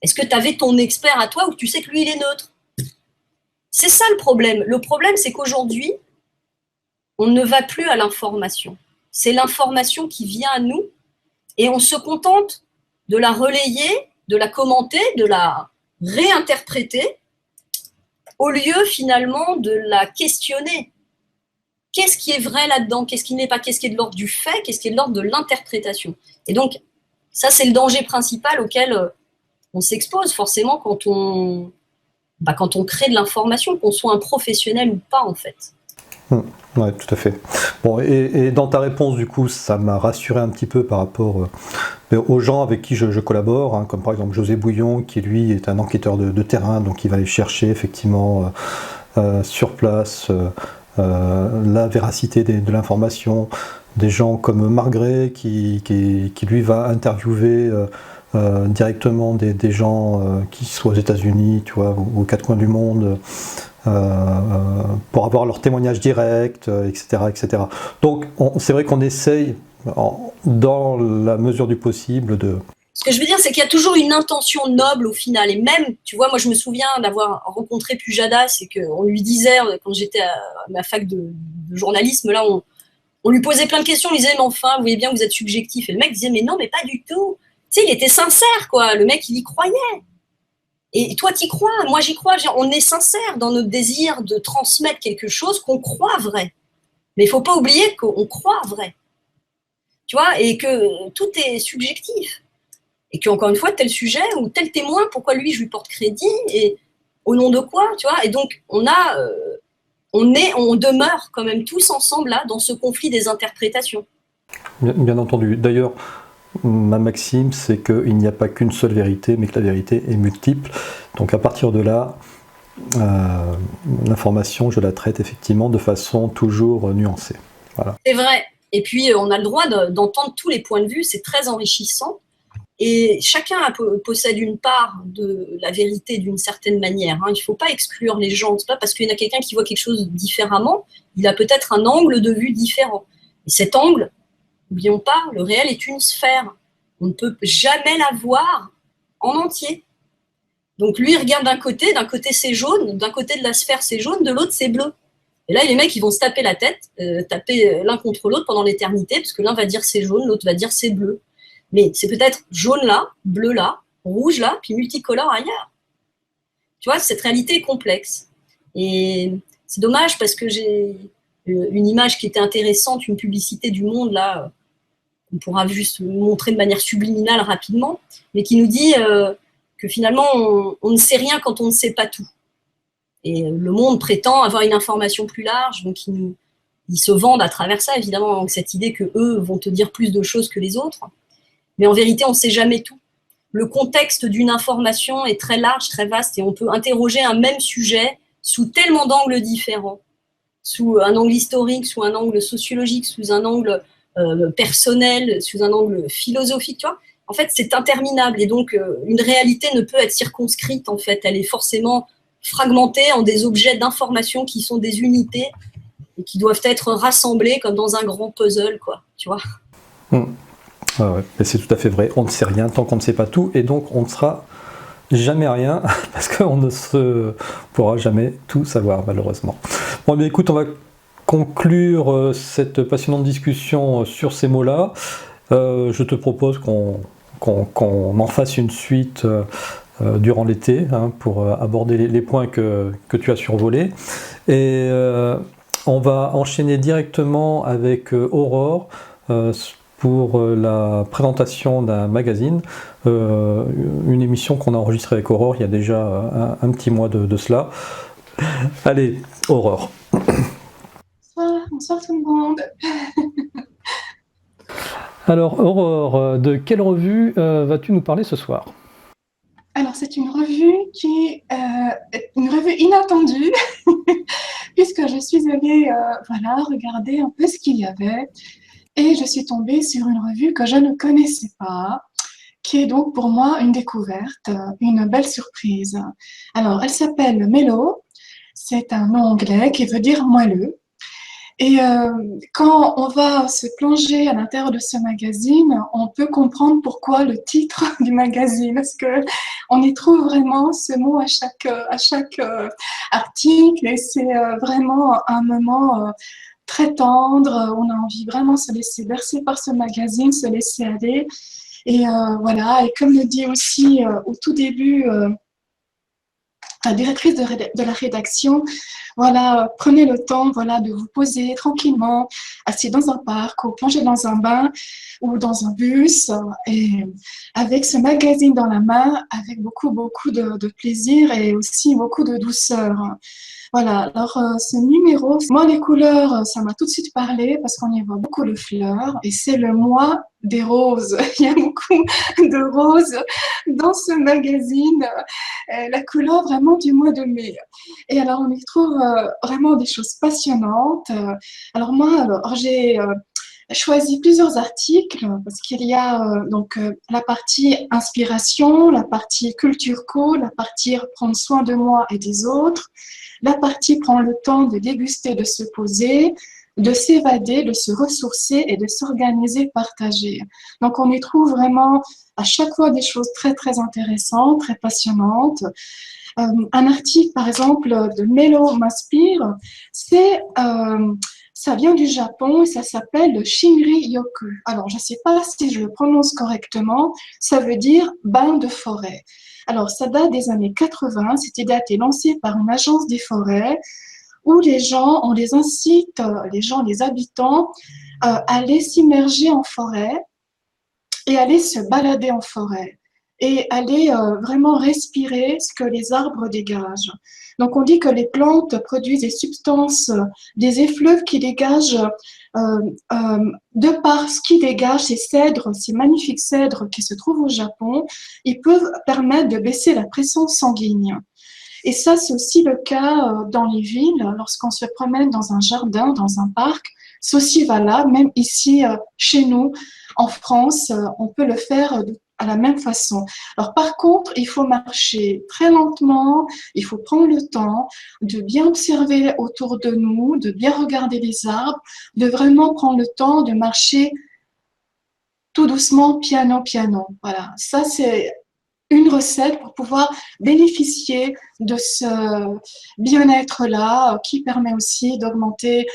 Est-ce que tu avais ton expert à toi ou tu sais que lui, il est neutre? C'est ça le problème. Le problème, c'est qu'aujourd'hui, on ne va plus à l'information. C'est l'information qui vient à nous et on se contente de la relayer, de la commenter, de la réinterpréter au lieu finalement de la questionner. Qu'est-ce qui est vrai là-dedans? Qu'est-ce qui n'est pas? Qu'est-ce qui est de l'ordre du fait? Qu'est-ce qui est de l'ordre de l'interprétation? Et donc, Ça, c'est le danger principal auquel on s'expose forcément quand on crée de l'information, qu'on soit un professionnel ou pas, en fait. Oui, tout à fait. Bon, et dans ta réponse, du coup, ça m'a rassuré un petit peu par rapport aux gens avec qui je collabore, hein, comme par exemple José Bouillon, qui lui est un enquêteur de terrain, donc il va aller chercher effectivement sur place la véracité de l'information. Des gens comme Marc Gray, qui lui va interviewer directement des gens qui soient aux États-Unis, tu vois, aux quatre coins du monde. Pour avoir leur témoignage direct, etc., etc. Donc c'est vrai qu'on essaye, dans la mesure du possible, de... Ce que je veux dire, c'est qu'il y a toujours une intention noble au final. Et même, tu vois, moi je me souviens d'avoir rencontré Pujadas et qu'on lui disait, quand j'étais à ma fac de journalisme, là, on lui posait plein de questions, on lui disait, mais enfin, vous voyez bien que vous êtes subjectif. Et le mec disait, mais non, mais pas du tout. Tu sais, il était sincère, quoi. Le mec, il y croyait. Et toi, t'y crois, moi j'y crois. On est sincère dans notre désir de transmettre quelque chose qu'on croit vrai. Mais il ne faut pas oublier qu'on croit vrai. Tu vois, et que tout est subjectif. Et qu'encore une fois, tel sujet ou tel témoin, pourquoi lui, je lui porte crédit et au nom de quoi, tu vois. Et donc, on demeure quand même tous ensemble là dans ce conflit des interprétations. Bien entendu. D'ailleurs, ma maxime, c'est qu'il n'y a pas qu'une seule vérité, mais que la vérité est multiple. Donc à partir de là, l'information, je la traite effectivement de façon toujours nuancée. Voilà. C'est vrai. Et puis, on a le droit d'entendre tous les points de vue, c'est très enrichissant. Et chacun possède une part de la vérité d'une certaine manière. Il ne faut pas exclure les gens. Ce n'est pas parce qu'il y en a quelqu'un qui voit quelque chose différemment, il a peut-être un angle de vue différent. Et cet angle, n'oublions pas, le réel est une sphère. On ne peut jamais la voir en entier. Donc lui, il regarde d'un côté c'est jaune, d'un côté de la sphère c'est jaune, de l'autre c'est bleu. Et là, les mecs, ils vont se taper la tête, taper l'un contre l'autre pendant l'éternité, parce que l'un va dire c'est jaune, l'autre va dire c'est bleu. Mais c'est peut-être jaune là, bleu là, rouge là, puis multicolore ailleurs. Tu vois, cette réalité est complexe. Et c'est dommage parce que j'ai une image qui était intéressante, une publicité du Monde là, on pourra juste montrer de manière subliminale rapidement, mais qui nous dit que finalement, on ne sait rien quand on ne sait pas tout. Et le Monde prétend avoir une information plus large, donc ils se vendent à travers ça, évidemment, avec cette idée qu'eux vont te dire plus de choses que les autres. Mais en vérité, on ne sait jamais tout. Le contexte d'une information est très large, très vaste, et on peut interroger un même sujet sous tellement d'angles différents, sous un angle historique, sous un angle sociologique, sous un angle personnel, sous un angle philosophique, tu vois. En fait, c'est interminable, et donc une réalité ne peut être circonscrite, en fait. Elle est forcément fragmentée en des objets d'information qui sont des unités et qui doivent être rassemblés comme dans un grand puzzle, quoi, tu vois. Ah ouais, c'est tout à fait vrai. On ne sait rien tant qu'on ne sait pas tout, et donc on ne sera jamais rien parce qu'on ne pourra jamais tout savoir, malheureusement. Bon, bien écoute, on va conclure cette passionnante discussion sur ces mots-là. Je te propose qu'on en fasse une suite durant l'été, hein, pour aborder les points que tu as survolés. Et on va enchaîner directement avec Aurore pour la présentation d'un magazine, une émission qu'on a enregistrée avec Aurore il y a déjà un petit mois de cela. Allez, Aurore. Bonsoir tout le monde. Alors Aurore, de quelle revue vas-tu nous parler ce soir ? Alors c'est une revue qui est une revue inattendue, puisque je suis allée regarder un peu ce qu'il y avait. Et je suis tombée sur une revue que je ne connaissais pas, qui est donc pour moi une découverte, une belle surprise. Alors, elle s'appelle Mellow, c'est un nom anglais qui veut dire moelleux. Et quand on va se plonger à l'intérieur de ce magazine, on peut comprendre pourquoi le titre du magazine, parce qu'on y trouve vraiment ce mot à chaque article, et c'est vraiment un moment très tendre. On a envie vraiment de se laisser bercer par ce magazine, se laisser aller. Et voilà, et comme le dit aussi au tout début la directrice de la rédaction, voilà, prenez le temps, voilà, de vous poser tranquillement, assis dans un parc ou plongé dans un bain ou dans un bus, et avec ce magazine dans la main, avec beaucoup, beaucoup de plaisir et aussi beaucoup de douceur. Voilà, alors ce numéro, moi les couleurs, ça m'a tout de suite parlé parce qu'on y voit beaucoup de fleurs et c'est le mois des roses. Il y a beaucoup de roses dans ce magazine, la couleur vraiment du mois de mai. Et alors on y trouve vraiment des choses passionnantes. Alors moi, j'ai choisi plusieurs articles parce qu'il y a la partie inspiration, la partie culture co, la partie prendre soin de moi et des autres. La partie prend le temps de déguster, de se poser, de s'évader, de se ressourcer et de s'organiser, partager. Donc, on y trouve vraiment à chaque fois des choses très, très intéressantes, très passionnantes. Un article, par exemple, de Melo Maspire, ça vient du Japon et ça s'appelle le Shinrin-yoku. Alors, je ne sais pas si je le prononce correctement, ça veut dire bain de forêt. Alors, ça date des années 80, c'était daté lancé par une agence des forêts où on les incite, les habitants, à aller s'immerger en forêt et aller se balader en forêt et aller vraiment respirer ce que les arbres dégagent. Donc, on dit que les plantes produisent des substances, des effluves qui dégagent, de par ce qu'ils dégagent, ces cèdres, ces magnifiques cèdres qui se trouvent au Japon, ils peuvent permettre de baisser la pression sanguine. Et ça, c'est aussi le cas dans les villes, lorsqu'on se promène dans un jardin, dans un parc, c'est aussi valable, même ici, chez nous, en France, on peut le faire à la même façon. Alors par contre, il faut marcher très lentement, il faut prendre le temps de bien observer autour de nous, de bien regarder les arbres, de vraiment prendre le temps de marcher tout doucement, piano, piano. Voilà, ça c'est une recette pour pouvoir bénéficier de ce bien-être-là qui permet aussi d'augmenter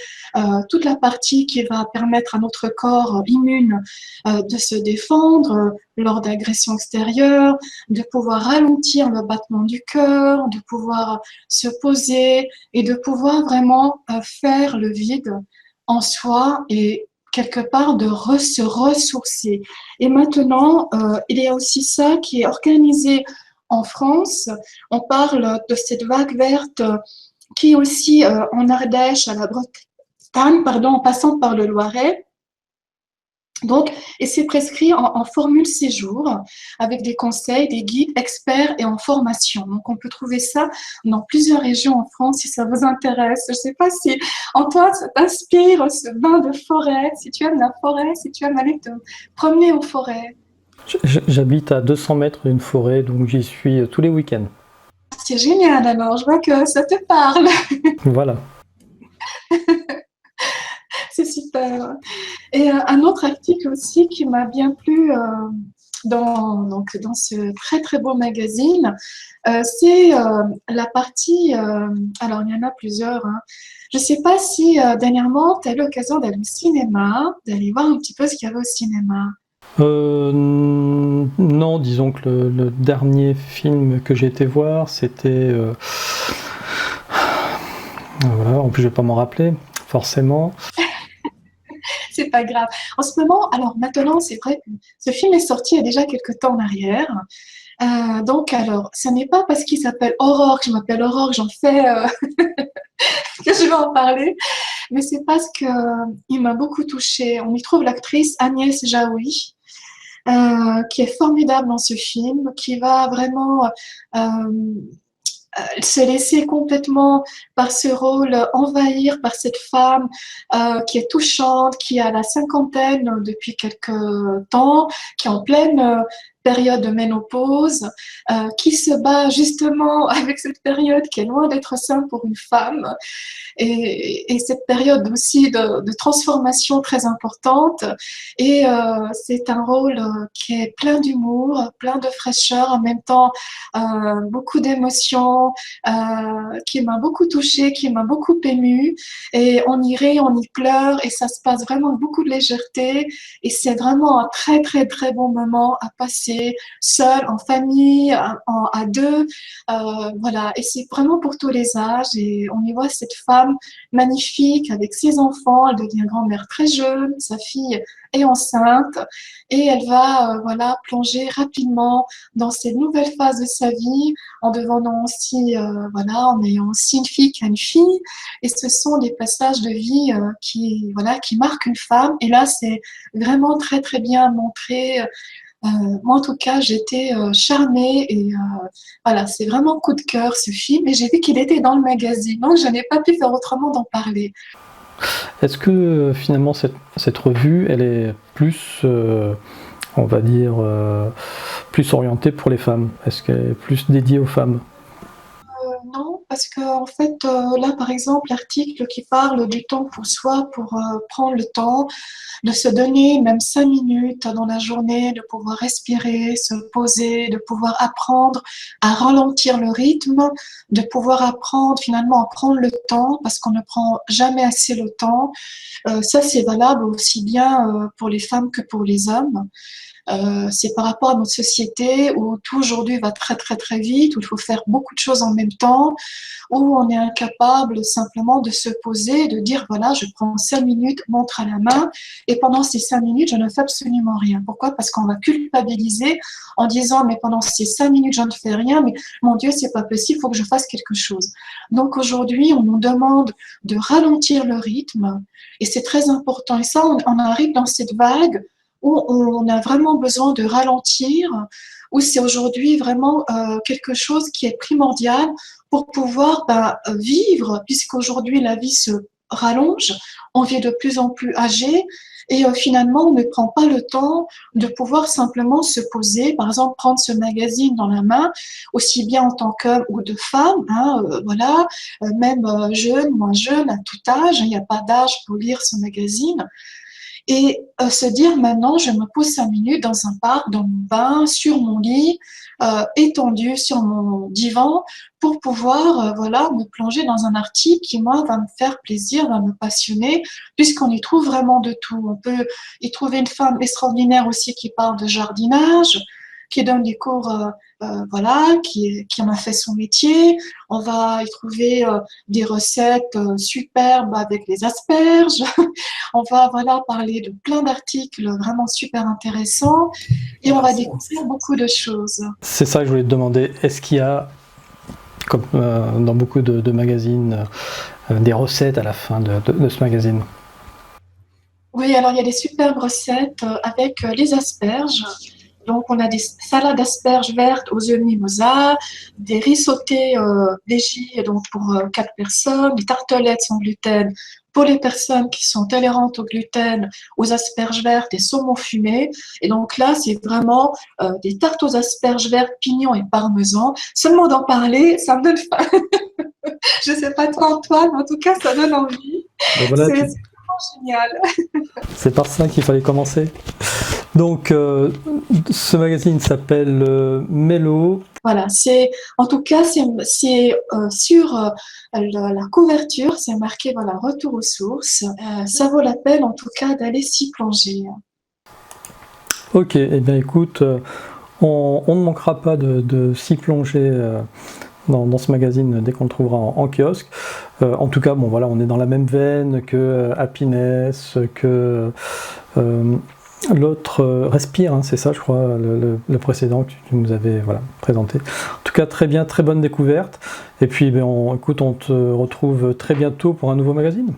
toute la partie qui va permettre à notre corps immune de se défendre lors d'agressions extérieures, de pouvoir ralentir le battement du cœur, de pouvoir se poser et de pouvoir vraiment faire le vide en soi et quelque part de se ressourcer. Et maintenant, il y a aussi ça qui est organisé en France. On parle de cette vague verte qui est aussi en Ardèche, à la Bretagne, en passant par le Loiret. Donc, et c'est prescrit en formule séjour avec des conseils, des guides experts et en formation. Donc, on peut trouver ça dans plusieurs régions en France si ça vous intéresse. Je ne sais pas si, Antoine, ça t'inspire ce bain de forêt, si tu aimes la forêt, si tu aimes aller te promener en forêt. J'habite à 200 mètres d'une forêt, donc j'y suis tous les week-ends. C'est génial alors, je vois que ça te parle. Voilà. C'est super. Et un autre article aussi qui m'a bien plu dans ce très très beau magazine, c'est la partie, alors il y en a plusieurs, hein. Je ne sais pas si dernièrement tu as eu l'occasion d'aller au cinéma, d'aller voir un petit peu ce qu'il y avait au cinéma. Non, disons que le dernier film que j'ai été voir, c'était... Voilà, en plus je ne vais pas m'en rappeler, forcément. C'est pas grave. En ce moment, alors maintenant, c'est vrai que ce film est sorti il y a déjà quelques temps en arrière. Donc, alors, ce n'est pas parce qu'il s'appelle Aurore que je m'appelle Aurore que j'en fais que je vais en parler, mais c'est parce que il m'a beaucoup touchée. On y trouve l'actrice Agnès Jaoui, qui est formidable dans ce film, qui va vraiment se laisser complètement par ce rôle envahir par cette femme qui est touchante, qui a la cinquantaine depuis quelque temps, qui est en pleine période de ménopause, qui se bat justement avec cette période qui est loin d'être simple pour une femme et cette période aussi de transformation très importante. Et c'est un rôle qui est plein d'humour, plein de fraîcheur, en même temps beaucoup d'émotions, qui m'a beaucoup touchée, qui m'a beaucoup émue. Et on y rit, on y pleure et ça se passe vraiment avec beaucoup de légèreté. Et c'est vraiment un très très très bon moment à passer c'est seul, en famille, à deux, voilà. Et c'est vraiment pour tous les âges. Et on y voit cette femme magnifique avec ses enfants. Elle devient grand-mère très jeune. Sa fille est enceinte et elle va, voilà, plonger rapidement dans cette nouvelle phase de sa vie en devenant aussi, voilà, en ayant aussi une fille qui a une fille. Et ce sont des passages de vie voilà, qui marquent une femme. Et là, c'est vraiment très, très bien montré. Moi, en tout cas, j'étais charmée et voilà, c'est vraiment coup de cœur ce film. Et j'ai vu qu'il était dans le magazine, donc je n'ai pas pu faire autrement d'en parler. Est-ce que finalement cette revue, elle est plus, on va dire, plus orientée pour les femmes? Est-ce qu'elle est plus dédiée aux femmes? Non, parce que en fait, là, par exemple, l'article qui parle du temps pour soi, pour prendre le temps de se donner même 5 minutes dans la journée, de pouvoir respirer, se poser, de pouvoir apprendre à ralentir le rythme, de pouvoir apprendre finalement à prendre le temps, parce qu'on ne prend jamais assez le temps. Ça, c'est valable aussi bien pour les femmes que pour les hommes. C'est par rapport à notre société où tout aujourd'hui va très très très vite, où il faut faire beaucoup de choses en même temps, où on est incapable simplement de se poser, de dire voilà, je prends 5 minutes, montre à la main, et pendant ces 5 minutes, je ne fais absolument rien. Pourquoi? Parce qu'on va culpabiliser en disant mais pendant ces 5 minutes, je ne fais rien, mais mon Dieu, c'est pas possible, il faut que je fasse quelque chose. Donc aujourd'hui, on nous demande de ralentir le rythme, et c'est très important. Et ça, on arrive dans cette vague où on a vraiment besoin de ralentir, où c'est aujourd'hui vraiment quelque chose qui est primordial pour pouvoir vivre, puisqu'aujourd'hui la vie se rallonge, on vit de plus en plus âgé, et finalement on ne prend pas le temps de pouvoir simplement se poser, par exemple prendre ce magazine dans la main, aussi bien en tant qu'homme ou de femme, hein, voilà, même jeune, moins jeune, à tout âge, il n'y a pas d'âge pour lire ce magazine. Et se dire maintenant, je me pose 5 minutes dans un parc, dans mon bain, sur mon lit, étendu sur mon divan, pour pouvoir voilà, me plonger dans un article qui, moi, va me faire plaisir, va me passionner, puisqu'on y trouve vraiment de tout. On peut y trouver une femme extraordinaire aussi qui parle de jardinage, qui donne des cours, voilà, qui en a fait son métier. On va y trouver des recettes superbes avec les asperges. On va voilà, parler de plein d'articles vraiment super intéressants et on va découvrir beaucoup de choses. C'est ça que je voulais te demander. Est-ce qu'il y a, comme dans beaucoup de magazines, des recettes à la fin de ce magazine? Oui, alors il y a des superbes recettes avec les asperges. Donc, on a des salades d'asperges vertes aux œufs mimosa, des riz sautés légers donc pour 4 personnes, des tartelettes sans gluten pour les personnes qui sont tolérantes au gluten, aux asperges vertes et saumon fumé. Et donc là, c'est vraiment des tartes aux asperges vertes, pignons et parmesan. Seulement d'en parler, ça me donne faim. Je ne sais pas toi, Antoine, mais en tout cas, ça donne envie. Ben voilà, c'est vraiment génial. C'est par ça qu'il fallait commencer. Donc, ce magazine s'appelle Mello. Voilà, en tout cas, c'est sur la couverture, c'est marqué voilà, retour aux sources. Ça vaut la peine, en tout cas, d'aller s'y plonger. Ok, eh bien écoute, on ne manquera pas de s'y plonger dans ce magazine dès qu'on le trouvera en kiosque. En tout cas, bon voilà, on est dans la même veine que Happiness, que l'autre Respire, hein, c'est ça je crois, le précédent que tu nous avais présenté. En tout cas, très bien, très bonne découverte. Et puis écoute, on te retrouve très bientôt pour un nouveau magazine.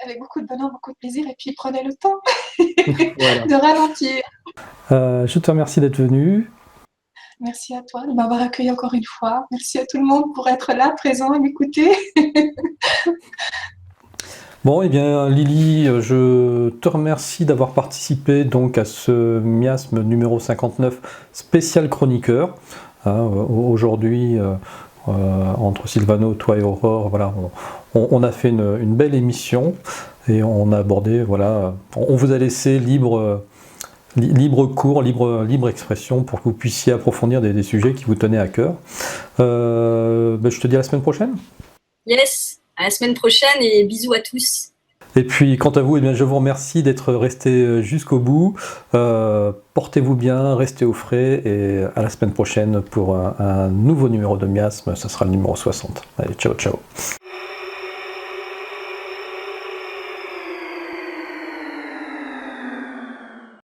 Avec beaucoup de bonheur, beaucoup de plaisir, et puis prenez le temps de ralentir. Je te remercie d'être venu. Merci à toi de m'avoir accueilli encore une fois. Merci à tout le monde pour être là, présent et m'écouter. Bon, eh bien Lily, je te remercie d'avoir participé donc à ce miasme numéro 59 spécial chroniqueur. Aujourd'hui, entre Sylvano, toi et Aurore, voilà, on a fait une belle émission et on a abordé, voilà, on vous a laissé libre cours, libre expression pour que vous puissiez approfondir des sujets qui vous tenaient à cœur. Je te dis à la semaine prochaine. Yes, à la semaine prochaine et bisous à tous. Et puis quant à vous, eh bien, je vous remercie d'être resté jusqu'au bout. Portez-vous bien, restez au frais et à la semaine prochaine pour un nouveau numéro de Miasme, ce sera le numéro 60. Allez, ciao ciao.